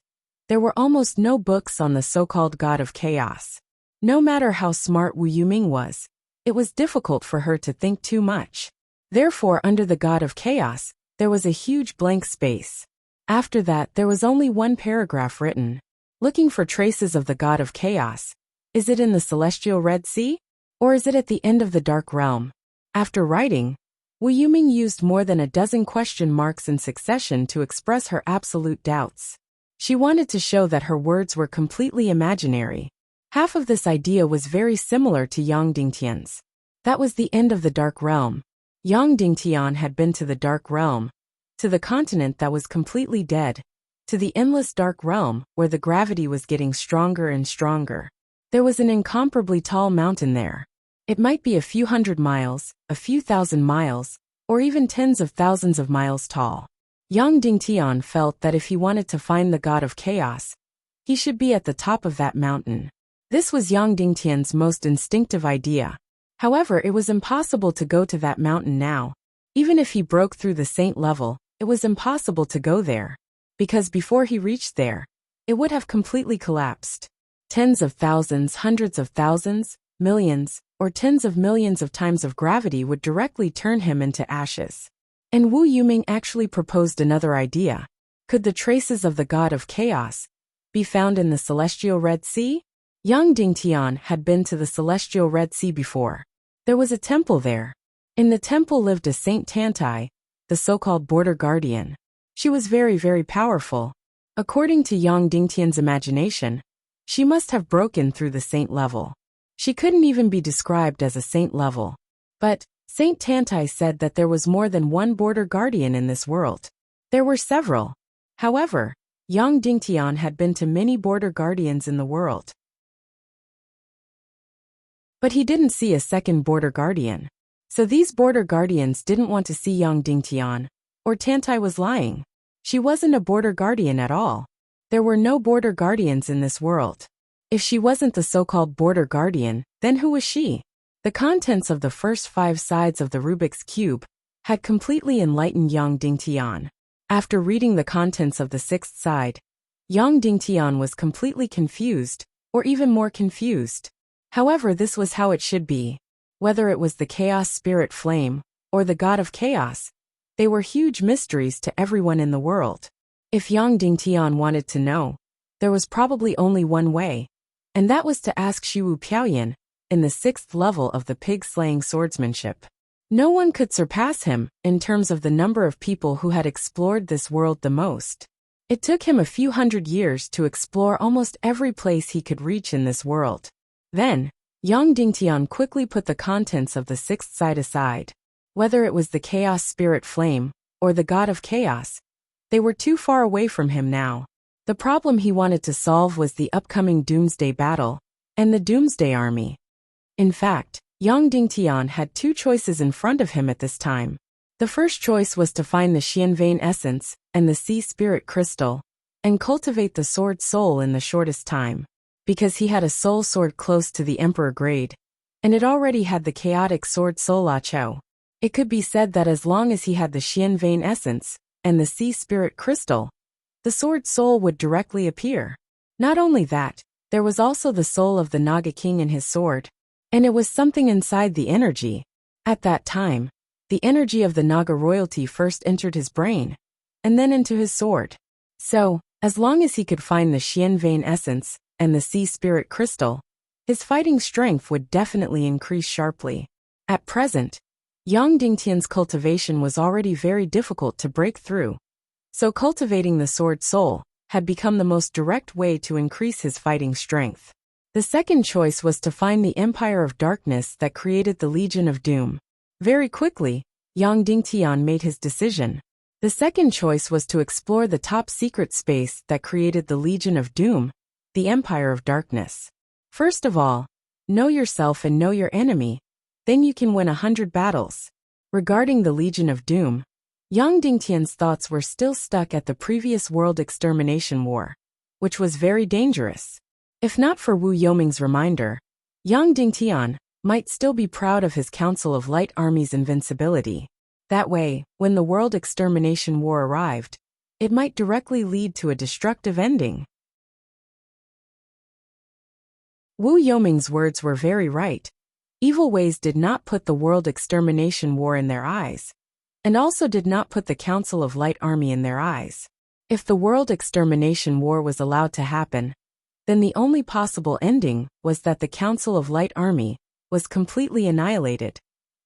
there were almost no books on the so-called god of chaos. No matter how smart Wu Yuming was, it was difficult for her to think too much. Therefore, under the god of chaos, there was a huge blank space. After that, there was only one paragraph written. Looking for traces of the god of chaos. Is it in the celestial Red Sea? Or is it at the end of the dark realm? After writing, Wu Yuming used more than a dozen question marks in succession to express her absolute doubts. She wanted to show that her words were completely imaginary. Half of this idea was very similar to Yang Dingtian's. That was the end of the dark realm. Yang Dingtian had been to the dark realm, to the continent that was completely dead, to the endless dark realm where the gravity was getting stronger and stronger. There was an incomparably tall mountain there. It might be a few hundred miles, a few thousand miles, or even tens of thousands of miles tall. Yang Dingtian felt that if he wanted to find the god of chaos, he should be at the top of that mountain. This was Yang Dingtian's most instinctive idea. However, it was impossible to go to that mountain now. Even if he broke through the saint level, it was impossible to go there. Because before he reached there, it would have completely collapsed. Tens of thousands, hundreds of thousands, millions, or tens of millions of times of gravity would directly turn him into ashes. And Wu Yuming actually proposed another idea. Could the traces of the god of chaos be found in the celestial Red Sea? Yang Dingtian had been to the celestial Red Sea before. There was a temple there. In the temple lived a Saint Tantai, the so-called border guardian. She was very powerful. According to Yang Dingtian's imagination, she must have broken through the saint level. She couldn't even be described as a saint level. But Saint Tantai said that there was more than one border guardian in this world. There were several. However, Yang Dingtian had been to many border guardians in the world. But he didn't see a second border guardian. So these border guardians didn't want to see Yang Dingtian, or Tantai was lying. She wasn't a border guardian at all. There were no border guardians in this world. If she wasn't the so-called border guardian, then who was she? The contents of the first 5 sides of the Rubik's Cube had completely enlightened Yang Dingtian. After reading the contents of the 6th side, Yang Dingtian was completely confused, or even more confused. However, this was how it should be. Whether it was the chaos spirit flame, or the god of chaos, they were huge mysteries to everyone in the world. If Yang Dingtian wanted to know, there was probably only one way, and that was to ask Shiwu Piaoyan, in the 6th level of the pig-slaying swordsmanship. No one could surpass him in terms of the number of people who had explored this world the most. It took him a few hundred years to explore almost every place he could reach in this world. Then, Yang Dingtian quickly put the contents of the 6th side aside. Whether it was the chaos spirit flame, or the god of chaos, they were too far away from him now. The problem he wanted to solve was the upcoming Doomsday battle, and the Doomsday army. In fact, Yang Dingtian had 2 choices in front of him at this time. The first choice was to find the Xian Vein Essence and the Sea Spirit Crystal, and cultivate the Sword Soul in the shortest time. Because he had a soul sword close to the Emperor grade, and it already had the chaotic Sword Soul La Chou. It could be said that as long as he had the Xian Vein Essence and the Sea Spirit Crystal, the Sword Soul would directly appear. Not only that, there was also the soul of the Naga King in his sword, and it was something inside the energy. At that time, the energy of the Naga royalty first entered his brain, and then into his sword. So, as long as he could find the Xian Vein Essence and the Sea Spirit Crystal, his fighting strength would definitely increase sharply. At present, Yang Dingtian's cultivation was already very difficult to break through, so cultivating the Sword Soul had become the most direct way to increase his fighting strength. The second choice was to find the Empire of Darkness that created the Legion of Doom. Very quickly, Yang Dingtian made his decision. The second choice was to explore the top secret space that created the Legion of Doom, the Empire of Darkness. First of all, know yourself and know your enemy, then you can win 100 battles. Regarding the Legion of Doom, Yang Dingtian's thoughts were still stuck at the previous world extermination war, which was very dangerous. If not for Wu Yoming's reminder, Yang Dingtian might still be proud of his Council of Light Army's invincibility. That way, when the world extermination war arrived, it might directly lead to a destructive ending. Wu Yoming's words were very right. Evil ways did not put the world extermination war in their eyes, and also did not put the Council of Light Army in their eyes. If the world extermination war was allowed to happen, then the only possible ending was that the Council of Light Army was completely annihilated.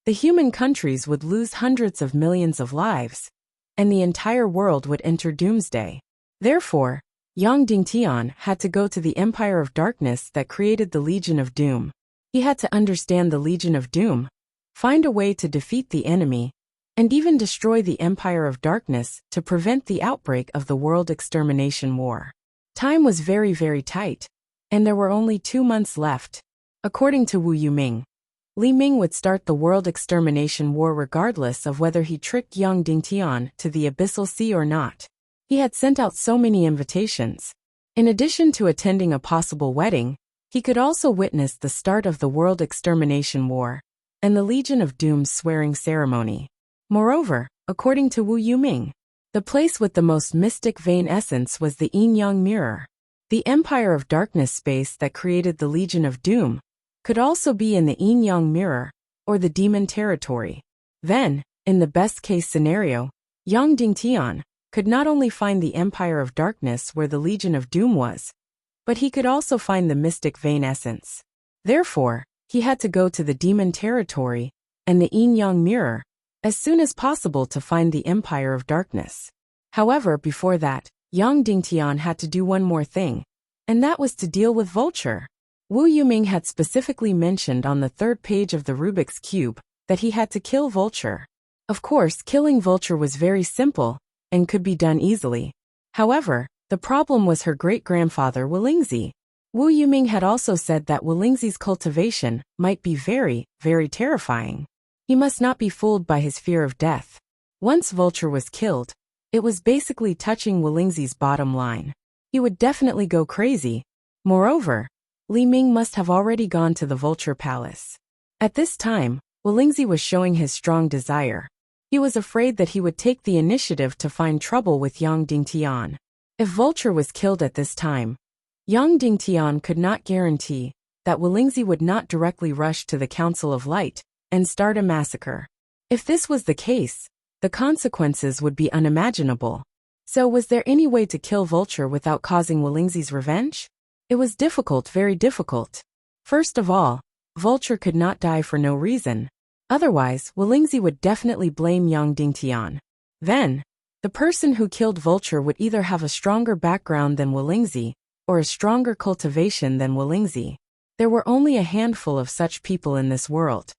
The human countries would lose hundreds of millions of lives, and the entire world would enter doomsday. Therefore, Yang Dingtian had to go to the Empire of Darkness that created the Legion of Doom. He had to understand the Legion of Doom, find a way to defeat the enemy, and even destroy the Empire of Darkness to prevent the outbreak of the world extermination war. Time was very, very tight, and there were only 2 months left. According to Wu Yuming, Li Ming would start the world extermination war regardless of whether he tricked Yang Dingtian to the Abyssal Sea or not. He had sent out so many invitations. In addition to attending a possible wedding, he could also witness the start of the world extermination war and the Legion of Doom's swearing ceremony. Moreover, according to Wu Yuming, the place with the most mystic vein essence was the Yin-Yang Mirror. The Empire of Darkness space that created the Legion of Doom could also be in the Yin-Yang Mirror, or the Demon Territory. Then, in the best-case scenario, Yang Dingtian could not only find the Empire of Darkness where the Legion of Doom was, but he could also find the mystic vein essence. Therefore, he had to go to the Demon Territory and the Yin-Yang Mirror as soon as possible to find the Empire of Darkness. However, before that, Yang Dingtian had to do one more thing, and that was to deal with Vulture. Wu Yuming had specifically mentioned on the 3rd page of the Rubik's Cube that he had to kill Vulture. Of course, killing Vulture was very simple and could be done easily. However, the problem was her great-grandfather Willingzi. Wu Yuming had also said that Wulingzi's cultivation might be very, very terrifying. He must not be fooled by his fear of death. Once Vulture was killed, it was basically touching Wulingzi's bottom line. He would definitely go crazy. Moreover, Li Ming must have already gone to the Vulture Palace. At this time, Wulingzi was showing his strong desire. He was afraid that he would take the initiative to find trouble with Yang Dingtian. If Vulture was killed at this time, Yang Dingtian could not guarantee that Wulingzi would not directly rush to the Council of Light and start a massacre. If this was the case, the consequences would be unimaginable. So was there any way to kill Vulture without causing Wulingzi's revenge? It was difficult, very difficult. First of all, Vulture could not die for no reason. Otherwise, Wulingzi would definitely blame Yang Dingtian. Then, the person who killed Vulture would either have a stronger background than Wulingzi, or a stronger cultivation than Wulingzi. There were only a handful of such people in this world.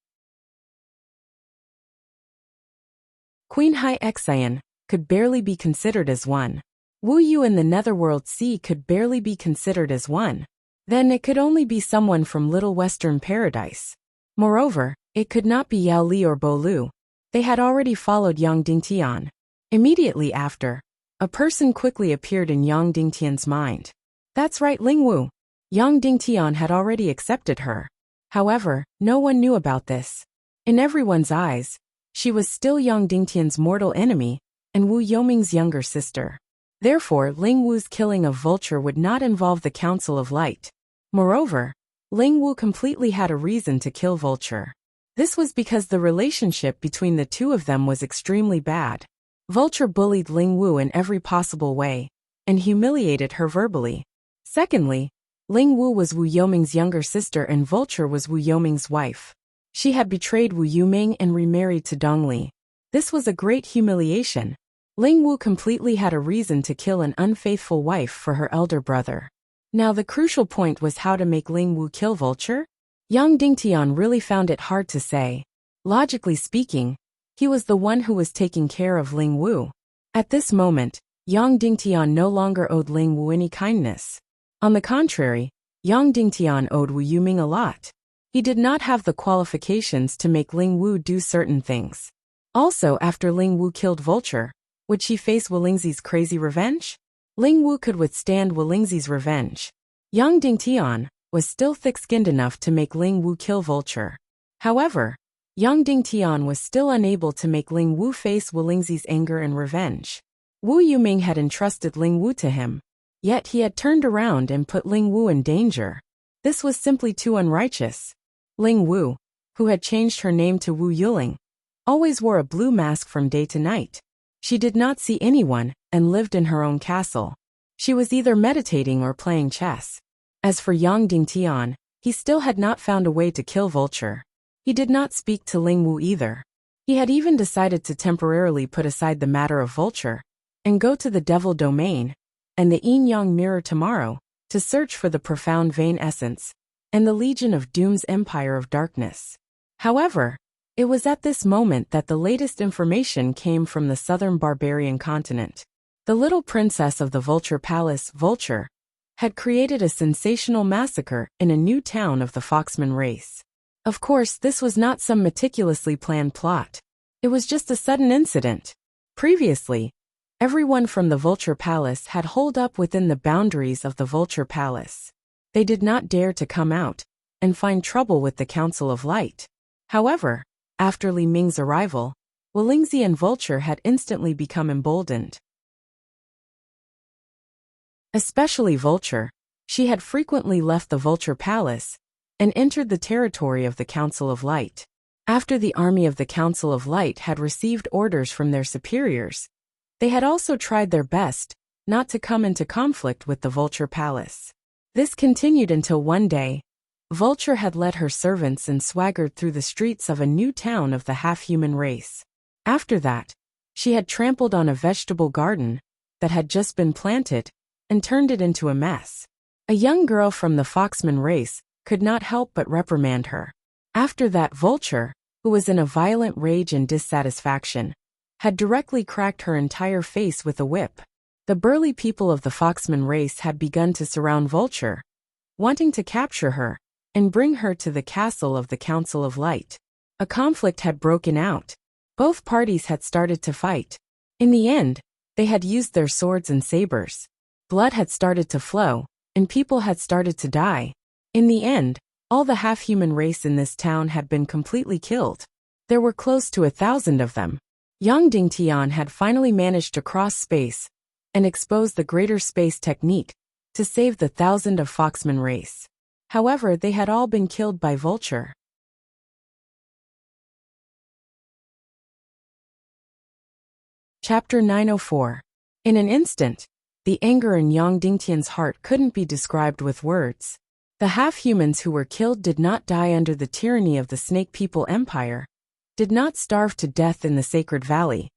Queen Hai Xian could barely be considered as one. Wu Yu in the Netherworld Sea could barely be considered as one. Then it could only be someone from Little Western Paradise. Moreover, it could not be Yao Li or Bo Lu. They had already followed Yang Dingtian. Immediately after, a person quickly appeared in Yang Dingtian's mind. That's right, Ling Wu. Yang Dingtian had already accepted her. However, no one knew about this. In everyone's eyes, she was still Yang Dingtian's mortal enemy, and Wu Yoming's younger sister. Therefore, Ling Wu's killing of Vulture would not involve the Council of Light. Moreover, Ling Wu completely had a reason to kill Vulture. This was because the relationship between the two of them was extremely bad. Vulture bullied Ling Wu in every possible way, and humiliated her verbally. Secondly, Ling Wu was Wu Yoming's younger sister and Vulture was Wu Yoming's wife. She had betrayed Wu Yuming and remarried to Dong Li. This was a great humiliation. Ling Wu completely had a reason to kill an unfaithful wife for her elder brother. Now the crucial point was how to make Ling Wu kill Vulture. Yang Dingtian really found it hard to say. Logically speaking, he was the one who was taking care of Ling Wu. At this moment, Yang Dingtian no longer owed Ling Wu any kindness. On the contrary, Yang Dingtian owed Wu Yuming a lot. He did not have the qualifications to make Ling Wu do certain things. Also, after Ling Wu killed Vulture, would she face Wulingzi's crazy revenge? Ling Wu could withstand Wulingzi's revenge. Yang Dingtian was still thick-skinned enough to make Ling Wu kill Vulture. However, Yang Dingtian was still unable to make Ling Wu face Wulingzi's anger and revenge. Wu Yuming had entrusted Ling Wu to him. Yet he had turned around and put Ling Wu in danger. This was simply too unrighteous. Ling Wu, who had changed her name to Wu Yuling, always wore a blue mask from day to night. She did not see anyone and lived in her own castle. She was either meditating or playing chess. As for Yang Dingtian, he still had not found a way to kill Vulture. He did not speak to Ling Wu either. He had even decided to temporarily put aside the matter of Vulture and go to the Devil Domain and the Yin-Yang Mirror tomorrow to search for the profound vein essence and the Legion of Doom's Empire of Darkness. However, it was at this moment that the latest information came from the southern barbarian continent. The little princess of the Vulture Palace, Vulture, had created a sensational massacre in a new town of the Foxman race. Of course, this was not some meticulously planned plot. It was just a sudden incident. Previously, everyone from the Vulture Palace had holed up within the boundaries of the Vulture Palace. They did not dare to come out and find trouble with the Council of Light. However, after Li Ming's arrival, Wulingzi and Vulture had instantly become emboldened. Especially Vulture, she had frequently left the Vulture Palace and entered the territory of the Council of Light. After the army of the Council of Light had received orders from their superiors, they had also tried their best not to come into conflict with the Vulture Palace. This continued until one day, Vulture had led her servants and swaggered through the streets of a new town of the half-human race. After that, she had trampled on a vegetable garden that had just been planted and turned it into a mess. A young girl from the Foxman race could not help but reprimand her. After that, Vulture, who was in a violent rage and dissatisfaction, had directly cracked her entire face with a whip. The burly people of the Foxman race had begun to surround Vulture, wanting to capture her and bring her to the castle of the Council of Light. A conflict had broken out. Both parties had started to fight. In the end, they had used their swords and sabers. Blood had started to flow, and people had started to die. In the end, all the half-human race in this town had been completely killed. There were close to 1,000 of them. Yang Dingtian had finally managed to cross space and expose the greater space technique to save the 1,000 of Foxman race. However, they had all been killed by Vulture. Chapter 904. In an instant, the anger in Yang Dingtian's heart couldn't be described with words. The half-humans who were killed did not die under the tyranny of the Snake People Empire, did not starve to death in the Sacred Valley,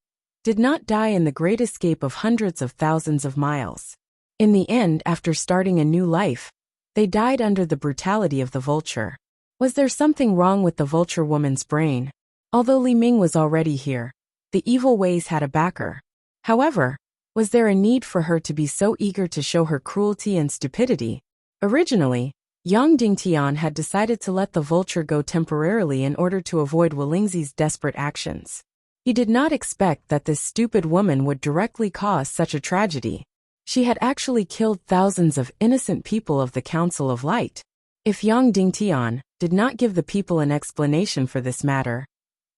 did not die in the great escape of hundreds of thousands of miles. In the end, after starting a new life, they died under the brutality of the Vulture. Was there something wrong with the Vulture woman's brain? Although Li Ming was already here, the evil ways had a backer. However, was there a need for her to be so eager to show her cruelty and stupidity? Originally, Yang Dingtian had decided to let the Vulture go temporarily in order to avoid Walingzi's desperate actions. He did not expect that this stupid woman would directly cause such a tragedy. She had actually killed thousands of innocent people of the Council of Light. If Yang Dingtian did not give the people an explanation for this matter,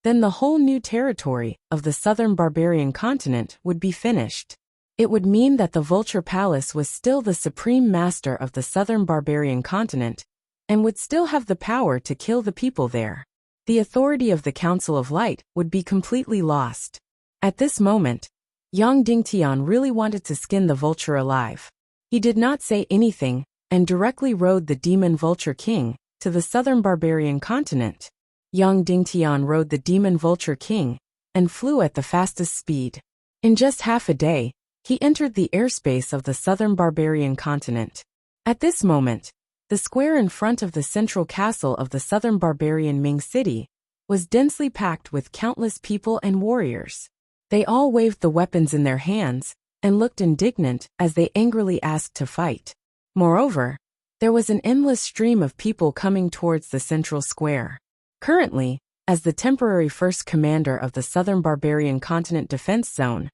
then the whole new territory of the southern barbarian continent would be finished. It would mean that the Vulture Palace was still the supreme master of the southern barbarian continent, and would still have the power to kill the people there. The authority of the Council of Light would be completely lost. At this moment, Yang Dingtian really wanted to skin the Vulture alive. He did not say anything, and directly rode the Demon Vulture King to the southern barbarian continent. Yang Dingtian rode the Demon Vulture King and flew at the fastest speed. In just half a day, he entered the airspace of the southern barbarian continent. At this moment, the square in front of the central castle of the southern barbarian Ming City was densely packed with countless people and warriors. They all waved the weapons in their hands and looked indignant as they angrily asked to fight. Moreover, there was an endless stream of people coming towards the central square. Currently, as the temporary first commander of the southern barbarian continent defense zone,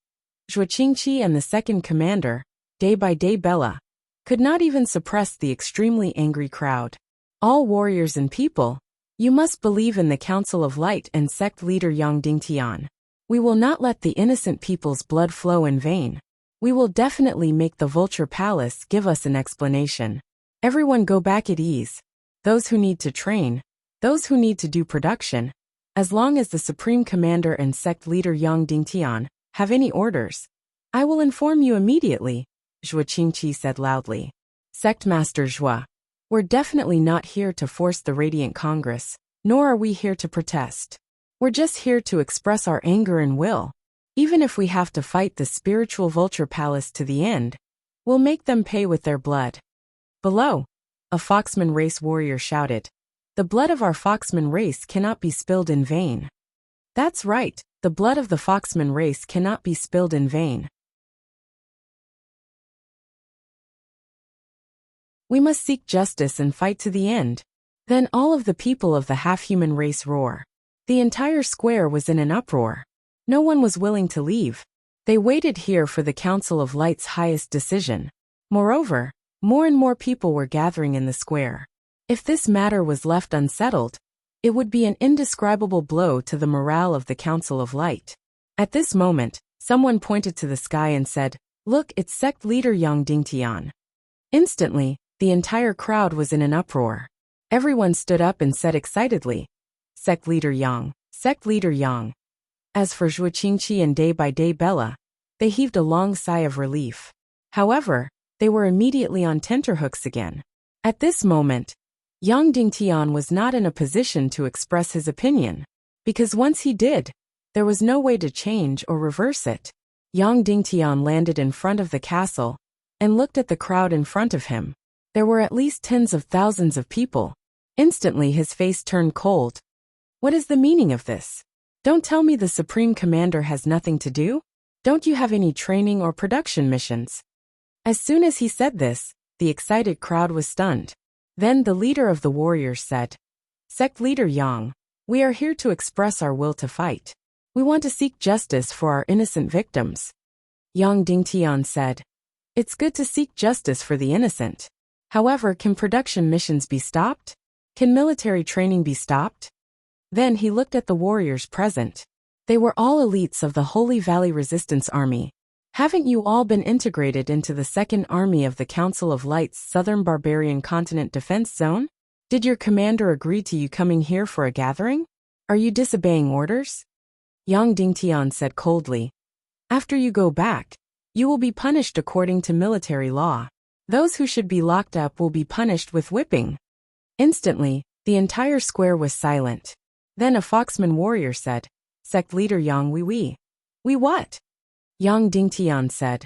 Zhuo Qingqi and the second commander, Day by Day Bella, could not even suppress the extremely angry crowd. All warriors and people, you must believe in the Council of Light and sect leader Yang Dingtian. We will not let the innocent people's blood flow in vain. We will definitely make the Vulture Palace give us an explanation. Everyone go back at ease. Those who need to train, those who need to do production, as long as the Supreme Commander and sect leader Yang Dingtian have any orders, I will inform you immediately, Zhuo Qingqi said loudly. Sect Master Zhuo, we're definitely not here to force the Radiant Congress, nor are we here to protest. We're just here to express our anger and will. Even if we have to fight the spiritual Vulture Palace to the end, we'll make them pay with their blood. Below, a Foxman race warrior shouted, the blood of our Foxman race cannot be spilled in vain. That's right, the blood of the Foxman race cannot be spilled in vain. We must seek justice and fight to the end. Then all of the people of the half-human race roar. The entire square was in an uproar. No one was willing to leave. They waited here for the Council of Light's highest decision. Moreover, more and more people were gathering in the square. If this matter was left unsettled, it would be an indescribable blow to the morale of the Council of Light. At this moment, someone pointed to the sky and said, "Look, it's sect leader Yang Dingtian." Instantly, the entire crowd was in an uproar. Everyone stood up and said excitedly, "Sect leader Yang, sect leader Yang." As for Zhuo Qingqi and Day by Day Bella, they heaved a long sigh of relief. However, they were immediately on tenterhooks again. At this moment, Yang Dingtian was not in a position to express his opinion, because once he did, there was no way to change or reverse it. Yang Dingtian landed in front of the castle and looked at the crowd in front of him. There were at least tens of thousands of people. Instantly his face turned cold. What is the meaning of this? Don't tell me the Supreme Commander has nothing to do? Don't you have any training or production missions? As soon as he said this, the excited crowd was stunned. Then the leader of the warriors said, Sect Leader Yang, we are here to express our will to fight. We want to seek justice for our innocent victims. Yang Dingtian said, It's good to seek justice for the innocent. However, can production missions be stopped? Can military training be stopped? Then he looked at the warriors present. They were all elites of the Holy Valley Resistance Army. Haven't you all been integrated into the Second Army of the Council of Light's Southern Barbarian Continent Defense Zone? Did your commander agree to you coming here for a gathering? Are you disobeying orders? Yang Dingtian said coldly, After you go back, you will be punished according to military law. Those who should be locked up will be punished with whipping. Instantly, the entire square was silent. Then a Foxman warrior said, Sect Leader Yang we what? Yang Dingtian said,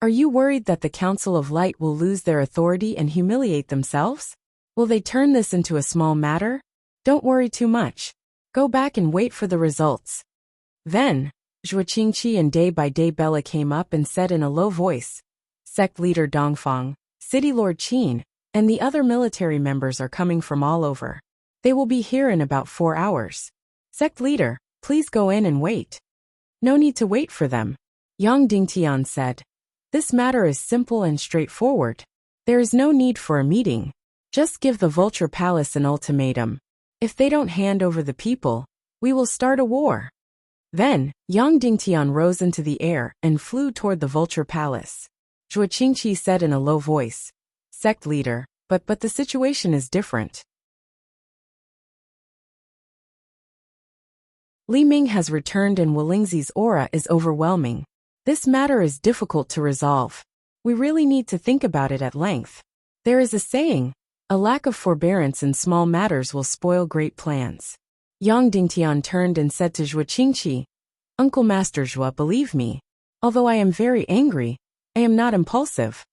Are you worried that the Council of Light will lose their authority and humiliate themselves? Will they turn this into a small matter? Don't worry too much. Go back and wait for the results. Then, Zhuoqingqi and Day by Day Bella came up and said in a low voice, Sect Leader Dongfang, City Lord Qin, and the other military members are coming from all over. They will be here in about 4 hours. Sect Leader, please go in and wait. No need to wait for them. Yang Dingtian said, This matter is simple and straightforward. There is no need for a meeting. Just give the Vulture Palace an ultimatum. If they don't hand over the people, we will start a war. Then, Yang Dingtian rose into the air and flew toward the Vulture Palace. Zhuoqingqi said in a low voice, Sect Leader, but the situation is different. Li Ming has returned and Wolingzi's aura is overwhelming. This matter is difficult to resolve. We really need to think about it at length. There is a saying, a lack of forbearance in small matters will spoil great plans. Yang Dingtian turned and said to Zhuoqingqi, Uncle Master Zhuo, believe me. Although I am very angry, I am not impulsive.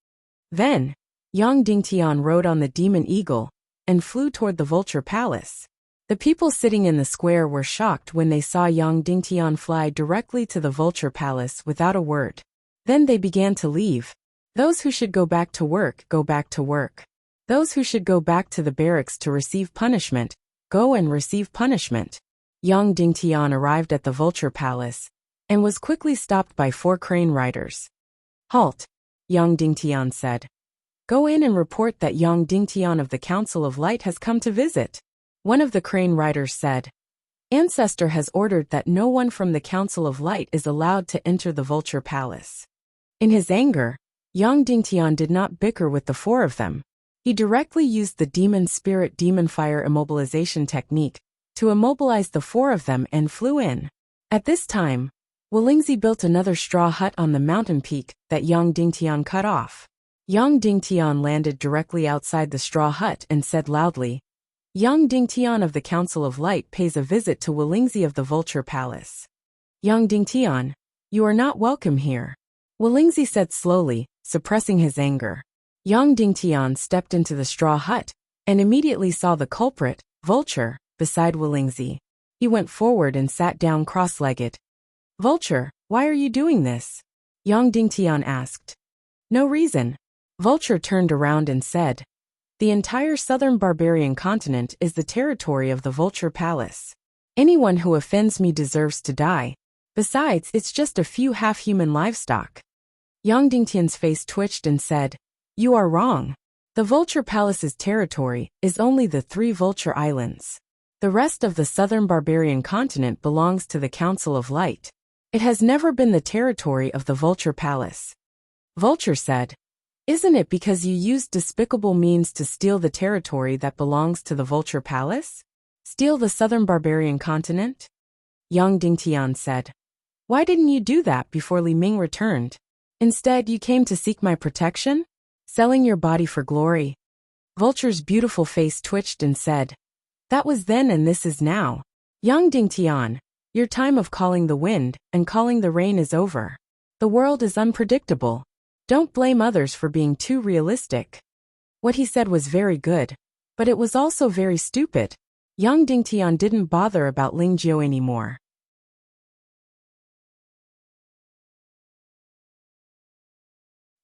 Then, Yang Dingtian rode on the demon eagle and flew toward the Vulture Palace. The people sitting in the square were shocked when they saw Yang Dingtian fly directly to the Vulture Palace without a word. Then they began to leave. Those who should go back to work, go back to work. Those who should go back to the barracks to receive punishment, go and receive punishment. Yang Dingtian arrived at the Vulture Palace and was quickly stopped by 4 crane riders. Halt, Yang Dingtian said. Go in and report that Yang Dingtian of the Council of Light has come to visit. One of the crane riders said, Ancestor has ordered that no one from the Council of Light is allowed to enter the Vulture Palace. In his anger, Yang Dingtian did not bicker with the 4 of them. He directly used the Demon Spirit Demon Fire immobilization technique to immobilize the 4 of them and flew in. At this time, Wolingzi built another straw hut on the mountain peak that Yang Dingtian cut off. Yang Dingtian landed directly outside the straw hut and said loudly, Yang Dingtian of the Council of Light pays a visit to Wolingzi of the Vulture Palace. Yang Dingtian, you are not welcome here. Wolingzi said slowly, suppressing his anger. Yang Dingtian stepped into the straw hut and immediately saw the culprit, Vulture, beside Wolingzi. He went forward and sat down cross-legged. Vulture, why are you doing this? Yang Dingtian asked. No reason. Vulture turned around and said, The entire southern barbarian continent is the territory of the Vulture Palace. Anyone who offends me deserves to die. Besides, it's just a few half-human livestock. Yang Dingtian's face twitched and said, You are wrong. The Vulture Palace's territory is only the 3 Vulture Islands. The rest of the southern barbarian continent belongs to the Council of Light. It has never been the territory of the Vulture Palace. Vulture said, Isn't it because you used despicable means to steal the territory that belongs to the Vulture Palace? Steal the southern barbarian continent? Yang Dingtian said, Why didn't you do that before Li Ming returned? Instead, you came to seek my protection? Selling your body for glory? Vulture's beautiful face twitched and said, That was then and this is now. Yang Dingtian, your time of calling the wind and calling the rain is over. The world is unpredictable. Don't blame others for being too realistic. What he said was very good, but it was also very stupid. Yang Dingtian didn't bother about Ling Jiu anymore.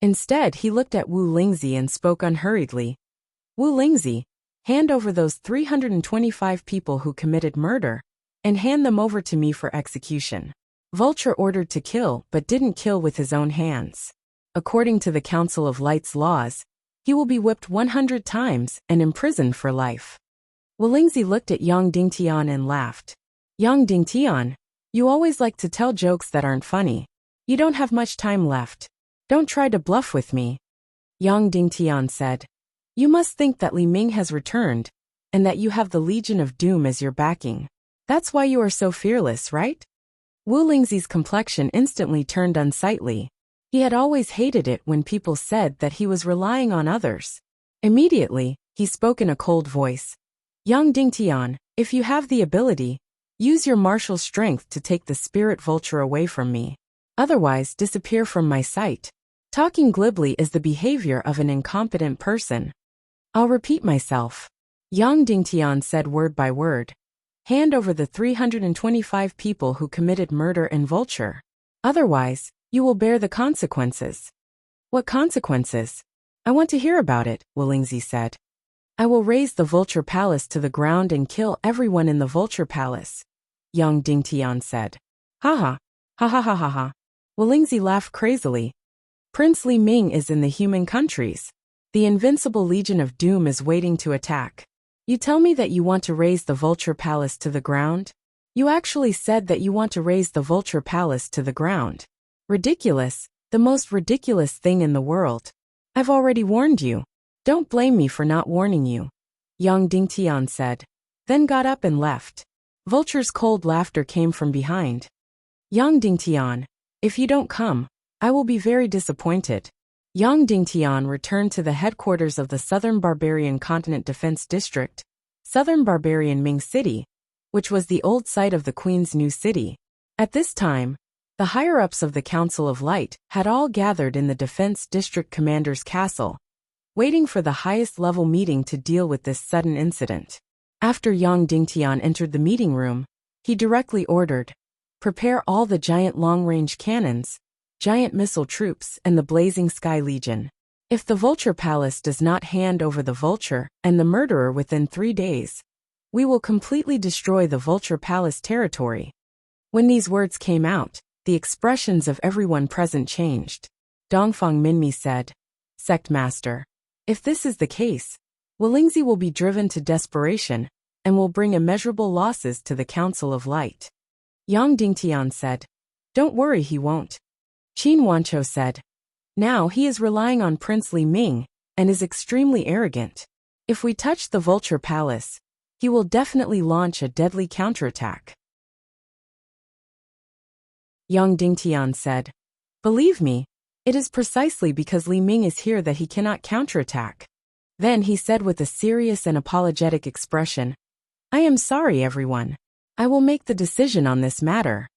Instead, he looked at Wu Lingzi and spoke unhurriedly. Wu Lingzi, hand over those 325 people who committed murder, and hand them over to me for execution. Vulture ordered to kill but didn't kill with his own hands. According to the Council of Light's laws, he will be whipped 100 times and imprisoned for life. Wu Lingzi looked at Yang Dingtian and laughed. Yang Dingtian, you always like to tell jokes that aren't funny. You don't have much time left. Don't try to bluff with me. Yang Dingtian said. You must think that Li Ming has returned, and that you have the Legion of Doom as your backing. That's why you are so fearless, right? Wu Lingzi's complexion instantly turned unsightly. He had always hated it when people said that he was relying on others. Immediately, he spoke in a cold voice. Yang Dingtian, if you have the ability, use your martial strength to take the spirit vulture away from me. Otherwise, disappear from my sight. Talking glibly is the behavior of an incompetent person. I'll repeat myself. Yang Dingtian said word by word. Hand over the 325 people who committed murder and vulture. Otherwise, you will bear the consequences. What consequences? I want to hear about it, Wu Lingzi said. I will raze the Vulture Palace to the ground and kill everyone in the Vulture Palace, Yang Dingtian said. Ha ha. Ha ha ha ha ha. Wu Lingzi laughed crazily. Prince Li Ming is in the human countries. The invincible Legion of Doom is waiting to attack. You tell me that you want to raze the Vulture Palace to the ground? You actually said that you want to raze the Vulture Palace to the ground. Ridiculous, the most ridiculous thing in the world. I've already warned you. Don't blame me for not warning you, Yang Dingtian said, then got up and left. Vulture's cold laughter came from behind. Yang Dingtian, if you don't come, I will be very disappointed. Yang Dingtian returned to the headquarters of the Southern Barbarian Continent Defense District, Southern Barbarian Ming City, which was the old site of the Queen's new city. At this time, the higher-ups of the Council of Light had all gathered in the Defense District Commander's castle, waiting for the highest-level meeting to deal with this sudden incident. After Yang Dingtian entered the meeting room, he directly ordered, prepare all the giant long-range cannons, giant missile troops, and the Blazing Sky Legion. If the Vulture Palace does not hand over the Vulture and the murderer within 3 days, we will completely destroy the Vulture Palace territory. When these words came out, the expressions of everyone present changed. Dongfang Minmi said, Sect Master, if this is the case, Wu Lingzi will be driven to desperation and will bring immeasurable losses to the Council of Light. Yang Dingtian said, don't worry, he won't. Qin Wancho said, now he is relying on Prince Li Ming and is extremely arrogant. If we touch the Vulture Palace, he will definitely launch a deadly counterattack. Yang Dingtian said, believe me, it is precisely because Li Ming is here that he cannot counterattack. Then he said with a serious and apologetic expression, I am sorry, everyone. I will make the decision on this matter.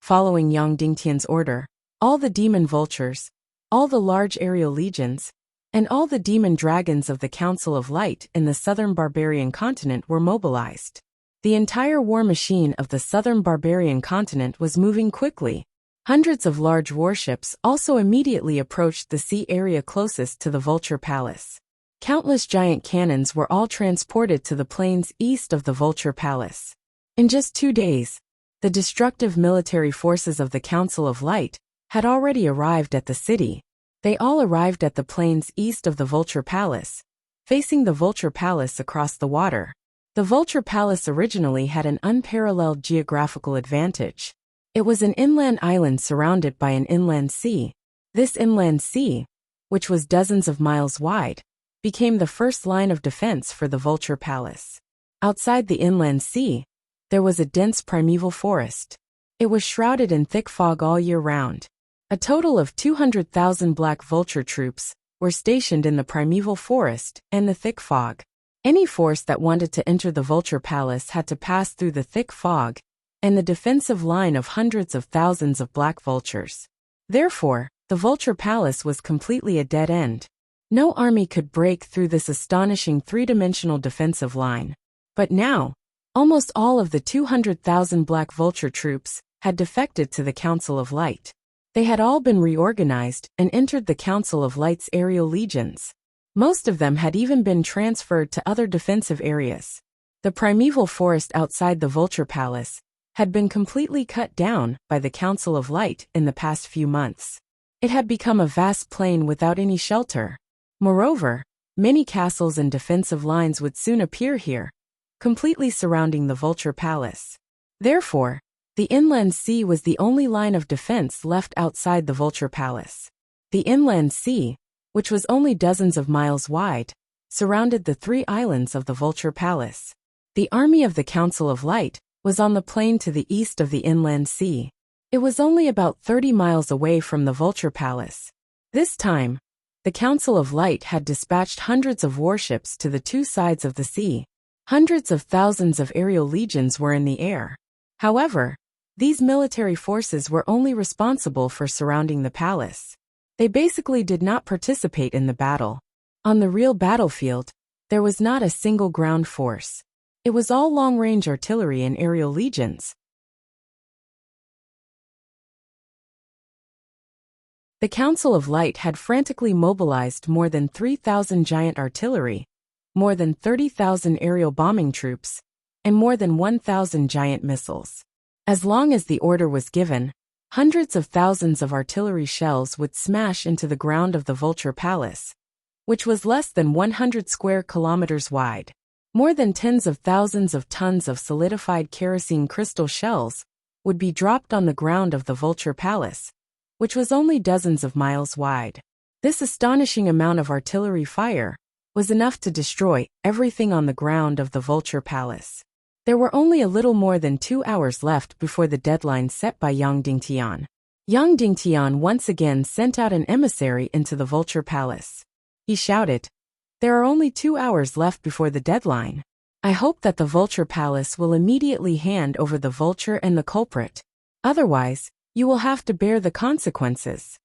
Following Yang Dingtian's order, all the demon vultures, all the large aerial legions, and all the demon dragons of the Council of Light in the Southern Barbarian Continent were mobilized. The entire war machine of the Southern Barbarian Continent was moving quickly. Hundreds of large warships also immediately approached the sea area closest to the Vulture Palace. Countless giant cannons were all transported to the plains east of the Vulture Palace. In just 2 days, the destructive military forces of the Council of Light had already arrived at the city. They all arrived at the plains east of the Vulture Palace, facing the Vulture Palace across the water. The Vulture Palace originally had an unparalleled geographical advantage. It was an inland island surrounded by an inland sea. This inland sea, which was dozens of miles wide, became the first line of defense for the Vulture Palace. Outside the inland sea, there was a dense primeval forest. It was shrouded in thick fog all year round. A total of 200,000 black vulture troops were stationed in the primeval forest and the thick fog. Any force that wanted to enter the Vulture Palace had to pass through the thick fog and the defensive line of hundreds of thousands of black vultures. Therefore, the Vulture Palace was completely a dead end. No army could break through this astonishing three-dimensional defensive line. But now, almost all of the 200,000 black vulture troops had defected to the Council of Light. They had all been reorganized and entered the Council of Light's aerial legions. Most of them had even been transferred to other defensive areas. The primeval forest outside the Vulture Palace had been completely cut down by the Council of Light in the past few months. It had become a vast plain without any shelter. Moreover, many castles and defensive lines would soon appear here, completely surrounding the Vulture Palace. Therefore, the inland sea was the only line of defense left outside the Vulture Palace. The inland sea, which was only dozens of miles wide, surrounded the 3 islands of the Vulture Palace. The army of the Council of Light was on the plain to the east of the inland sea. It was only about 30 miles away from the Vulture Palace. This time, the Council of Light had dispatched hundreds of warships to the 2 sides of the sea. Hundreds of thousands of aerial legions were in the air. However, these military forces were only responsible for surrounding the palace. They basically did not participate in the battle. On the real battlefield, there was not a single ground force. It was all long-range artillery and aerial legions. The Council of Light had frantically mobilized more than 3,000 giant artillery, more than 30,000 aerial bombing troops, and more than 1,000 giant missiles. As long as the order was given, hundreds of thousands of artillery shells would smash into the ground of the Vulture Palace, which was less than 100 square kilometers wide. More than tens of thousands of tons of solidified kerosene crystal shells would be dropped on the ground of the Vulture Palace, which was only dozens of miles wide. This astonishing amount of artillery fire was enough to destroy everything on the ground of the Vulture Palace. There were only a little more than 2 hours left before the deadline set by Yang Dingtian. Yang Dingtian once again sent out an emissary into the Vulture Palace. He shouted, "There are only 2 hours left before the deadline. I hope that the Vulture Palace will immediately hand over the vulture and the culprit. Otherwise, you will have to bear the consequences."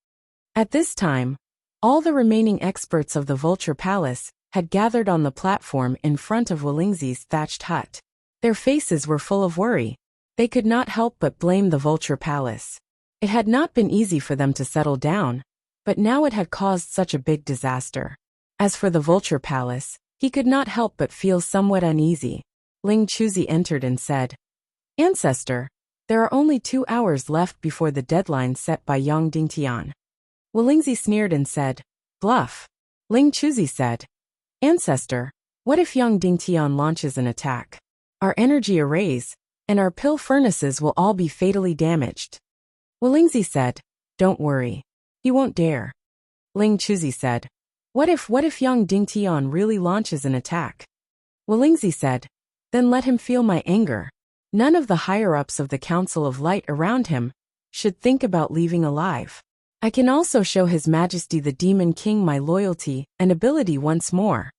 At this time, all the remaining experts of the Vulture Palace had gathered on the platform in front of Wuxia's thatched hut. Their faces were full of worry. They could not help but blame the Vulture Palace. It had not been easy for them to settle down, but now it had caused such a big disaster. As for the Vulture Palace, he could not help but feel somewhat uneasy. Ling Chuzi entered and said, "Ancestor, there are only 2 hours left before the deadline set by Yang Dingtian." Wuxia sneered and said, "Bluff." Ling Chuzi said, "Ancestor, what if Yang Dingtian launches an attack? Our energy arrays and our pill furnaces will all be fatally damaged." Wuxia said, "Don't worry. He won't dare." Ling Chuzi said, What if Yang Dingtian really launches an attack?" Wuxia said, "Then let him feel my anger. None of the higher-ups of the Council of Light around him should think about leaving alive. I can also show His Majesty the Demon King my loyalty and ability once more."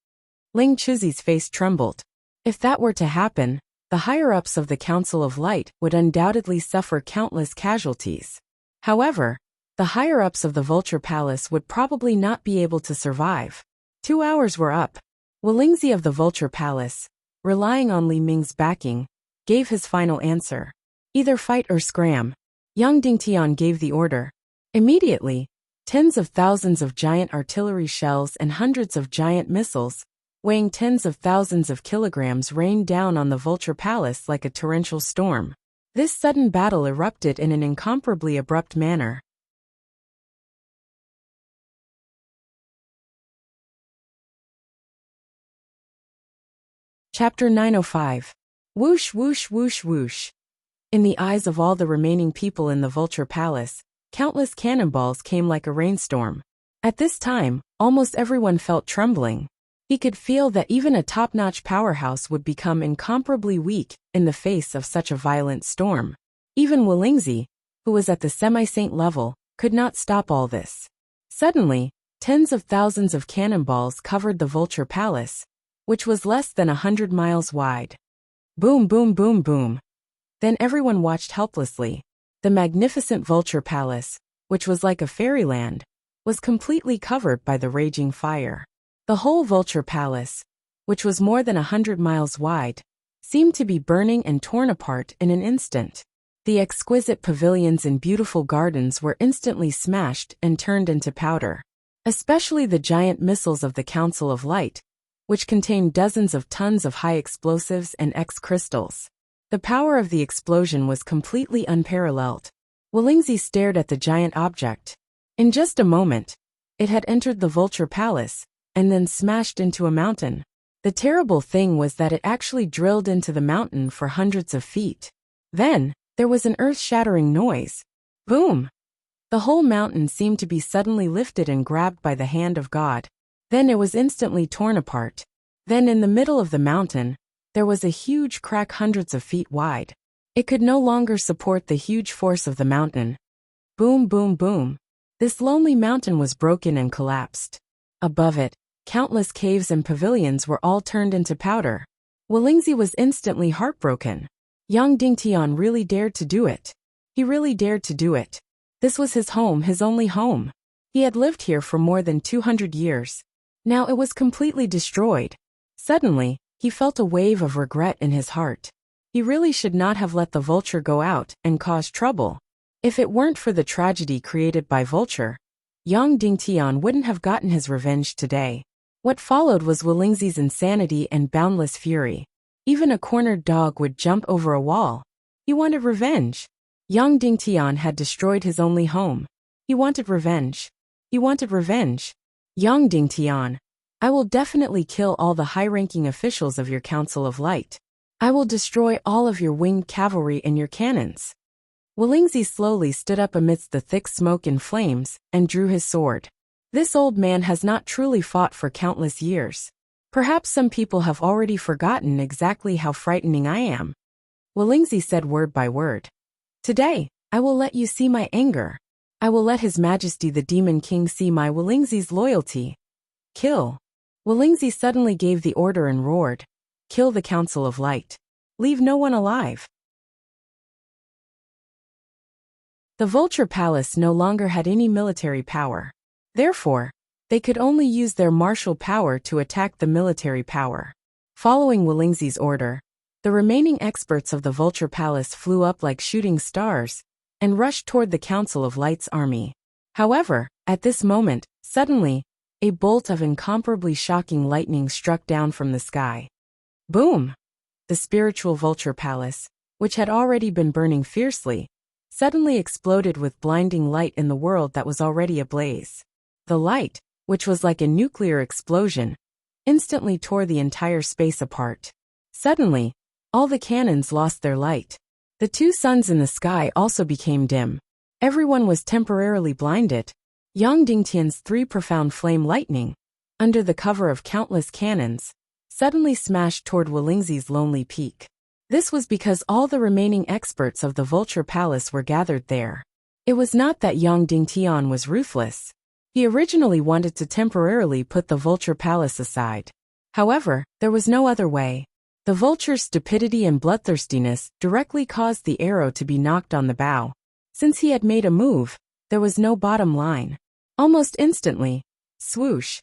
Ling Chuzi's face trembled. If that were to happen, the higher-ups of the Council of Light would undoubtedly suffer countless casualties. However, the higher-ups of the Vulture Palace would probably not be able to survive. 2 hours were up. Wuxia of the Vulture Palace, relying on Li Ming's backing, gave his final answer. "Either fight or scram." Yang Dingtian gave the order. Immediately, tens of thousands of giant artillery shells and hundreds of giant missiles, weighing tens of thousands of kilograms, rained down on the Vulture Palace like a torrential storm. This sudden battle erupted in an incomparably abrupt manner. Chapter 905. Whoosh, whoosh, whoosh, whoosh. In the eyes of all the remaining people in the Vulture Palace, countless cannonballs came like a rainstorm. At this time, almost everyone felt trembling. He could feel that even a top-notch powerhouse would become incomparably weak in the face of such a violent storm. Even Wuxia, who was at the semi-saint level, could not stop all this. Suddenly, tens of thousands of cannonballs covered the Vulture Palace, which was less than 100 miles wide. Boom, boom, boom, boom. Then everyone watched helplessly. The magnificent Vulture Palace, which was like a fairyland, was completely covered by the raging fire. The whole Vulture Palace, which was more than 100 miles wide, seemed to be burning and torn apart in an instant. The exquisite pavilions and beautiful gardens were instantly smashed and turned into powder. especially the giant missiles of the Council of Light, which contained dozens of tons of high explosives and X crystals. The power of the explosion was completely unparalleled. Wuxia stared at the giant object. In just a moment, it had entered the Vulture Palace, and then smashed into a mountain. The terrible thing was that it actually drilled into the mountain for hundreds of feet. Then, there was an earth-shattering noise. Boom! The whole mountain seemed to be suddenly lifted and grabbed by the hand of God. Then it was instantly torn apart. Then in the middle of the mountain, there was a huge crack hundreds of feet wide. It could no longer support the huge force of the mountain. Boom, boom, boom. This lonely mountain was broken and collapsed. Above it, countless caves and pavilions were all turned into powder. Wuxia was instantly heartbroken. Yang Dingtian really dared to do it. He really dared to do it. This was his home, his only home. He had lived here for more than 200 years. Now it was completely destroyed. Suddenly, he felt a wave of regret in his heart. He really should not have let the vulture go out and cause trouble. If it weren't for the tragedy created by Vulture, Yang Dingtian wouldn't have gotten his revenge today. What followed was Wuxia's insanity and boundless fury. Even a cornered dog would jump over a wall. He wanted revenge. Yang Dingtian had destroyed his only home. He wanted revenge. He wanted revenge. Yang Dingtian, I will definitely kill all the high-ranking officials of your Council of Light. I will destroy all of your winged cavalry and your cannons. Wuxia slowly stood up amidst the thick smoke and flames, and drew his sword. This old man has not truly fought for countless years. Perhaps some people have already forgotten exactly how frightening I am. Wuxia said word by word. Today, I will let you see my anger. I will let His Majesty the Demon King see my Wuxia's loyalty. Kill. Wuxia suddenly gave the order and roared. Kill the Council of Light. Leave no one alive. The Vulture Palace no longer had any military power. Therefore, they could only use their martial power to attack the military power. Following Wuxia's order, the remaining experts of the Vulture Palace flew up like shooting stars and rushed toward the Council of Light's army. However, at this moment, suddenly, a bolt of incomparably shocking lightning struck down from the sky. Boom! The spiritual Vulture Palace, which had already been burning fiercely, suddenly exploded with blinding light in the world that was already ablaze. The light, which was like a nuclear explosion, instantly tore the entire space apart. Suddenly, all the cannons lost their light. The two suns in the sky also became dim. Everyone was temporarily blinded. Yang Dingtian's three profound flame lightning, under the cover of countless cannons, suddenly smashed toward Wuxia's lonely peak. This was because all the remaining experts of the Vulture Palace were gathered there. It was not that Yang Dingtian was ruthless. He originally wanted to temporarily put the Vulture Palace aside. However, there was no other way. The vulture's stupidity and bloodthirstiness directly caused the arrow to be knocked on the bow. Since he had made a move, there was no bottom line. Almost instantly, swoosh.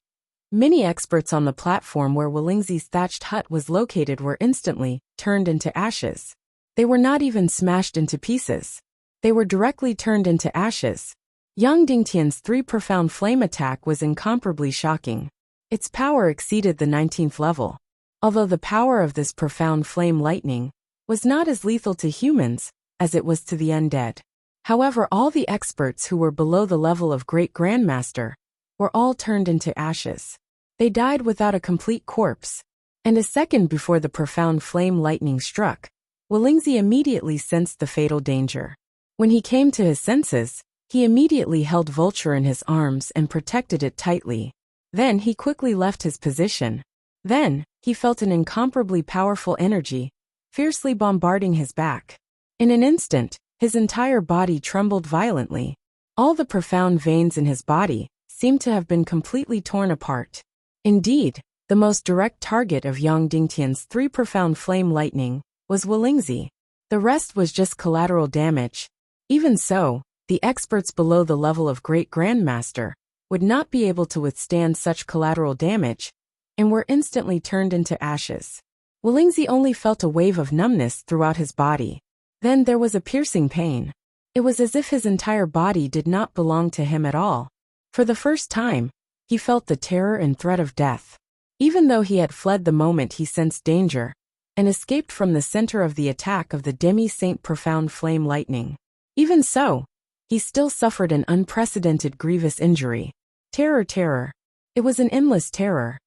Many experts on the platform where Wuxia's thatched hut was located were instantly turned into ashes. They were not even smashed into pieces. They were directly turned into ashes. Yang Dingtian's three profound flame attack was incomparably shocking. Its power exceeded the 19th level. Although the power of this profound flame lightning was not as lethal to humans as it was to the undead. However, all the experts who were below the level of Great Grandmaster were all turned into ashes. They died without a complete corpse. And a second before the profound flame lightning struck, Wuxia immediately sensed the fatal danger. When he came to his senses, he immediately held Vulture in his arms and protected it tightly. Then he quickly left his position. Then, he felt an incomparably powerful energy, fiercely bombarding his back. In an instant, his entire body trembled violently. All the profound veins in his body seemed to have been completely torn apart. Indeed, the most direct target of Yang Dingtian's three profound flame lightning was Wuxia. The rest was just collateral damage. Even so, the experts below the level of Great Grandmaster would not be able to withstand such collateral damage, and were instantly turned into ashes. Wuxia only felt a wave of numbness throughout his body. Then there was a piercing pain. It was as if his entire body did not belong to him at all. For the first time, He felt the terror and threat of death. Even though he had fled the moment he sensed danger, and escaped from the center of the attack of the demi-saint profound flame lightning. Even so, he still suffered an unprecedented grievous injury. Terror, terror. It was an endless terror.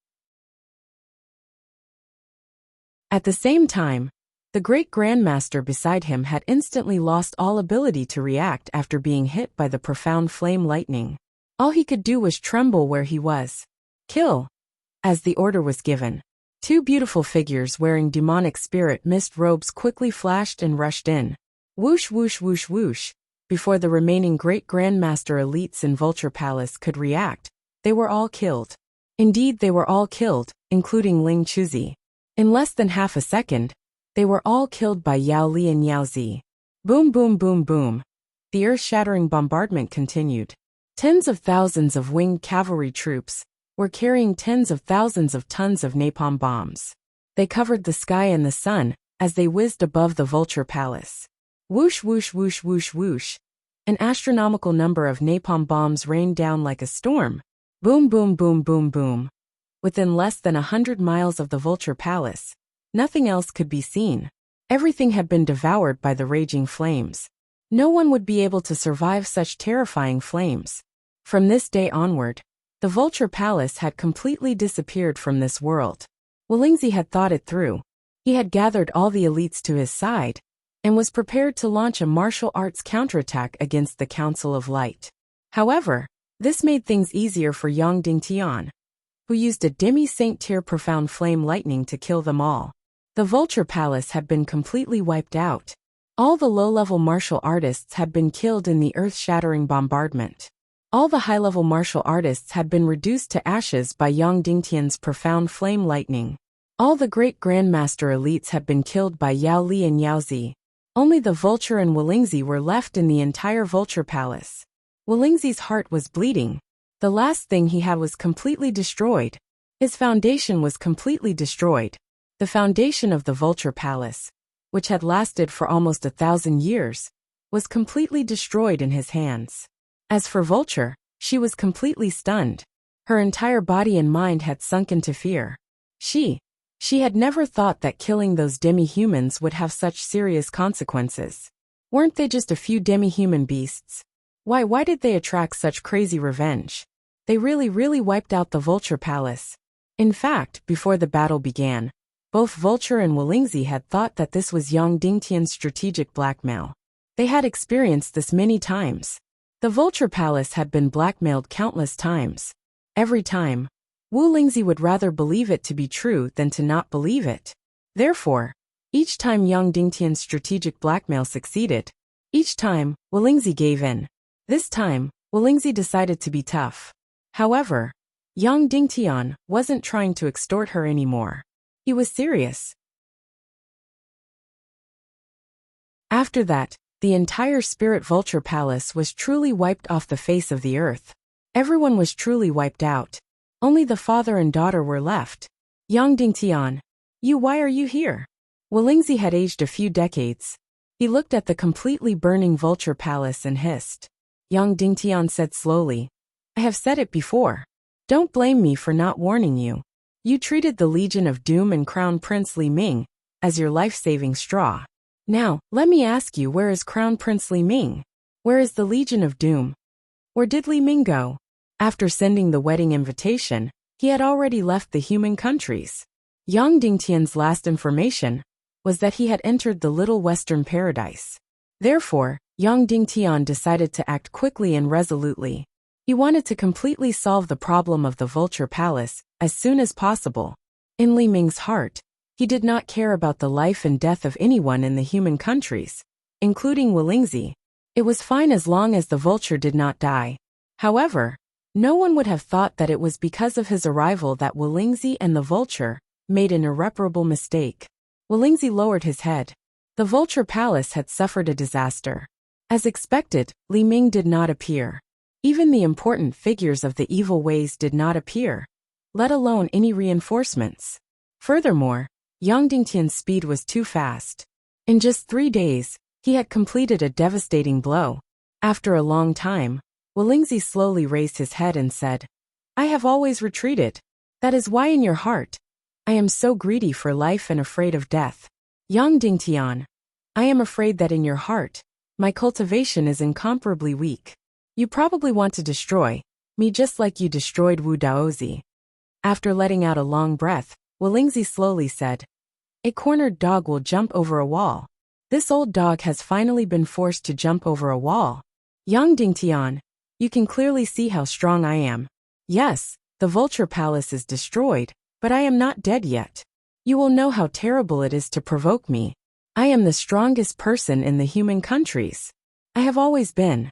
At the same time, the great grandmaster beside him had instantly lost all ability to react after being hit by the profound flame lightning. All he could do was tremble where he was. Kill! As the order was given. Two beautiful figures wearing demonic spirit mist robes quickly flashed and rushed in. Whoosh, whoosh, whoosh, whoosh. Before the remaining great grandmaster elites in Vulture Palace could react, they were all killed. Indeed, they were all killed, including Ling Chuzi. In less than half a second, they were all killed by Yao Li and Yao Zi. Boom, boom, boom, boom. The earth-shattering bombardment continued. Tens of thousands of winged cavalry troops were carrying tens of thousands of tons of napalm bombs. They covered the sky and the sun as they whizzed above the Vulture Palace. Whoosh, whoosh, whoosh, whoosh, whoosh. An astronomical number of napalm bombs rained down like a storm. Boom, boom, boom, boom, boom. Within less than 100 miles of the Vulture Palace, nothing else could be seen. Everything had been devoured by the raging flames. No one would be able to survive such terrifying flames. From this day onward, the Vulture Palace had completely disappeared from this world. Wuxia had thought it through. He had gathered all the elites to his side, and was prepared to launch a martial arts counterattack against the Council of Light. However, this made things easier for Yang Dingtian, who used a demi-saint tier profound flame lightning to kill them all. The Vulture Palace had been completely wiped out. All the low-level martial artists had been killed in the earth-shattering bombardment. All the high-level martial artists had been reduced to ashes by Yang Dingtian's profound flame lightning. All the great grandmaster elites had been killed by Yao Li and Yao Zi. Only the Vulture and Wuxia were left in the entire Vulture Palace. Wuxia's heart was bleeding. The last thing he had was completely destroyed. His foundation was completely destroyed. The foundation of the Vulture Palace, which had lasted for almost 1,000 years, was completely destroyed in his hands. As for Vulture, she was completely stunned. Her entire body and mind had sunk into fear. She had never thought that killing those demi-humans would have such serious consequences. Weren't they just a few demi-human beasts? Why did they attract such crazy revenge? They really wiped out the Vulture Palace. In fact, before the battle began, both Vulture and Wuxia had thought that this was Yang Dingtian's strategic blackmail. They had experienced this many times. The Vulture Palace had been blackmailed countless times. Every time, Wuxia would rather believe it to be true than to not believe it. Therefore, each time Yang Dingtian's strategic blackmail succeeded, each time, Wuxia gave in. This time, Wuxia decided to be tough. However, Yang Dingtian wasn't trying to extort her anymore. He was serious. After that, the entire Spirit Vulture Palace was truly wiped off the face of the earth. Everyone was truly wiped out. Only the father and daughter were left. Yang Dingtian, why are you here? Wuxia had aged a few decades. He looked at the completely burning Vulture Palace and hissed. Yang Dingtian said slowly, I have said it before. Don't blame me for not warning you. You treated the Legion of Doom and Crown Prince Li Ming as your life-saving straw. Now, let me ask you, where is Crown Prince Li Ming? Where is the Legion of Doom? Where did Li Ming go? After sending the wedding invitation, he had already left the human countries. Yang Dingtian's last information was that he had entered the Little Western Paradise. Therefore, Yang Dingtian decided to act quickly and resolutely. He wanted to completely solve the problem of the Vulture Palace as soon as possible. In Li Ming's heart, he did not care about the life and death of anyone in the human countries, including Wuxia. It was fine as long as the Vulture did not die. However, no one would have thought that it was because of his arrival that Wuxia and the Vulture made an irreparable mistake. Wuxia lowered his head. The Vulture Palace had suffered a disaster. As expected, Li Ming did not appear. Even the important figures of the evil ways did not appear, let alone any reinforcements. Furthermore, Yang Dingtian's speed was too fast. In just 3 days, he had completed a devastating blow. After a long time, Wuxia slowly raised his head and said, I have always retreated. That is why in your heart, I am so greedy for life and afraid of death. Yang Dingtian, I am afraid that in your heart, my cultivation is incomparably weak. You probably want to destroy me just like you destroyed Wu Daozi. After letting out a long breath, Walingzi slowly said, "A cornered dog will jump over a wall. This old dog has finally been forced to jump over a wall. Yang Dingtian, you can clearly see how strong I am. Yes, the Vulture Palace is destroyed, but I am not dead yet. You will know how terrible it is to provoke me. I am the strongest person in the human countries. I have always been.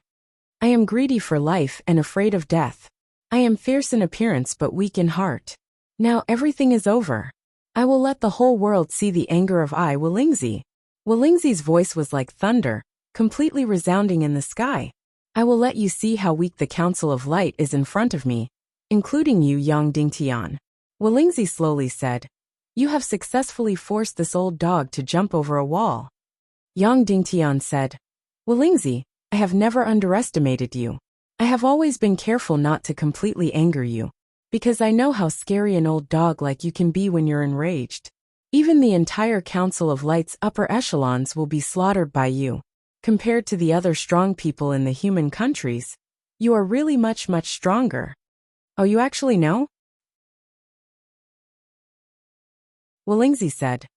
I am greedy for life and afraid of death. I am fierce in appearance but weak in heart. Now everything is over. I will let the whole world see the anger of I Walingzi." Walingzi's voice was like thunder, completely resounding in the sky. "I will let you see how weak the Council of Light is in front of me, including you, Yang Dingtian." Walingzi slowly said, "You have successfully forced this old dog to jump over a wall." Yang Dingtian said, "Walingzi, I have never underestimated you. I have always been careful not to completely anger you, because I know how scary an old dog like you can be when you're enraged. Even the entire Council of Light's upper echelons will be slaughtered by you. Compared to the other strong people in the human countries, you are really much, much stronger." "Oh, you actually know?" Walingzi said.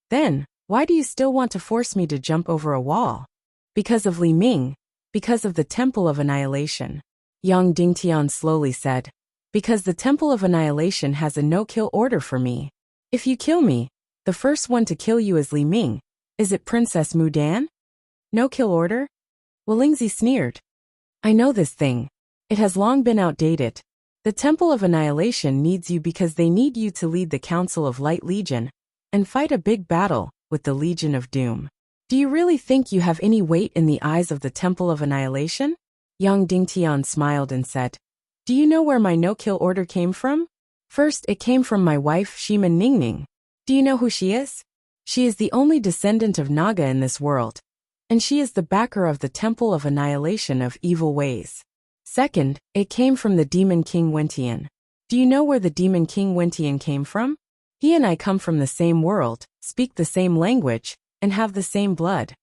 "Then, why do you still want to force me to jump over a wall?" "Because of Li Ming. Because of the Temple of Annihilation." Yang Dingtian slowly said, "Because the Temple of Annihilation has a no-kill order for me. If you kill me, the first one to kill you is Li Ming. Is it Princess Mudan?" "No-kill order?" Walingzi sneered. "I know this thing. It has long been outdated. The Temple of Annihilation needs you because they need you to lead the Council of Light Legion and fight a big battle with the Legion of Doom. Do you really think you have any weight in the eyes of the Temple of Annihilation?" Yang Dingtian smiled and said, "Do you know where my no-kill order came from? First, it came from my wife, Shima Ningning. Do you know who she is? She is the only descendant of Naga in this world, and she is the backer of the Temple of Annihilation of Evil Ways. Second, it came from the Demon King Wentian. Do you know where the Demon King Wentian came from? He and I come from the same world, speak the same language, and have the same blood."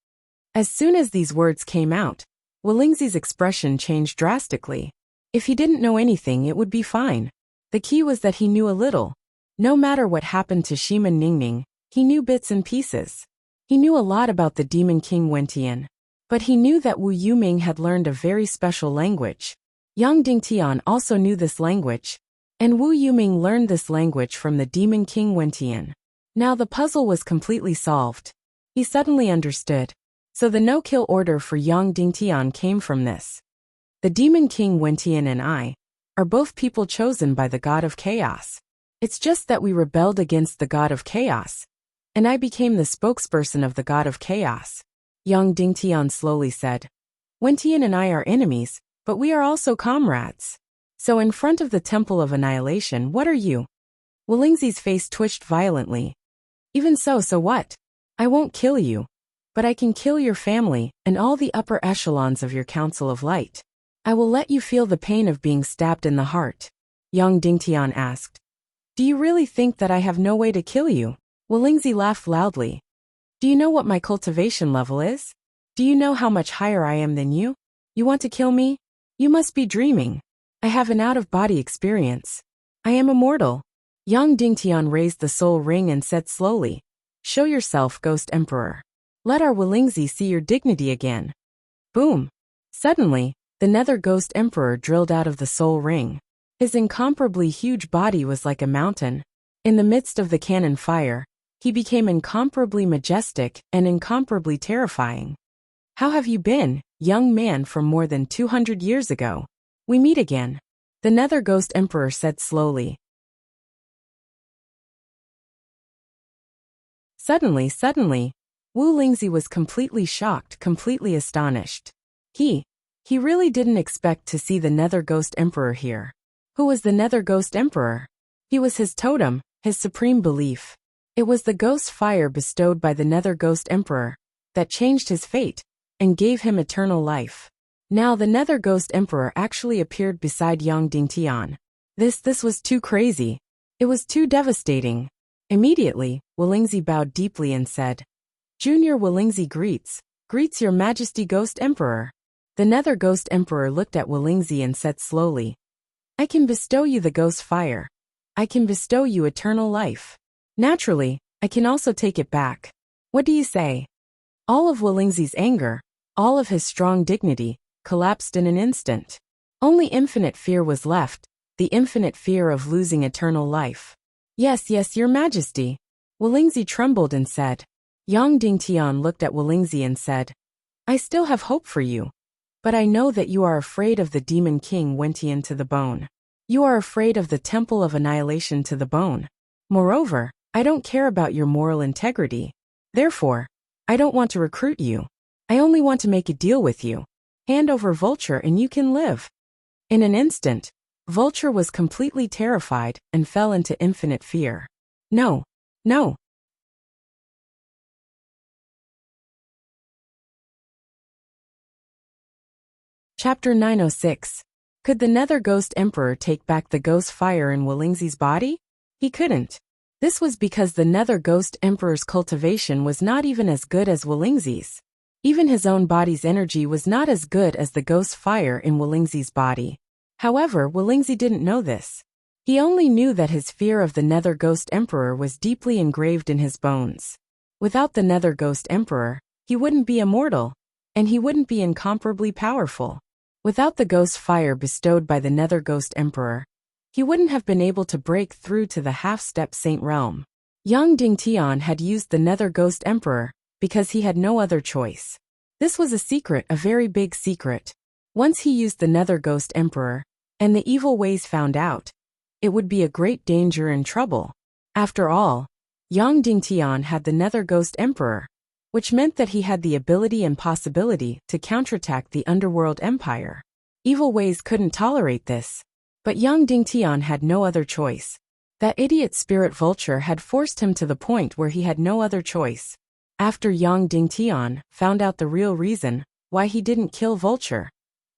As soon as these words came out, Walingzi's expression changed drastically. If he didn't know anything, it would be fine. The key was that he knew a little. No matter what happened to Shima Ningning, he knew bits and pieces. He knew a lot about the Demon King Wentian, but he knew that Wu Yuming had learned a very special language. Yang Dingtian also knew this language, and Wu Yuming learned this language from the Demon King Wentian. Now the puzzle was completely solved. He suddenly understood. So the no-kill order for Yang Dingtian came from this. The Demon King Wentian and I are both people chosen by the God of Chaos. It's just that we rebelled against the God of Chaos, and I became the spokesperson of the God of Chaos. Yang Dingtian slowly said, "Wentian and I are enemies, but we are also comrades. So in front of the Temple of Annihilation, what are you?" Walingzi's face twitched violently. "Even so what? I won't kill you, but I can kill your family and all the upper echelons of your Council of Light. I will let you feel the pain of being stabbed in the heart." Yang Dingtian asked, "Do you really think that I have no way to kill you?" Walingzi laughed loudly. "Do you know what my cultivation level is? Do you know how much higher I am than you? You want to kill me? You must be dreaming. I have an out-of-body experience. I am immortal." Yang Dingtian raised the soul ring and said slowly, "Show yourself, Ghost Emperor. Let our Walingzi see your dignity again." Boom! Suddenly, the Nether Ghost Emperor drilled out of the soul ring. His incomparably huge body was like a mountain. In the midst of the cannon fire, he became incomparably majestic and incomparably terrifying. "How have you been, young man from more than 200 years ago? We meet again," the Nether Ghost Emperor said slowly. Suddenly, Wu Lingzi was completely shocked, completely astonished. He really didn't expect to see the Nether Ghost Emperor here. Who was the Nether Ghost Emperor? He was his totem, his supreme belief. It was the ghost fire bestowed by the Nether Ghost Emperor that changed his fate and gave him eternal life. Now the Nether Ghost Emperor actually appeared beside Yang Dingtian. This was too crazy. It was too devastating. Immediately, Wuxia bowed deeply and said, Junior Wuxia greets your Majesty Ghost Emperor. The Nether Ghost Emperor looked at Wuxia and said slowly, I can bestow you the ghost fire. I can bestow you eternal life. Naturally, I can also take it back. What do you say? All of Wuxia's anger, all of his strong dignity, collapsed in an instant. Only infinite fear was left, the infinite fear of losing eternal life. Yes, your Majesty. Wuxia trembled and said. Yang Dingtian looked at Wuxia and said, I still have hope for you. But I know that you are afraid of the Demon King Wentian to the bone. You are afraid of the Temple of Annihilation to the bone. Moreover, I don't care about your moral integrity. Therefore, I don't want to recruit you. I only want to make a deal with you. Hand over Vulture and you can live. In an instant, Vulture was completely terrified and fell into infinite fear. No. Chapter 906. Could the Nether Ghost Emperor take back the ghost fire in Wuxia's body? He couldn't. This was because the Nether Ghost Emperor's cultivation was not even as good as Wuxia's. Even his own body's energy was not as good as the ghost fire in Wuxia's body. However, Wuxia didn't know this. He only knew that his fear of the Nether Ghost Emperor was deeply engraved in his bones. Without the Nether Ghost Emperor, he wouldn't be immortal, and he wouldn't be incomparably powerful. Without the ghost fire bestowed by the Nether Ghost Emperor, he wouldn't have been able to break through to the half-step saint realm. Yang Dingtian had used the Nether Ghost Emperor because he had no other choice. This was a secret, a very big secret. Once he used the Nether Ghost Emperor, and the evil ways found out, it would be a great danger and trouble. After all, Yang Dingtian had the Nether Ghost Emperor, which meant that he had the ability and possibility to counterattack the Underworld Empire. Evil ways couldn't tolerate this. But Yang Dingtian had no other choice. That idiot spirit Vulture had forced him to the point where he had no other choice. After Yang Dingtian found out the real reason why he didn't kill Vulture,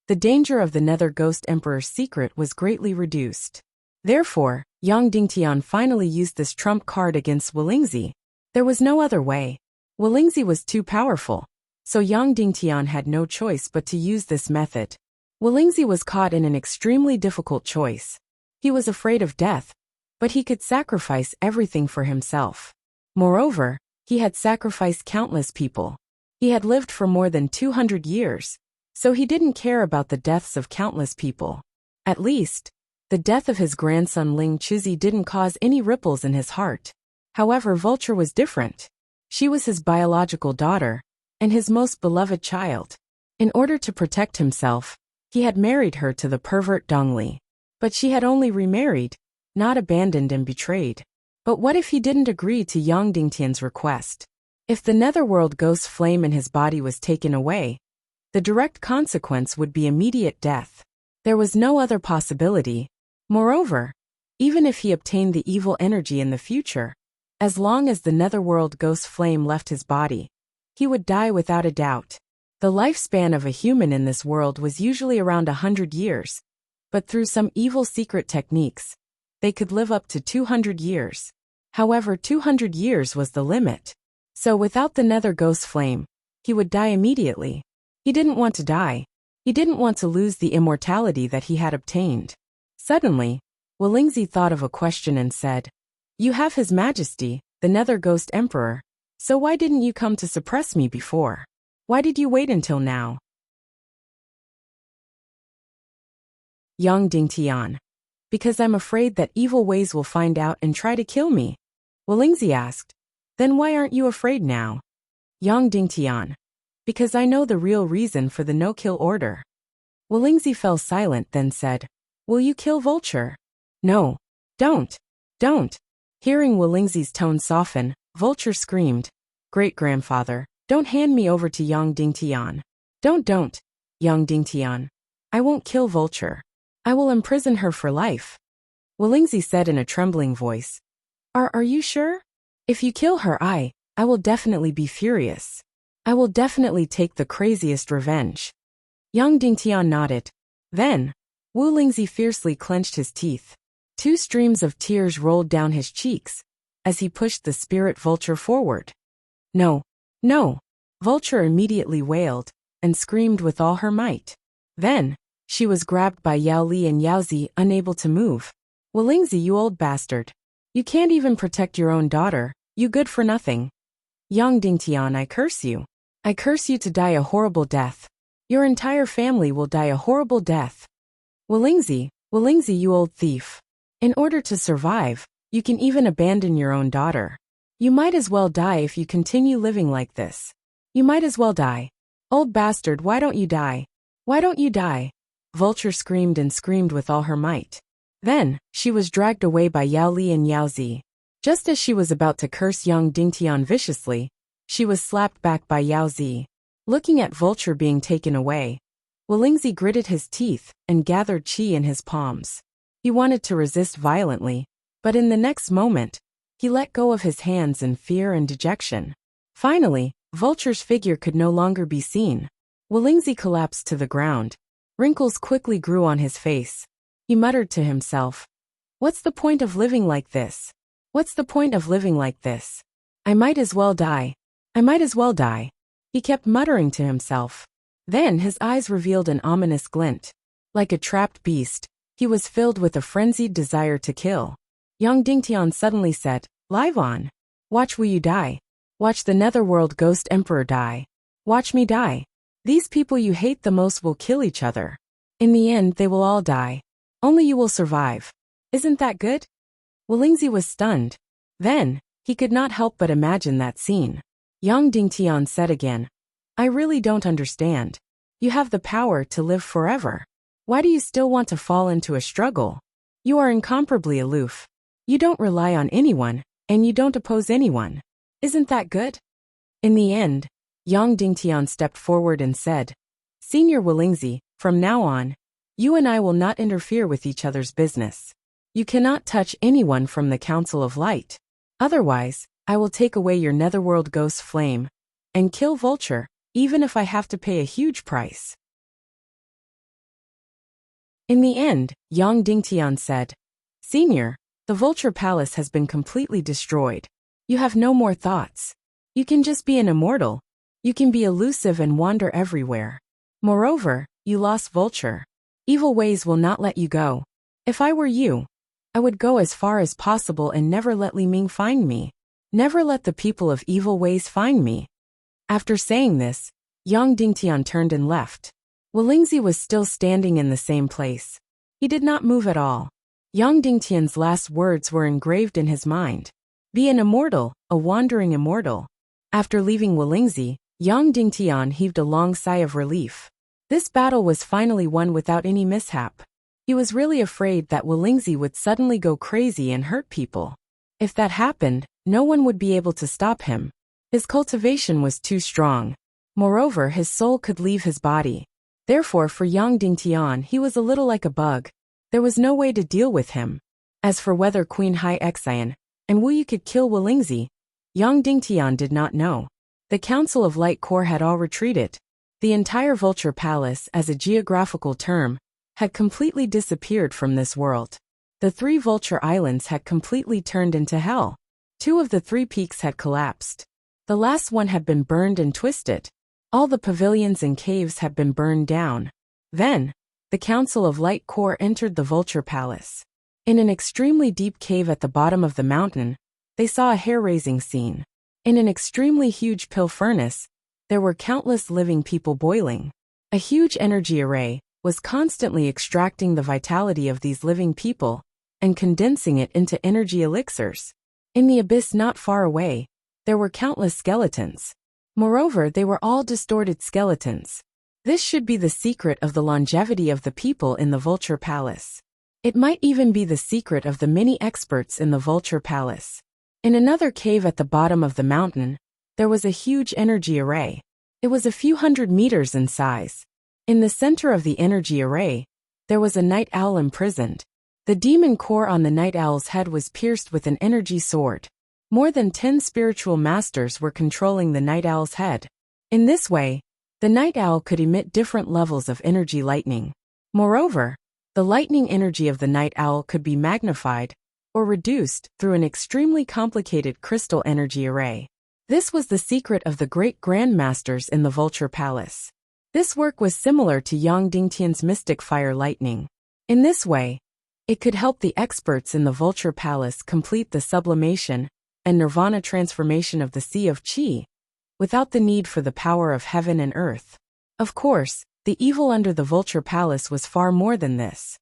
the danger of the Nether Ghost Emperor's secret was greatly reduced. Therefore, Yang Dingtian finally used this trump card against Wuxia. There was no other way. Wuxia was too powerful, so Yang Dingtian had no choice but to use this method. Wuxia was caught in an extremely difficult choice. He was afraid of death, but he could sacrifice everything for himself. Moreover, he had sacrificed countless people. He had lived for more than 200 years, so he didn't care about the deaths of countless people. At least, the death of his grandson Ling Chuzi didn't cause any ripples in his heart. However, Vulture was different. She was his biological daughter, and his most beloved child. In order to protect himself, he had married her to the pervert Dongli. But she had only remarried, not abandoned and betrayed. But what if he didn't agree to Yang Dingtian's request? If the netherworld ghost flame in his body was taken away, the direct consequence would be immediate death. There was no other possibility. Moreover, even if he obtained the evil energy in the future, as long as the netherworld ghost flame left his body, he would die without a doubt. The lifespan of a human in this world was usually around 100 years, but through some evil secret techniques, they could live up to 200 years. However, 200 years was the limit. So without the nether ghost flame, he would die immediately. He didn't want to die. He didn't want to lose the immortality that he had obtained. Suddenly, Wuxia thought of a question and said, "You have His Majesty, the Nether Ghost Emperor, so why didn't you come to suppress me before? Why did you wait until now?" Yang Dingtian. "Because I'm afraid that evil ways will find out and try to kill me." Wuxia asked, "Then why aren't you afraid now?" Yang Dingtian. "Because I know the real reason for the no-kill order." Wuxia fell silent, then said, "Will you kill Vulture?" "No. Don't. Don't." Hearing Wuxia's tone soften, Vulture screamed, "Great-grandfather, don't hand me over to Yang Dingtian. Don't, Yang Dingtian. I won't kill Vulture. I will imprison her for life." Wuxia said in a trembling voice, Are you sure? If you kill her, I will definitely be furious. I will definitely take the craziest revenge." Yang Dingtian nodded. Then, Wuxia fiercely clenched his teeth. Two streams of tears rolled down his cheeks as he pushed the spirit vulture forward. No, no! Vulture immediately wailed and screamed with all her might. Then, she was grabbed by Yao Li and Yaozi, unable to move. Wolingzi, you old bastard. You can't even protect your own daughter, you good for nothing. Yang Dingtian, I curse you. I curse you to die a horrible death. Your entire family will die a horrible death. Wolingzi, you old thief. In order to survive, you can even abandon your own daughter. You might as well die if you continue living like this. You might as well die. Old bastard, why don't you die? Why don't you die? Vulture screamed and screamed with all her might. Then, she was dragged away by Yao Li and Yaozi. Just as she was about to curse Yang Dingtian viciously, she was slapped back by Yaozi. Looking at Vulture being taken away, Wolingzi gritted his teeth and gathered chi in his palms. He wanted to resist violently, but in the next moment, he let go of his hands in fear and dejection. Finally, Vulture's figure could no longer be seen. Wolingzi collapsed to the ground. Wrinkles quickly grew on his face. He muttered to himself, "What's the point of living like this? What's the point of living like this? I might as well die. I might as well die." He kept muttering to himself. Then his eyes revealed an ominous glint. Like a trapped beast, he was filled with a frenzied desire to kill. Yang Dingtian suddenly said, "Live on. Watch will you die. Watch the Netherworld Ghost Emperor die. Watch me die. These people you hate the most will kill each other. In the end they will all die. Only you will survive. Isn't that good?" Wolingzi was stunned. Then, he could not help but imagine that scene. Yang Dingtian said again, "I really don't understand. You have the power to live forever. Why do you still want to fall into a struggle? You are incomparably aloof. You don't rely on anyone, and you don't oppose anyone. Isn't that good?" In the end, Yang Dingtian stepped forward and said, "Senior Wolingzi, from now on, you and I will not interfere with each other's business. You cannot touch anyone from the Council of Light. Otherwise, I will take away your Netherworld Ghost Flame and kill Vulture, even if I have to pay a huge price." In the end, Yang Dingtian said, "Senior, the Vulture Palace has been completely destroyed. You have no more thoughts. You can just be an immortal. You can be elusive and wander everywhere. Moreover, you lost Vulture. Evil ways will not let you go. If I were you, I would go as far as possible and never let Li Ming find me. Never let the people of evil ways find me." After saying this, Yang Dingtian turned and left. Wolingzi was still standing in the same place. He did not move at all. Yang Dingtian's last words were engraved in his mind. Be an immortal, a wandering immortal. After leaving Wolingzi, Yang Dingtian heaved a long sigh of relief. This battle was finally won without any mishap. He was really afraid that Wolingzi would suddenly go crazy and hurt people. If that happened, no one would be able to stop him. His cultivation was too strong. Moreover, his soul could leave his body. Therefore, for Yang Dingtian, he was a little like a bug. There was no way to deal with him. As for whether Queen Hai Xian and Wu Yi could kill Wolingzi, Yang Dingtian did not know. The Council of Light Corps had all retreated. The entire Vulture Palace, as a geographical term, had completely disappeared from this world. The 3 Vulture Islands had completely turned into hell. 2 of the 3 peaks had collapsed. The last one had been burned and twisted. All the pavilions and caves had been burned down. Then, the Council of Light Corps entered the Vulture Palace. In an extremely deep cave at the bottom of the mountain, they saw a hair-raising scene. In an extremely huge pill furnace, there were countless living people boiling. A huge energy array was constantly extracting the vitality of these living people and condensing it into energy elixirs. In the abyss not far away, there were countless skeletons. Moreover, they were all distorted skeletons. This should be the secret of the longevity of the people in the Vulture Palace. It might even be the secret of the many experts in the Vulture Palace. In another cave at the bottom of the mountain, there was a huge energy array. It was a few hundred meters in size. In the center of the energy array, there was a night owl imprisoned. The demon core on the night owl's head was pierced with an energy sword. More than 10 spiritual masters were controlling the night owl's head. In this way, the night owl could emit different levels of energy lightning. Moreover, The lightning energy of the night owl could be magnified or reduced through an extremely complicated crystal energy array. This was the secret of the great grandmasters in the Vulture Palace. This work was similar to Yang Dingtian's mystic fire lightning. In this way, it could help the experts in the Vulture Palace complete the sublimation and nirvana transformation of the Sea of Qi, without the need for the power of heaven and earth. Of course, the evil under the Vulture Palace was far more than this.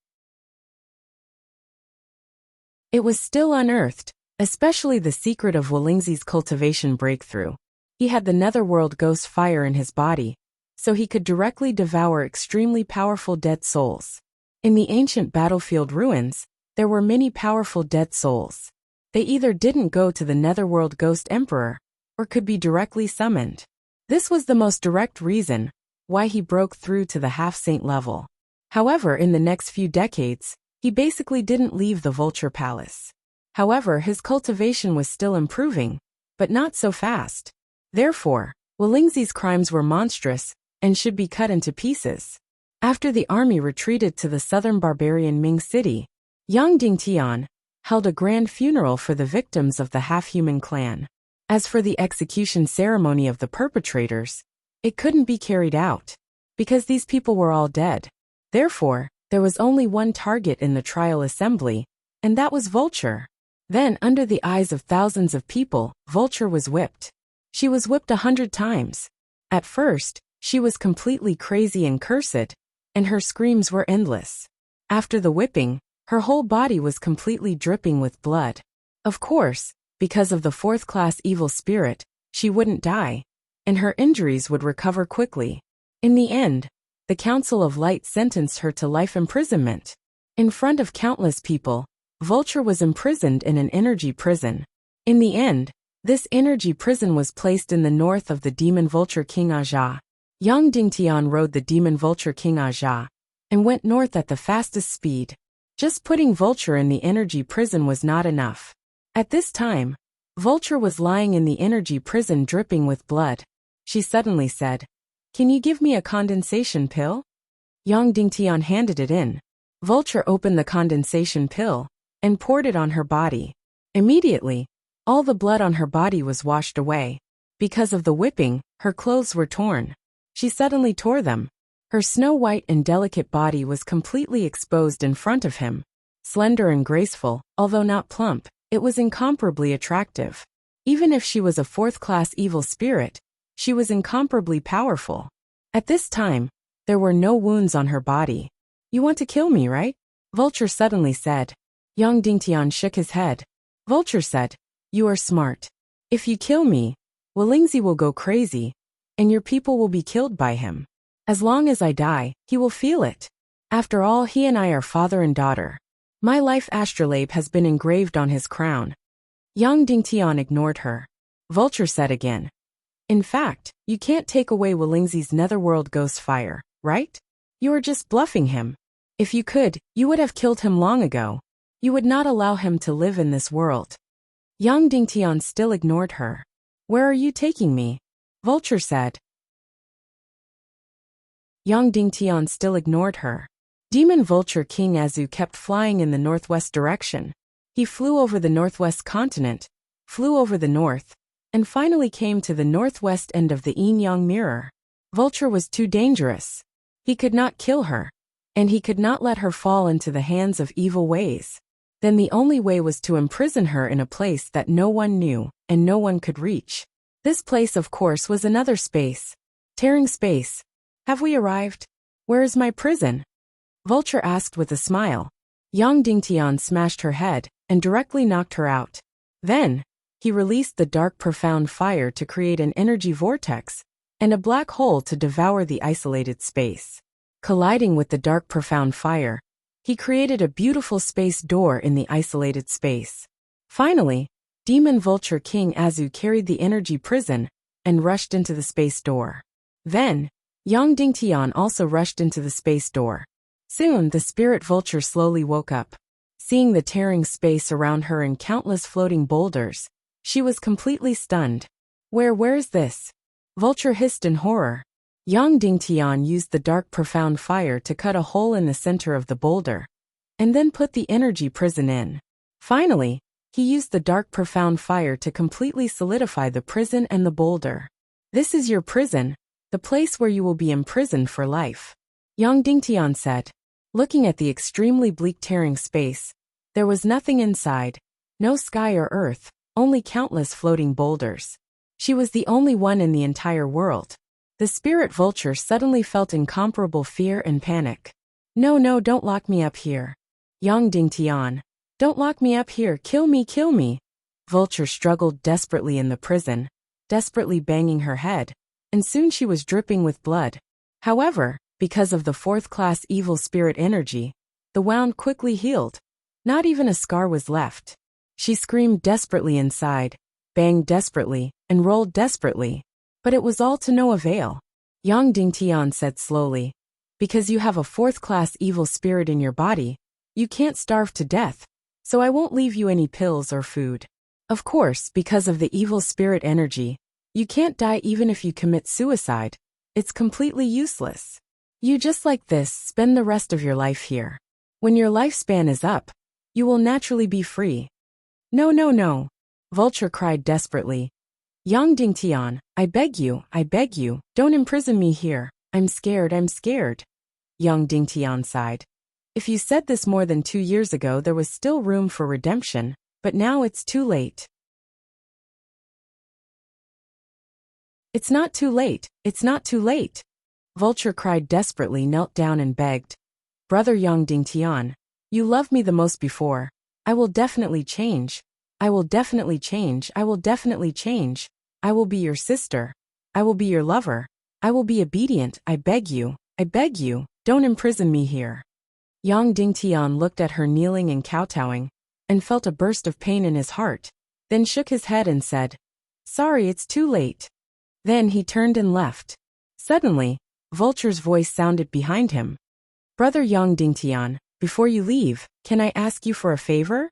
It was still unearthed, especially the secret of Wolingzi's cultivation breakthrough. He had the netherworld ghost fire in his body, so he could directly devour extremely powerful dead souls. In the ancient battlefield ruins, there were many powerful dead souls. They either didn't go to the netherworld ghost emperor, or could be directly summoned. This was the most direct reason why he broke through to the half-saint level. However, in the next few decades, he basically didn't leave the Vulture Palace. However, his cultivation was still improving, but not so fast. Therefore, Wolingzi's crimes were monstrous and should be cut into pieces. After the army retreated to the southern barbarian Ming city, Yang Dingtian held a grand funeral for the victims of the half-human clan. As for the execution ceremony of the perpetrators, it couldn't be carried out, because these people were all dead. Therefore, there was only one target in the trial assembly, and that was Vulture. Then, under the eyes of thousands of people, Vulture was whipped. She was whipped 100 times. At first, she was completely crazy and cursed, and her screams were endless. After the whipping, her whole body was completely dripping with blood. Of course, because of the fourth-class evil spirit, she wouldn't die, and her injuries would recover quickly. In the end, the Council of Light sentenced her to life imprisonment. In front of countless people, Vulture was imprisoned in an energy prison. In the end, this energy prison was placed in the north of the Demon Vulture King Aja. Yang Dingtian rode the Demon Vulture King Aja and went north at the fastest speed. Just putting Vulture in the energy prison was not enough. At this time, Vulture was lying in the energy prison dripping with blood. She suddenly said, "Can you give me a condensation pill?" Yang Dingtian handed it in. Vulture opened the condensation pill and poured it on her body. Immediately, all the blood on her body was washed away. Because of the whipping, her clothes were torn. She suddenly tore them. Her snow-white and delicate body was completely exposed in front of him. Slender and graceful, although not plump, it was incomparably attractive. Even if she was a fourth-class evil spirit, she was incomparably powerful. At this time, there were no wounds on her body. "You want to kill me, right?" Vulture suddenly said. Yang Dingtian shook his head. Vulture said, "You are smart. If you kill me, Wolingzi will go crazy, and your people will be killed by him. As long as I die, he will feel it. After all, he and I are father and daughter. My life astrolabe has been engraved on his crown." Yang Dingtian ignored her. Vulture said again, "In fact, you can't take away Wolingzi's netherworld ghost fire, right? You are just bluffing him. If you could, you would have killed him long ago. You would not allow him to live in this world." Yang Dingtian still ignored her. "Where are you taking me?" Vulture said. Yang Dingtian still ignored her. Demon Vulture King Azu kept flying in the northwest direction. He flew over the northwest continent, flew over the north, and finally came to the northwest end of the yin-yang mirror. Vulture was too dangerous. He could not kill her, and he could not let her fall into the hands of evil ways. Then the only way was to imprison her in a place that no one knew and no one could reach. This place, of course, was another space. Tearing space. "Have we arrived? Where is my prison?" Vulture asked with a smile. Yang Dingtian smashed her head and directly knocked her out. Then, he released the dark profound fire to create an energy vortex and a black hole to devour the isolated space. Colliding with the dark profound fire, he created a beautiful space door in the isolated space. Finally, Demon Vulture King Azu carried the energy prison and rushed into the space door. Then, Yang Dingtian also rushed into the space door. Soon, the spirit vulture slowly woke up. Seeing the tearing space around her and countless floating boulders, she was completely stunned. Where's this?" Vulture hissed in horror. Yang Dingtian used the dark profound fire to cut a hole in the center of the boulder, and then put the energy prison in. Finally, he used the dark profound fire to completely solidify the prison and the boulder. This is your prison, the place where you will be imprisoned for life, Yang Dingtian said. Looking at the extremely bleak tearing space, there was nothing inside, no sky or earth, only countless floating boulders. She was the only one in the entire world. The spirit vulture suddenly felt incomparable fear and panic. No, no, don't lock me up here. Yang Dingtian, don't lock me up here, kill me, kill me. Vulture struggled desperately in the prison, desperately banging her head, and soon she was dripping with blood. However, because of the fourth-class evil spirit energy, the wound quickly healed. Not even a scar was left. She screamed desperately inside, banged desperately, and rolled desperately. But it was all to no avail. Yang Dingtian said slowly, because you have a fourth-class evil spirit in your body, you can't starve to death, so I won't leave you any pills or food. Of course, because of the evil spirit energy, you can't die even if you commit suicide. It's completely useless. You just like this spend the rest of your life here. When your lifespan is up, you will naturally be free. No, no, no. Vulture cried desperately. Yang Dingtian, I beg you, don't imprison me here. I'm scared, I'm scared. Yang Dingtian sighed. If you said this more than 2 years ago, there was still room for redemption, but now it's too late. It's not too late, it's not too late. Vulture cried desperately, knelt down and begged. Brother Yang Dingtian, you loved me the most before. I will definitely change. I will definitely change. I will definitely change. I will be your sister. I will be your lover. I will be obedient. I beg you, don't imprison me here. Yang Dingtian looked at her kneeling and kowtowing, and felt a burst of pain in his heart, then shook his head and said, Sorry, it's too late. Then he turned and left. Suddenly, Vulture's voice sounded behind him. Brother Yang Dingtian, before you leave, can I ask you for a favor?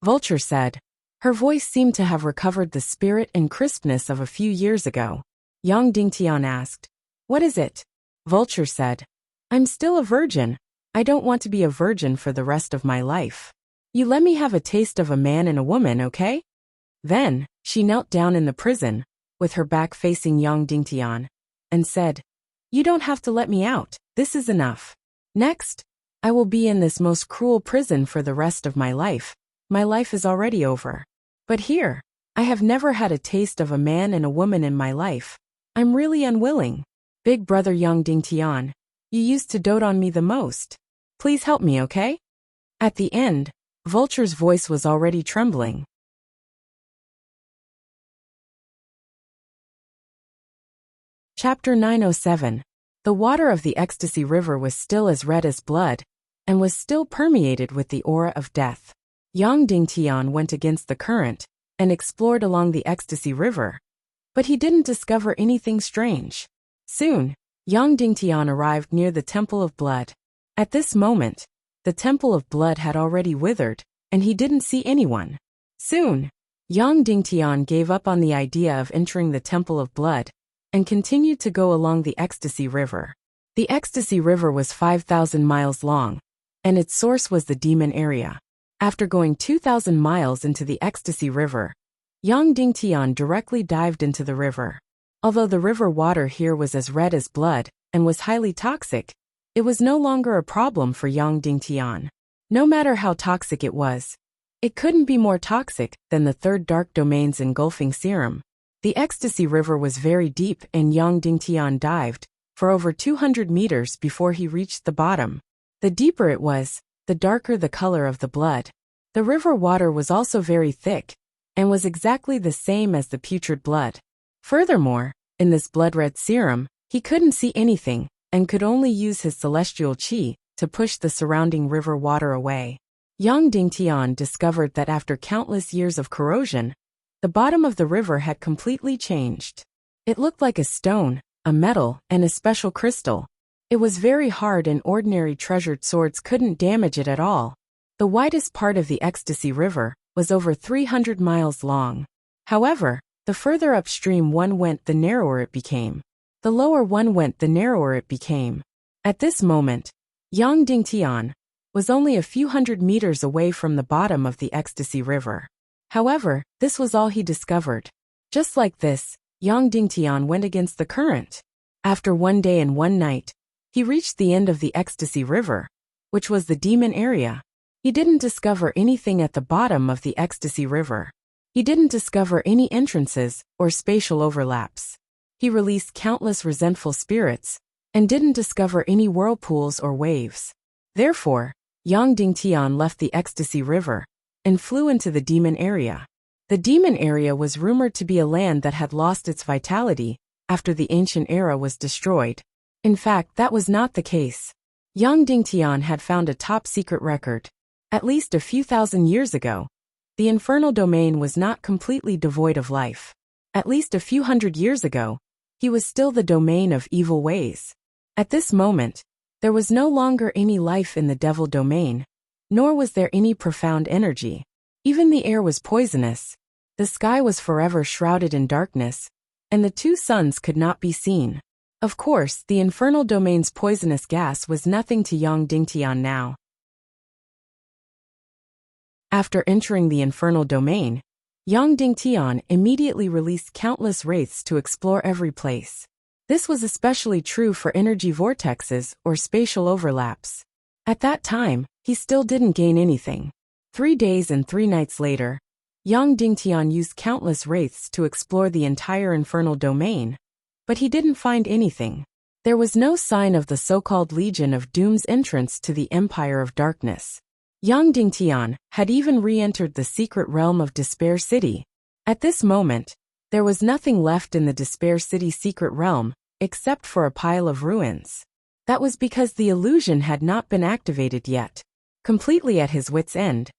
Vulture said. Her voice seemed to have recovered the spirit and crispness of a few years ago. Yang Dingtian asked, What is it? Vulture said, I'm still a virgin. I don't want to be a virgin for the rest of my life. You let me have a taste of a man and a woman, okay? Then, she knelt down in the prison, with her back facing Yang Dingtian, and said, You don't have to let me out, this is enough. Next, I will be in this most cruel prison for the rest of my life. My life is already over. But here, I have never had a taste of a man and a woman in my life. I'm really unwilling. Big brother Yang Dingtian, you used to dote on me the most. Please help me, okay? At the end, Vulture's voice was already trembling. Chapter 907. The water of the Ecstasy River was still as red as blood, and was still permeated with the aura of death. Yang Dingtian went against the current, and explored along the Ecstasy River. But he didn't discover anything strange. Soon, Yang Dingtian arrived near the Temple of Blood. At this moment, the Temple of Blood had already withered, and he didn't see anyone. Soon, Yang Dingtian gave up on the idea of entering the Temple of Blood, and continued to go along the Ecstasy River. The Ecstasy River was 5,000 miles long, and its source was the demon area. After going 2,000 miles into the Ecstasy River, Yang Dingtian directly dived into the river. Although the river water here was as red as blood, and was highly toxic, it was no longer a problem for Yang Dingtian. No matter how toxic it was, it couldn't be more toxic than the third dark domain's engulfing serum. The Ecstasy River was very deep, and Yang Dingtian dived for over 200 meters before he reached the bottom. The deeper it was, the darker the color of the blood. The river water was also very thick, and was exactly the same as the putrid blood. Furthermore, in this blood-red serum, he couldn't see anything, and could only use his celestial qi to push the surrounding river water away. Yang Dingtian discovered that after countless years of corrosion, the bottom of the river had completely changed. It looked like a stone, a metal, and a special crystal. It was very hard, and ordinary treasured swords couldn't damage it at all. The widest part of the Ecstasy River was over 300 miles long. However, the further upstream one went, the narrower it became. The lower one went, the narrower it became. At this moment, Yang Dingtian was only a few hundred meters away from the bottom of the Ecstasy River. However, this was all he discovered. Just like this, Yang Dingtian went against the current. After 1 day and 1 night, he reached the end of the Ecstasy River, which was the demon area. He didn't discover anything at the bottom of the Ecstasy River. He didn't discover any entrances or spatial overlaps. He released countless resentful spirits and didn't discover any whirlpools or waves. Therefore, Yang Dingtian left the Ecstasy River and flew into the demon area. The demon area was rumored to be a land that had lost its vitality after the ancient era was destroyed. In fact, that was not the case. Yang Dingtian had found a top-secret record. At least a few thousand years ago, the infernal domain was not completely devoid of life. At least a few hundred years ago, he was still the domain of evil ways. At this moment, there was no longer any life in the devil domain, nor was there any profound energy. Even the air was poisonous. The sky was forever shrouded in darkness, and the 2 suns could not be seen. Of course, the infernal domain's poisonous gas was nothing to Yang Dingtian now. After entering the infernal domain, Yang Dingtian immediately released countless wraiths to explore every place. This was especially true for energy vortexes or spatial overlaps. At that time, he still didn't gain anything. 3 days and 3 nights later, Yang Dingtian used countless wraiths to explore the entire infernal domain, but he didn't find anything. There was no sign of the so-called Legion of Doom's entrance to the Empire of Darkness. Yang Dingtian had even re-entered the secret realm of Despair City. At this moment, there was nothing left in the Despair City secret realm, except for a pile of ruins. That was because the illusion had not been activated yet. Completely at his wit's end,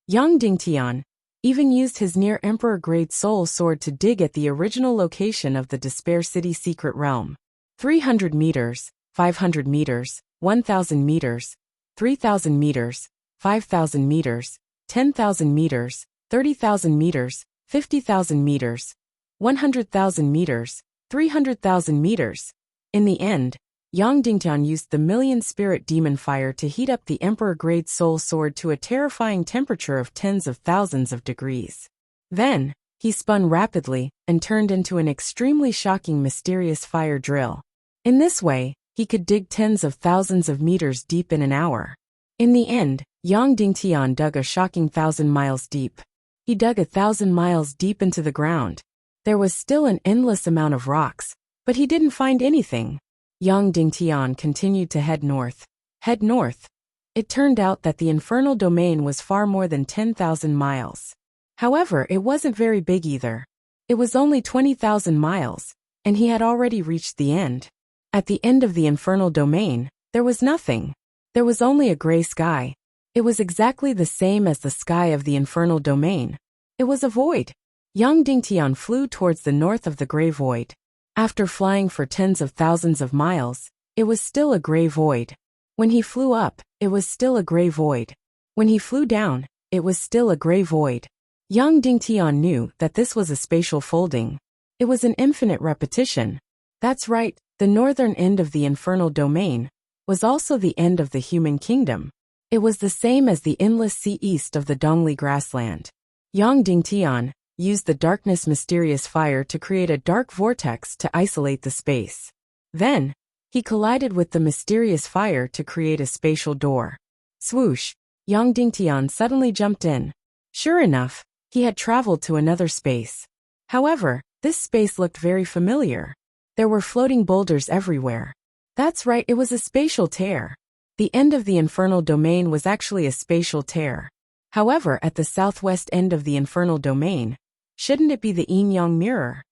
Yang Dingtian even used his near-emperor-grade soul sword to dig at the original location of the Despair City secret realm. 300 meters, 500 meters, 1,000 meters, 3,000 meters, 5,000 meters, 10,000 meters, 30,000 meters, 50,000 meters, 100,000 meters, 300,000 meters. In the end, Yang Dingtian used the million-spirit demon fire to heat up the emperor-grade soul sword to a terrifying temperature of tens of thousands of degrees. Then, he spun rapidly and turned into an extremely shocking mysterious fire drill. In this way, he could dig tens of thousands of meters deep in an hour. In the end, Yang Dingtian dug a shocking 1,000 miles deep. He dug 1,000 miles deep into the ground. There was still an endless amount of rocks, but he didn't find anything. Yang Dingtian continued to head north. Head north. It turned out that the infernal domain was far more than 10,000 miles. However, it wasn't very big either. It was only 20,000 miles, and he had already reached the end. At the end of the infernal domain, there was nothing. There was only a gray sky. It was exactly the same as the sky of the infernal domain. It was a void. Yang Dingtian flew towards the north of the gray void. After flying for tens of thousands of miles, it was still a gray void. When he flew up, it was still a gray void. When he flew down, it was still a gray void. Yang Dingtian knew that this was a spatial folding. It was an infinite repetition. That's right, the northern end of the infernal domain was also the end of the human kingdom. It was the same as the endless sea east of the Dongli grassland. Yang Dingtian used the darkness mysterious fire to create a dark vortex to isolate the space. Then, he collided with the mysterious fire to create a spatial door. Swoosh! Yang Dingtian suddenly jumped in. Sure enough, he had traveled to another space. However, this space looked very familiar. There were floating boulders everywhere. That's right, it was a spatial tear. The end of the infernal domain was actually a spatial tear. However, at the southwest end of the infernal domain, shouldn't it be the yin-yang mirror?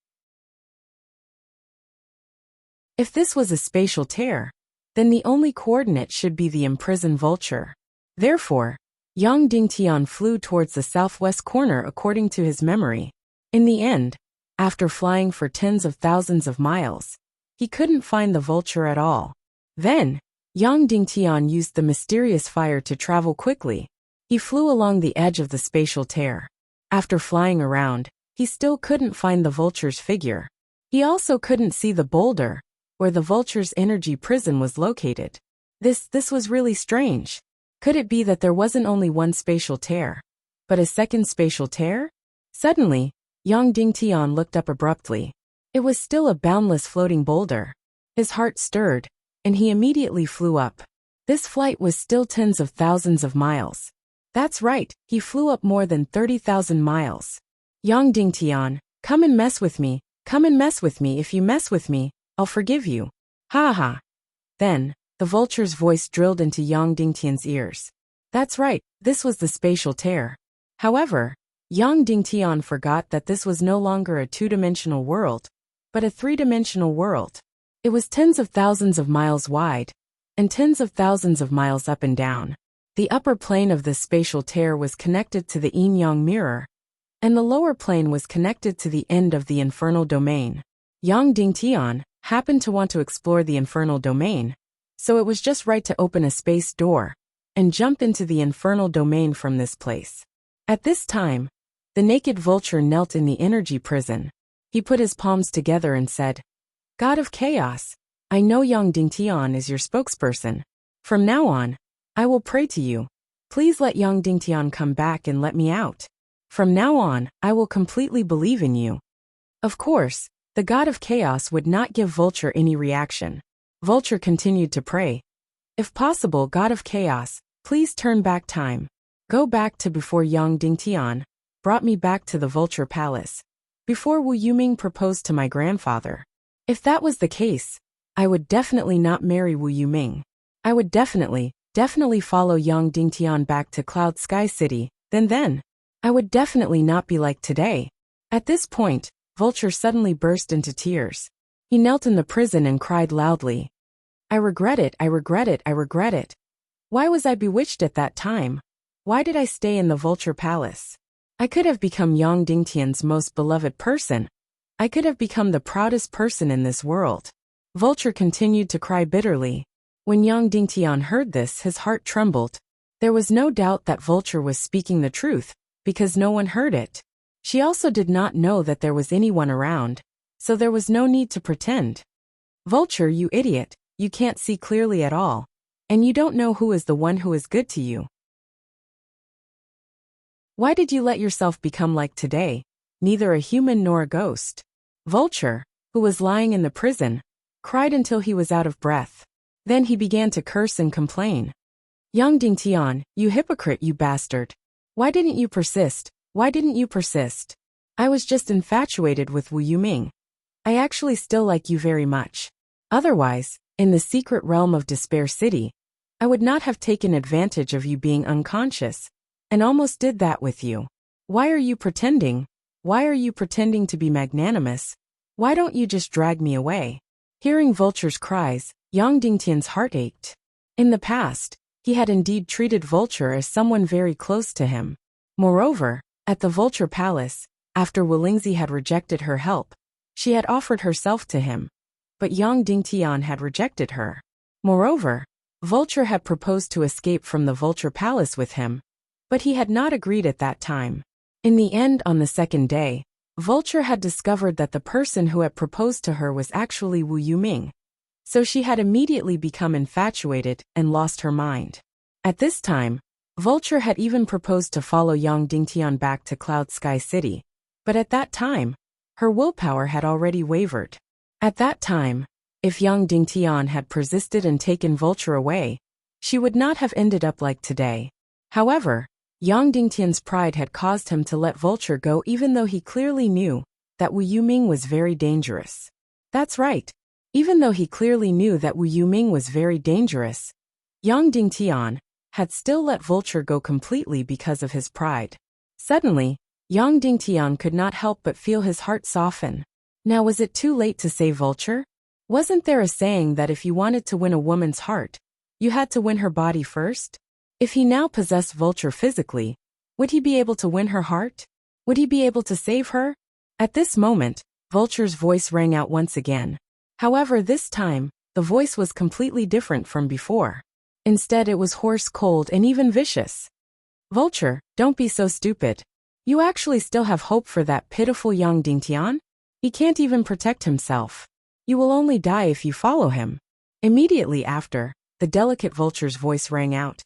If this was a spatial tear, then the only coordinate should be the imprisoned vulture. Therefore, Yang Dingtian flew towards the southwest corner according to his memory. In the end, after flying for tens of thousands of miles, he couldn't find the vulture at all. Then, Yang Dingtian used the mysterious fire to travel quickly. He flew along the edge of the spatial tear. After flying around, he still couldn't find the vulture's figure. He also couldn't see the boulder, where the vulture's energy prison was located. This was really strange. Could it be that there wasn't only one spatial tear, but a second spatial tear? Suddenly, Yang Dingtian looked up abruptly. It was still a boundless floating boulder. His heart stirred, and he immediately flew up. This flight was still tens of thousands of miles. That's right, he flew up more than 30,000 miles. Yang Dingtian, come and mess with me. Come and mess with me. If you mess with me, I'll forgive you. Ha ha. Then, the vulture's voice drilled into Yang Dingtian's ears. That's right, this was the spatial tear. However, Yang Dingtian forgot that this was no longer a two-dimensional world, but a three-dimensional world. It was tens of thousands of miles wide, and tens of thousands of miles up and down. The upper plane of this spatial tear was connected to the yin-yang mirror, and the lower plane was connected to the end of the infernal domain. Yang Dingtian happened to want to explore the infernal domain, so it was just right to open a space door and jump into the infernal domain from this place. At this time, the naked vulture knelt in the energy prison. He put his palms together and said, God of Chaos, I know Yang Dingtian is your spokesperson. From now on, I will pray to you. Please let Yang Dingtian come back and let me out. From now on, I will completely believe in you. Of course, the God of Chaos would not give Vulture any reaction. Vulture continued to pray. If possible, God of Chaos, please turn back time. Go back to before Yang Dingtian brought me back to the Vulture Palace, before Wu Yuming proposed to my grandfather. If that was the case, I would definitely not marry Wu Yuming. I would definitely follow Yang Dingtian back to Cloud Sky City, then, I would definitely not be like today. At this point, Vulture suddenly burst into tears. He knelt in the prison and cried loudly. I regret it, I regret it, I regret it. Why was I bewitched at that time? Why did I stay in the Vulture Palace? I could have become Yang Dingtian's most beloved person. I could have become the proudest person in this world. Vulture continued to cry bitterly. When Yang Dingtian heard this, his heart trembled. There was no doubt that Vulture was speaking the truth, because no one heard it. She also did not know that there was anyone around, so there was no need to pretend. Vulture, you idiot, you can't see clearly at all, and you don't know who is the one who is good to you. Why did you let yourself become like today, neither a human nor a ghost? Vulture, who was lying in the prison, cried until he was out of breath. Then he began to curse and complain. Yang Dingtian, you hypocrite, you bastard. Why didn't you persist? Why didn't you persist? I was just infatuated with Wu Yuming. I actually still like you very much. Otherwise, in the secret realm of Despair City, I would not have taken advantage of you being unconscious, and almost did that with you. Why are you pretending? Why are you pretending to be magnanimous? Why don't you just drag me away? Hearing Vulture's cries, Yang Dingtian's heart ached. In the past, he had indeed treated Vulture as someone very close to him. Moreover, at the Vulture Palace, after Wulingzi had rejected her help, she had offered herself to him. But Yang Dingtian had rejected her. Moreover, Vulture had proposed to escape from the Vulture Palace with him, but he had not agreed at that time. In the end, on the second day, Vulture had discovered that the person who had proposed to her was actually Wu Yuming. So she had immediately become infatuated and lost her mind. At this time, Vulture had even proposed to follow Yang Dingtian back to Cloud Sky City, but at that time, her willpower had already wavered. At that time, if Yang Dingtian had persisted and taken Vulture away, she would not have ended up like today. However, Yang Dingtian's pride had caused him to let Vulture go even though he clearly knew that Wu Yuming was very dangerous. That's right. Even though he clearly knew that Wu Yuming was very dangerous, Yang Dingtian had still let Vulture go completely because of his pride. Suddenly, Yang Dingtian could not help but feel his heart soften. Now, was it too late to save Vulture? Wasn't there a saying that if you wanted to win a woman's heart, you had to win her body first? If he now possessed Vulture physically, would he be able to win her heart? Would he be able to save her? At this moment, Vulture's voice rang out once again. However, this time, the voice was completely different from before. Instead, it was hoarse, cold, and even vicious. Vulture, don't be so stupid. You actually still have hope for that pitiful Yang Dingtian? He can't even protect himself. You will only die if you follow him. Immediately after, the delicate vulture's voice rang out.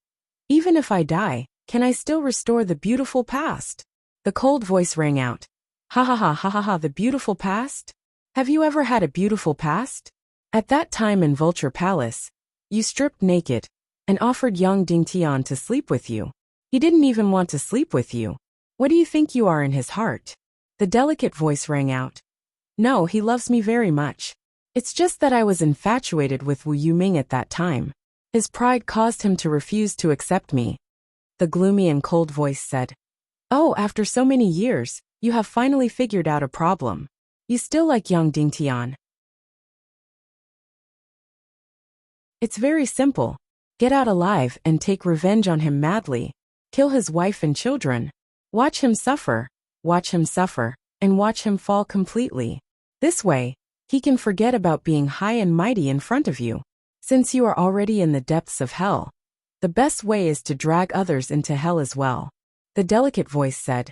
Even if I die, can I still restore the beautiful past? The cold voice rang out. Ha ha ha ha ha ha, the beautiful past? Have you ever had a beautiful past? At that time in Vulture Palace, you stripped naked and offered young Ding Tian to sleep with you. He didn't even want to sleep with you. What do you think you are in his heart? The delicate voice rang out. No, he loves me very much. It's just that I was infatuated with Wu Yuming at that time. His pride caused him to refuse to accept me. The gloomy and cold voice said. Oh, after so many years, you have finally figured out a problem. You still like young Ding Tian. It's very simple. Get out alive and take revenge on him madly. Kill his wife and children. Watch him suffer, and watch him fall completely. This way, he can forget about being high and mighty in front of you. Since you are already in the depths of hell, the best way is to drag others into hell as well. The delicate voice said.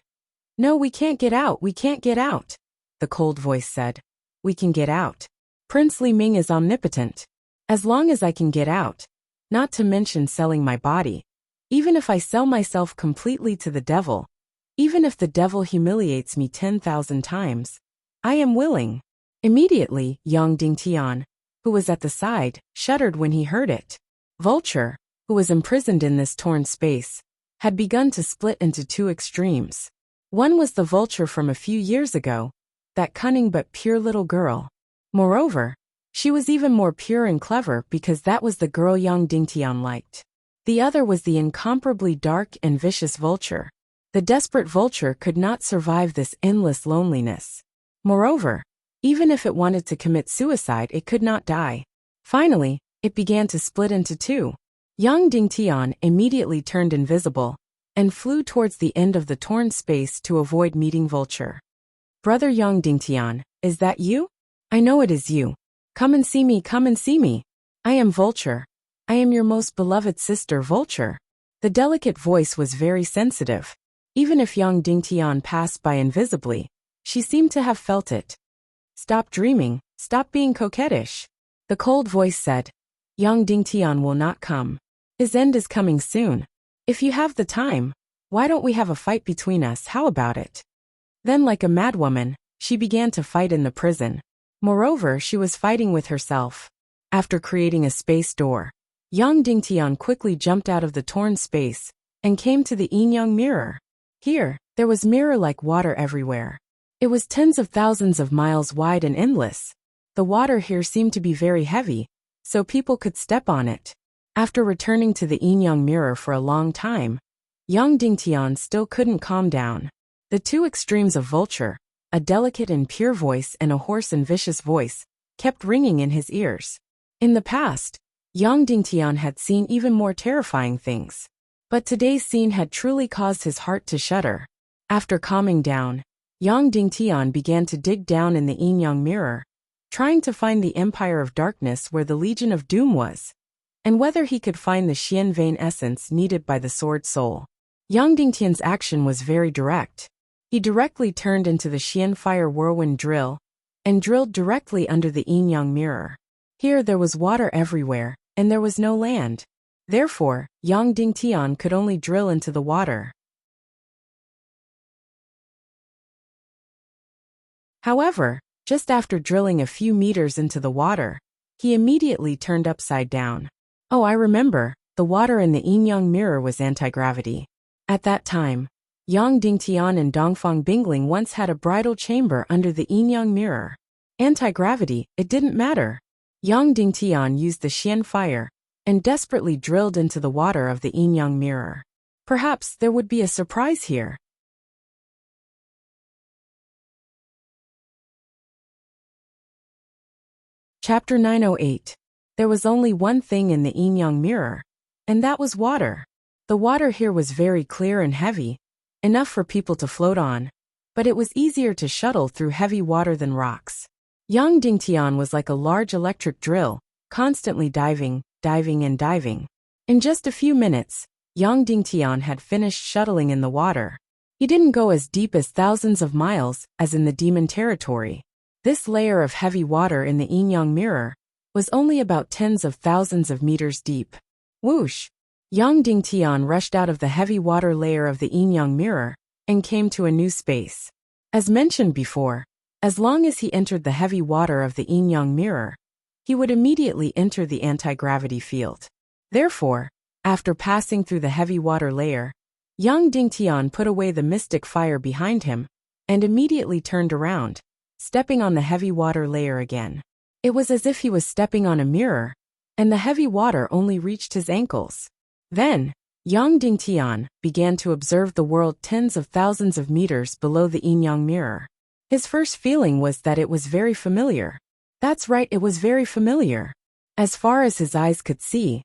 No, we can't get out, we can't get out. The cold voice said. We can get out. Prince Li Ming is omnipotent. As long as I can get out, not to mention selling my body. Even if I sell myself completely to the devil, even if the devil humiliates me 10,000 times, I am willing. Immediately, young Ding Tian, who was at the side, shuddered when he heard it. Vulture, who was imprisoned in this torn space, had begun to split into two extremes. One was the vulture from a few years ago, that cunning but pure little girl. Moreover, she was even more pure and clever because that was the girl young Ding Tian liked. The other was the incomparably dark and vicious vulture. The desperate vulture could not survive this endless loneliness. Moreover, even if it wanted to commit suicide, it could not die. Finally, it began to split into two. Young Ding Tian immediately turned invisible and flew towards the end of the torn space to avoid meeting Vulture. Brother young Ding Tian, is that you? I know it is you. Come and see me, come and see me. I am Vulture. I am your most beloved sister Vulture. The delicate voice was very sensitive. Even if young Ding Tian passed by invisibly, she seemed to have felt it. Stop dreaming, stop being coquettish. The cold voice said. Young Ding Tian will not come. His end is coming soon. If you have the time, why don't we have a fight between us, how about it? Then like a madwoman, she began to fight in the prison. Moreover, she was fighting with herself. After creating a space door, young Ding Tian quickly jumped out of the torn space and came to the yin yang mirror. Here, there was mirror like water everywhere. It was tens of thousands of miles wide and endless. The water here seemed to be very heavy, so people could step on it. After returning to the yin yang mirror for a long time, young Ding Tian still couldn't calm down. The two extremes of Vulture, a delicate and pure voice and a hoarse and vicious voice, kept ringing in his ears. In the past, young Ding Tian had seen even more terrifying things. But today's scene had truly caused his heart to shudder. After calming down, young Ding Tian began to dig down in the yin yang mirror, trying to find the Empire of Darkness where the Legion of Doom was, and whether he could find the Xian vein essence needed by the Sword Soul. Young Ding Tian's action was very direct. He directly turned into the Xian Fire Whirlwind Drill and drilled directly under the yin yang mirror. Here there was water everywhere, and there was no land. Therefore, young Ding Tian could only drill into the water. However, just after drilling a few meters into the water, he immediately turned upside down. Oh, I remember, the water in the yin yang mirror was anti-gravity. At that time, young Ding Tian and Dongfang Bingling once had a bridal chamber under the yin yang mirror. Anti-gravity, it didn't matter. Young Ding Tian used the Xian fire and desperately drilled into the water of the yin yang mirror. Perhaps there would be a surprise here. Chapter 908. There was only one thing in the yin yang mirror, and that was water. The water here was very clear and heavy, enough for people to float on, but it was easier to shuttle through heavy water than rocks. Young Ding Tian was like a large electric drill, constantly diving, and diving. In just a few minutes, young Ding Tian had finished shuttling in the water. He didn't go as deep as thousands of miles, as in the demon territory. This layer of heavy water in the yin-yang mirror was only about tens of thousands of meters deep. Whoosh! Yang Dingtian rushed out of the heavy water layer of the yin-yang mirror and came to a new space. As mentioned before, as long as he entered the heavy water of the yin-yang mirror, he would immediately enter the anti-gravity field. Therefore, after passing through the heavy water layer, Yang Dingtian put away the mystic fire behind him and immediately turned around, stepping on the heavy water layer again. It was as if he was stepping on a mirror, and the heavy water only reached his ankles. Then, Yang Dingtian began to observe the world tens of thousands of meters below the yin-yang mirror. His first feeling was that it was very familiar. That's right, it was very familiar. As far as his eyes could see,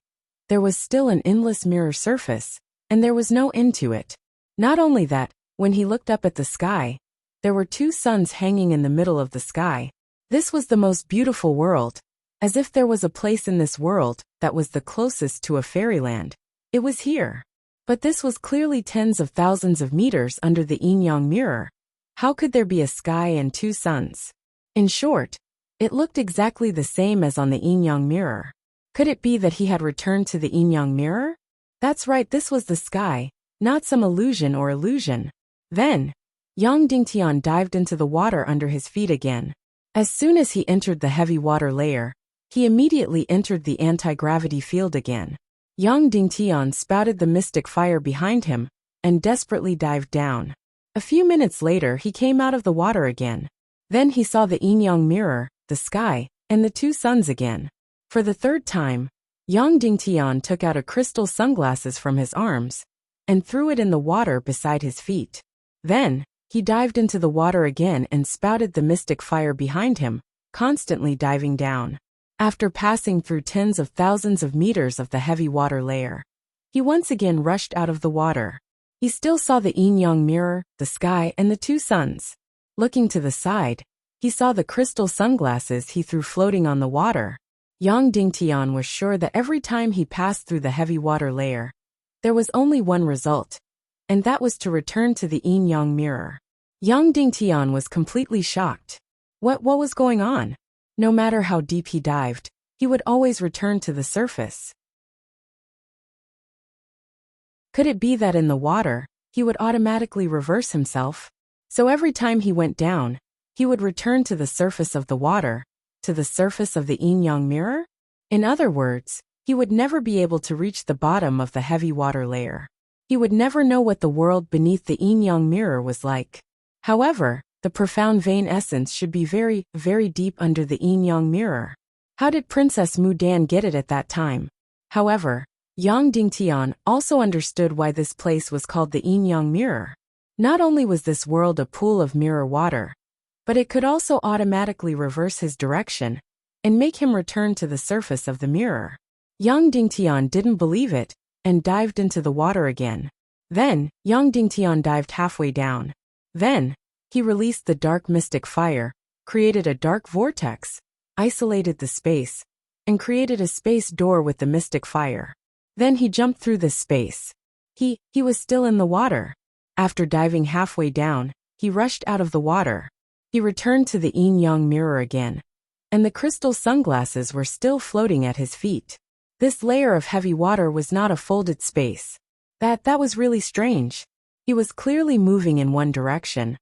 there was still an endless mirror surface, and there was no end to it. Not only that, when he looked up at the sky, there were two suns hanging in the middle of the sky. This was the most beautiful world, as if there was a place in this world that was the closest to a fairyland. It was here. But this was clearly tens of thousands of meters under the yin-yang mirror. How could there be a sky and two suns? In short, it looked exactly the same as on the yin-yang mirror. Could it be that he had returned to the yin-yang mirror? That's right, this was the sky, not some illusion or illusion. Then, Yang Dingtian dived into the water under his feet again. As soon as he entered the heavy water layer, he immediately entered the anti-gravity field again. Yang Dingtian spouted the mystic fire behind him and desperately dived down. A few minutes later he came out of the water again. Then he saw the yin-yang mirror, the sky, and the two suns again. For the third time, Yang Dingtian took out a crystal sunglasses from his arms and threw it in the water beside his feet. Then, he dived into the water again and spouted the mystic fire behind him, constantly diving down. After passing through tens of thousands of meters of the heavy water layer, he once again rushed out of the water. He still saw the yin-yang mirror, the sky, and the two suns. Looking to the side, he saw the crystal sunglasses he threw floating on the water. Yang Dingtian was sure that every time he passed through the heavy water layer, there was only one result, and that was to return to the yin-yang mirror. Yang Dingtian was completely shocked. What was going on? No matter how deep he dived, he would always return to the surface. Could it be that in the water, he would automatically reverse himself? So every time he went down, he would return to the surface of the water, to the surface of the yin-yang mirror? In other words, he would never be able to reach the bottom of the heavy water layer. He would never know what the world beneath the yin-yang mirror was like. However, the profound vein essence should be very, very deep under the yin-yang mirror. How did Princess Mudan get it at that time? However, Yang Dingtian also understood why this place was called the yin-yang mirror. Not only was this world a pool of mirror water, but it could also automatically reverse his direction and make him return to the surface of the mirror. Yang Dingtian didn't believe it and dived into the water again. Then, Yang Dingtian dived halfway down. Then, he released the dark mystic fire, created a dark vortex, isolated the space, and created a space door with the mystic fire. Then he jumped through this space. He was still in the water. After diving halfway down, he rushed out of the water. He returned to the yin-yang mirror again, and the crystal sunglasses were still floating at his feet. This layer of heavy water was not a folded space. That was really strange. He was clearly moving in one direction,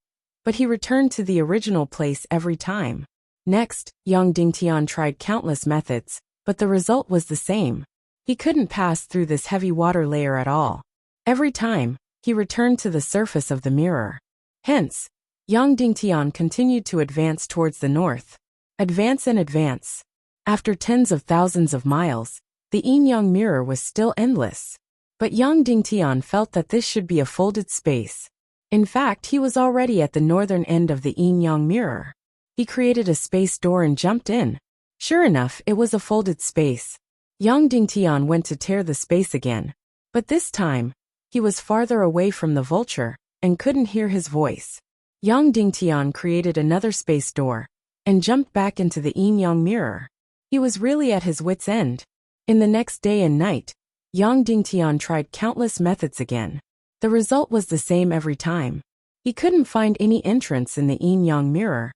but he returned to the original place every time. Next, Yang Dingtian tried countless methods, but the result was the same. He couldn't pass through this heavy water layer at all. Every time, he returned to the surface of the mirror. Hence, Yang Dingtian continued to advance towards the north. Advance and advance. After tens of thousands of miles, the yin-yang mirror was still endless. But Yang Dingtian felt that this should be a folded space. In fact, he was already at the northern end of the yin-yang mirror. He created a space door and jumped in. Sure enough, it was a folded space. Yang Dingtian went to tear the space again. But this time, he was farther away from the vulture and couldn't hear his voice. Yang Dingtian created another space door and jumped back into the yin-yang mirror. He was really at his wit's end. In the next day and night, Yang Dingtian tried countless methods again. The result was the same every time. He couldn't find any entrance in the yin-yang mirror.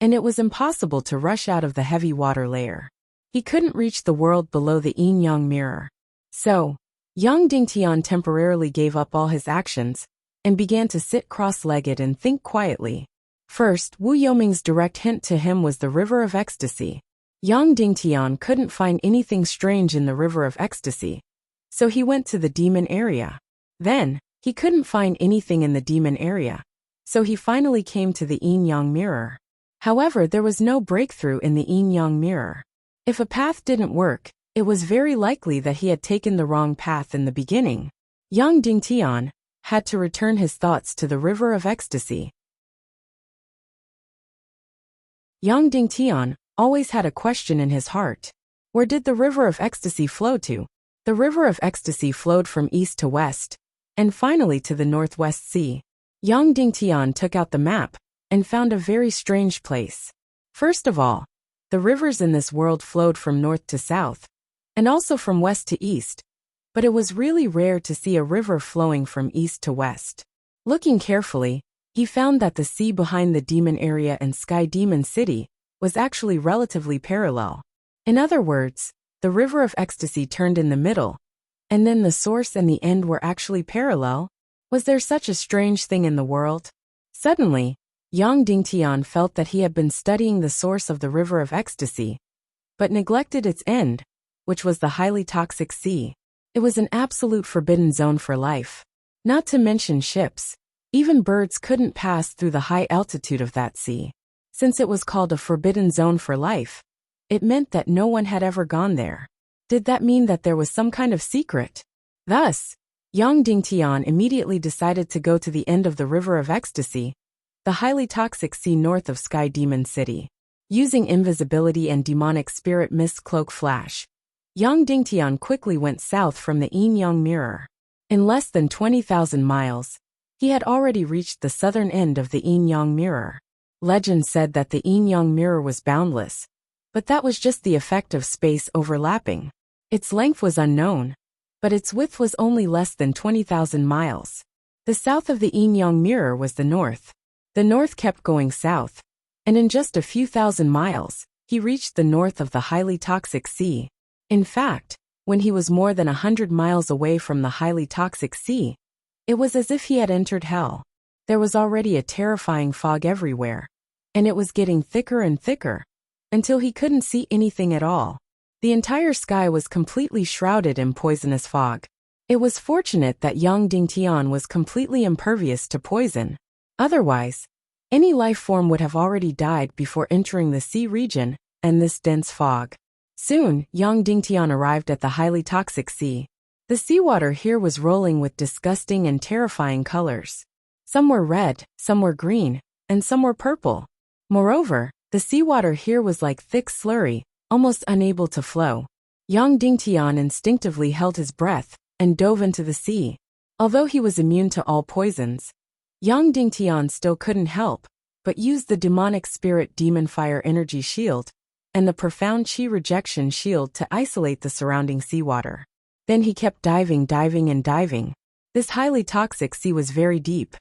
and it was impossible to rush out of the heavy water layer. He couldn't reach the world below the yin-yang mirror. So, Yang Dingtian temporarily gave up all his actions and began to sit cross-legged and think quietly. First, Wu Yoming's direct hint to him was the river of ecstasy. Yang Dingtian couldn't find anything strange in the river of ecstasy, so he went to the demon area. Then, he couldn't find anything in the demon area, so he finally came to the yin-yang mirror. However, there was no breakthrough in the yin-yang mirror. If a path didn't work, it was very likely that he had taken the wrong path in the beginning. Yang Dingtian had to return his thoughts to the river of ecstasy. Yang Dingtian always had a question in his heart. Where did the river of ecstasy flow to? The river of ecstasy flowed from east to west, and finally to the northwest sea. Yang Dingtian took out the map and found a very strange place. First of all, the rivers in this world flowed from north to south, and also from west to east, but it was really rare to see a river flowing from east to west. Looking carefully, he found that the sea behind the demon area and Sky Demon City was actually relatively parallel. In other words, the river of ecstasy turned in the middle, and then the source and the end were actually parallel. Was there such a strange thing in the world? Suddenly, Yang Dingtian felt that he had been studying the source of the river of ecstasy, but neglected its end, which was the highly toxic sea. It was an absolute forbidden zone for life. Not to mention ships. Even birds couldn't pass through the high altitude of that sea. Since it was called a forbidden zone for life, it meant that no one had ever gone there. Did that mean that there was some kind of secret? Thus, Yang Dingtian immediately decided to go to the end of the river of ecstasy, the highly toxic sea north of Sky Demon City. Using invisibility and demonic spirit mist cloak flash, Yang Dingtian quickly went south from the yin-yang mirror. In less than 20,000 miles, he had already reached the southern end of the yin-yang mirror. Legend said that the yin-yang mirror was boundless, but that was just the effect of space overlapping. Its length was unknown, but its width was only less than 20,000 miles. The south of the yin-yang mirror was the north. The north kept going south, and in just a few thousand miles, he reached the north of the highly toxic sea. In fact, when he was more than 100 miles away from the highly toxic sea, it was as if he had entered hell. There was already a terrifying fog everywhere, and it was getting thicker and thicker, until he couldn't see anything at all. The entire sky was completely shrouded in poisonous fog. It was fortunate that Yang Dingtian was completely impervious to poison. Otherwise, any life form would have already died before entering the sea region and this dense fog. Soon, Yang Dingtian arrived at the highly toxic sea. The seawater here was rolling with disgusting and terrifying colors. Some were red, some were green, and some were purple. Moreover, the seawater here was like thick slurry, almost unable to flow. Yang Dingtian instinctively held his breath and dove into the sea. Although he was immune to all poisons, Yang Dingtian still couldn't help but use the demonic spirit demon fire energy shield and the profound chi rejection shield to isolate the surrounding seawater. Then he kept diving and diving. This highly toxic sea was very deep.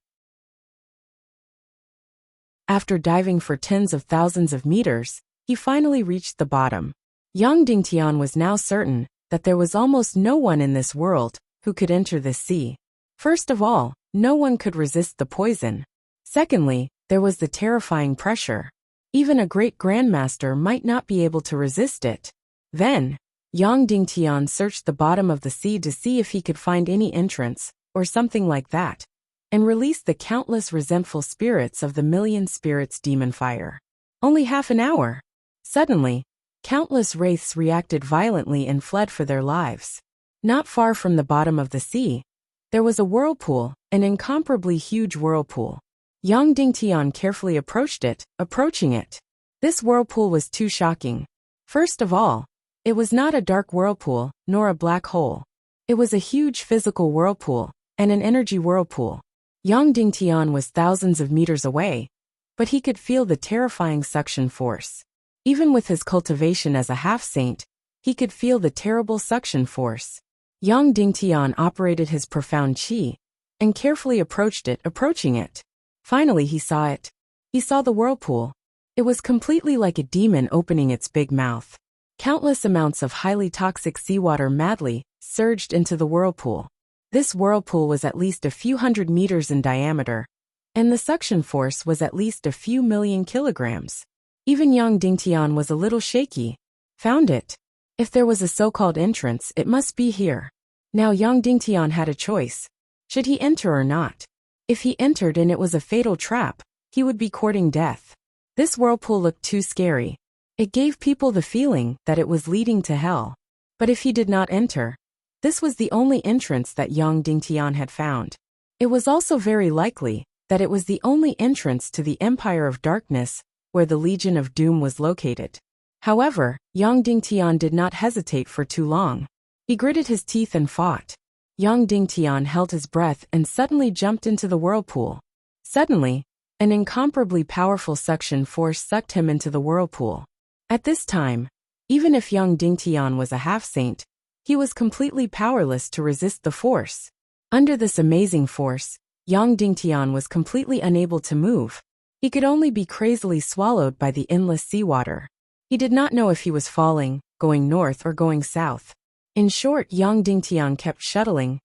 After diving for tens of thousands of meters, he finally reached the bottom. Yang Dingtian was now certain that there was almost no one in this world who could enter this sea. First of all, no one could resist the poison. Secondly, there was the terrifying pressure. Even a great grandmaster might not be able to resist it. Then, Yang Dingtian searched the bottom of the sea to see if he could find any entrance, or something like that, and released the countless resentful spirits of the million spirits demon fire. Only half an hour. Suddenly, countless wraiths reacted violently and fled for their lives. Not far from the bottom of the sea, there was a whirlpool, an incomparably huge whirlpool. Yang Dingtian carefully approaching it. This whirlpool was too shocking. First of all, it was not a dark whirlpool, nor a black hole. It was a huge physical whirlpool, and an energy whirlpool. Yang Dingtian was thousands of meters away, but he could feel the terrifying suction force. Even with his cultivation as a half-saint, he could feel the terrible suction force. Yang Dingtian operated his profound qi, and carefully approaching it. Finally he saw it. He saw the whirlpool. It was completely like a demon opening its big mouth. Countless amounts of highly toxic seawater madly surged into the whirlpool. This whirlpool was at least a few hundred meters in diameter, and the suction force was at least a few million kilograms. Even Yang Dingtian was a little shaky. Found it. If there was a so-called entrance, it must be here. Now Yang Dingtian had a choice. Should he enter or not? If he entered and it was a fatal trap, he would be courting death. This whirlpool looked too scary. It gave people the feeling that it was leading to hell. But if he did not enter, this was the only entrance that Yang Dingtian had found. It was also very likely that it was the only entrance to the Empire of Darkness, where the Legion of Doom was located. However, Yang Dingtian did not hesitate for too long. He gritted his teeth and fought. Yang Dingtian held his breath and suddenly jumped into the whirlpool. Suddenly, an incomparably powerful suction force sucked him into the whirlpool. At this time, even if Yang Dingtian was a half-saint, he was completely powerless to resist the force. Under this amazing force, Yang Dingtian was completely unable to move. He could only be crazily swallowed by the endless seawater. He did not know if he was falling, going north or going south. In short, Yang Dingtian kept shuttling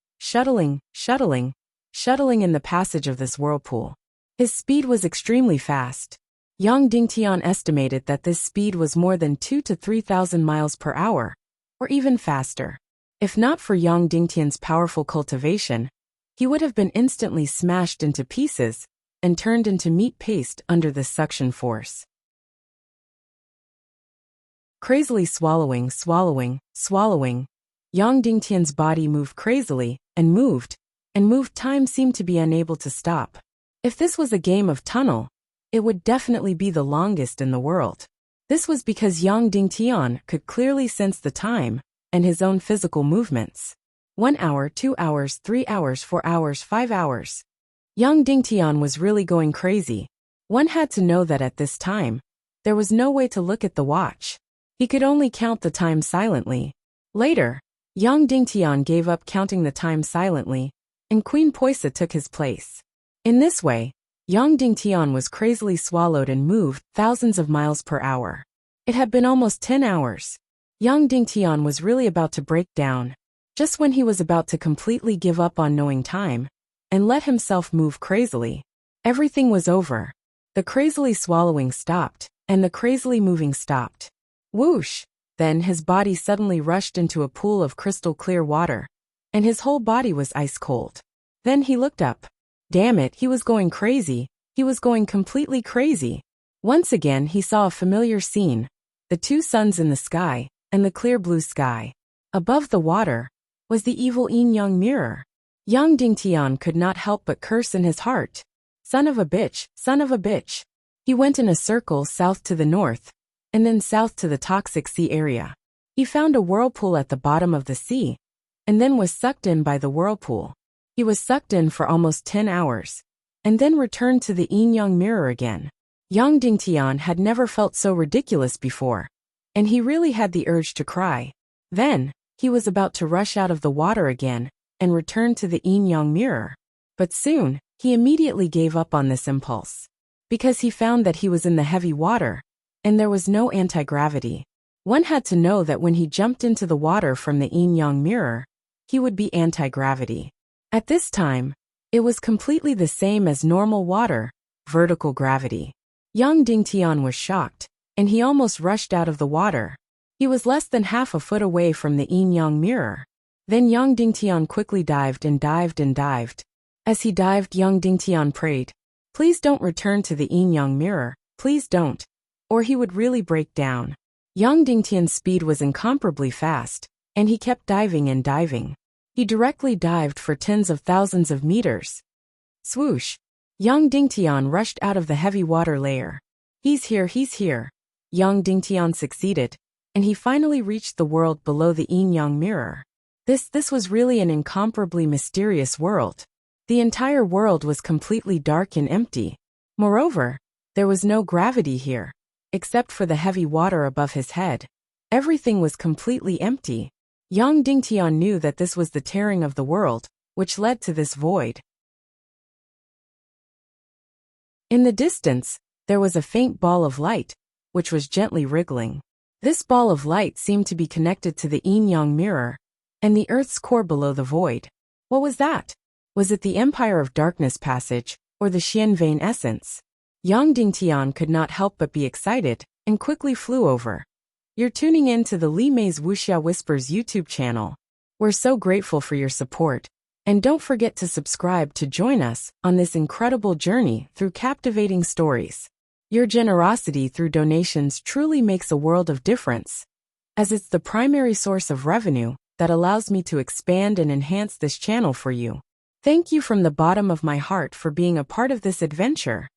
in the passage of this whirlpool. His speed was extremely fast. Yang Dingtian estimated that this speed was more than 2,000 to 3,000 miles per hour, or even faster. If not for Yang Dingtian's powerful cultivation, he would have been instantly smashed into pieces and turned into meat paste under this suction force. Crazily swallowing, Yang Dingtian's body moved crazily, and moved. Time seemed to be unable to stop. If this was a game of tunnel, it would definitely be the longest in the world. This was because Yang Dingtian could clearly sense the time and his own physical movements. 1 hour, 2 hours, 3 hours, 4 hours, 5 hours. Yang Dingtian was really going crazy. One had to know that at this time, there was no way to look at the watch. He could only count the time silently. Later, Yang Dingtian gave up counting the time silently, and Queen Poisa took his place. In this way, Yang Dingtian was crazily swallowed and moved thousands of miles per hour. It had been almost 10 hours. Yang Dingtian was really about to break down. Just when he was about to completely give up on knowing time and let himself move crazily, everything was over. The crazily swallowing stopped, and the crazily moving stopped. Whoosh! Then his body suddenly rushed into a pool of crystal clear water, and his whole body was ice cold. Then he looked up. Damn it, he was going crazy. He was going completely crazy. Once again he saw a familiar scene. The two suns in the sky, and the clear blue sky. Above the water was the evil yin-yang mirror. Yang Dingtian could not help but curse in his heart. Son of a bitch, son of a bitch. He went in a circle south to the north, and then south to the toxic sea area. He found a whirlpool at the bottom of the sea, and then was sucked in by the whirlpool. He was sucked in for almost 10 hours, and then returned to the yin-yang mirror again. Yang Dingtian had never felt so ridiculous before, and he really had the urge to cry. Then, he was about to rush out of the water again, and return to the yin-yang mirror. But soon, he immediately gave up on this impulse. Because he found that he was in the heavy water, and there was no anti-gravity. One had to know that when he jumped into the water from the yin-yang mirror, he would be anti-gravity. At this time, it was completely the same as normal water, vertical gravity. Yang Dingtian was shocked, and he almost rushed out of the water. He was less than half a foot away from the yin-yang mirror. Then Yang Dingtian quickly dived and dived and dived. As he dived, Yang Dingtian prayed, "Please don't return to the yin-yang mirror, please don't," or he would really break down. Yang Dingtian's speed was incomparably fast, and he kept diving and diving. He directly dived for tens of thousands of meters. Swoosh! Yang Dingtian rushed out of the heavy water layer. He's here, he's here. Yang Dingtian succeeded, and he finally reached the world below the yin-yang mirror. This was really an incomparably mysterious world. The entire world was completely dark and empty. Moreover, there was no gravity here, except for the heavy water above his head. Everything was completely empty. Yang Dingtian knew that this was the tearing of the world, which led to this void. In the distance, there was a faint ball of light, which was gently wriggling. This ball of light seemed to be connected to the yin-yang mirror and the earth's core below the void. What was that? Was it the Empire of Darkness passage, or the Xian vein essence? Yang Dingtian could not help but be excited, and quickly flew over. You're tuning in to the Li Mei's Wuxia Whispers YouTube channel. We're so grateful for your support. And don't forget to subscribe to join us on this incredible journey through captivating stories. Your generosity through donations truly makes a world of difference, as it's the primary source of revenue that allows me to expand and enhance this channel for you. Thank you from the bottom of my heart for being a part of this adventure.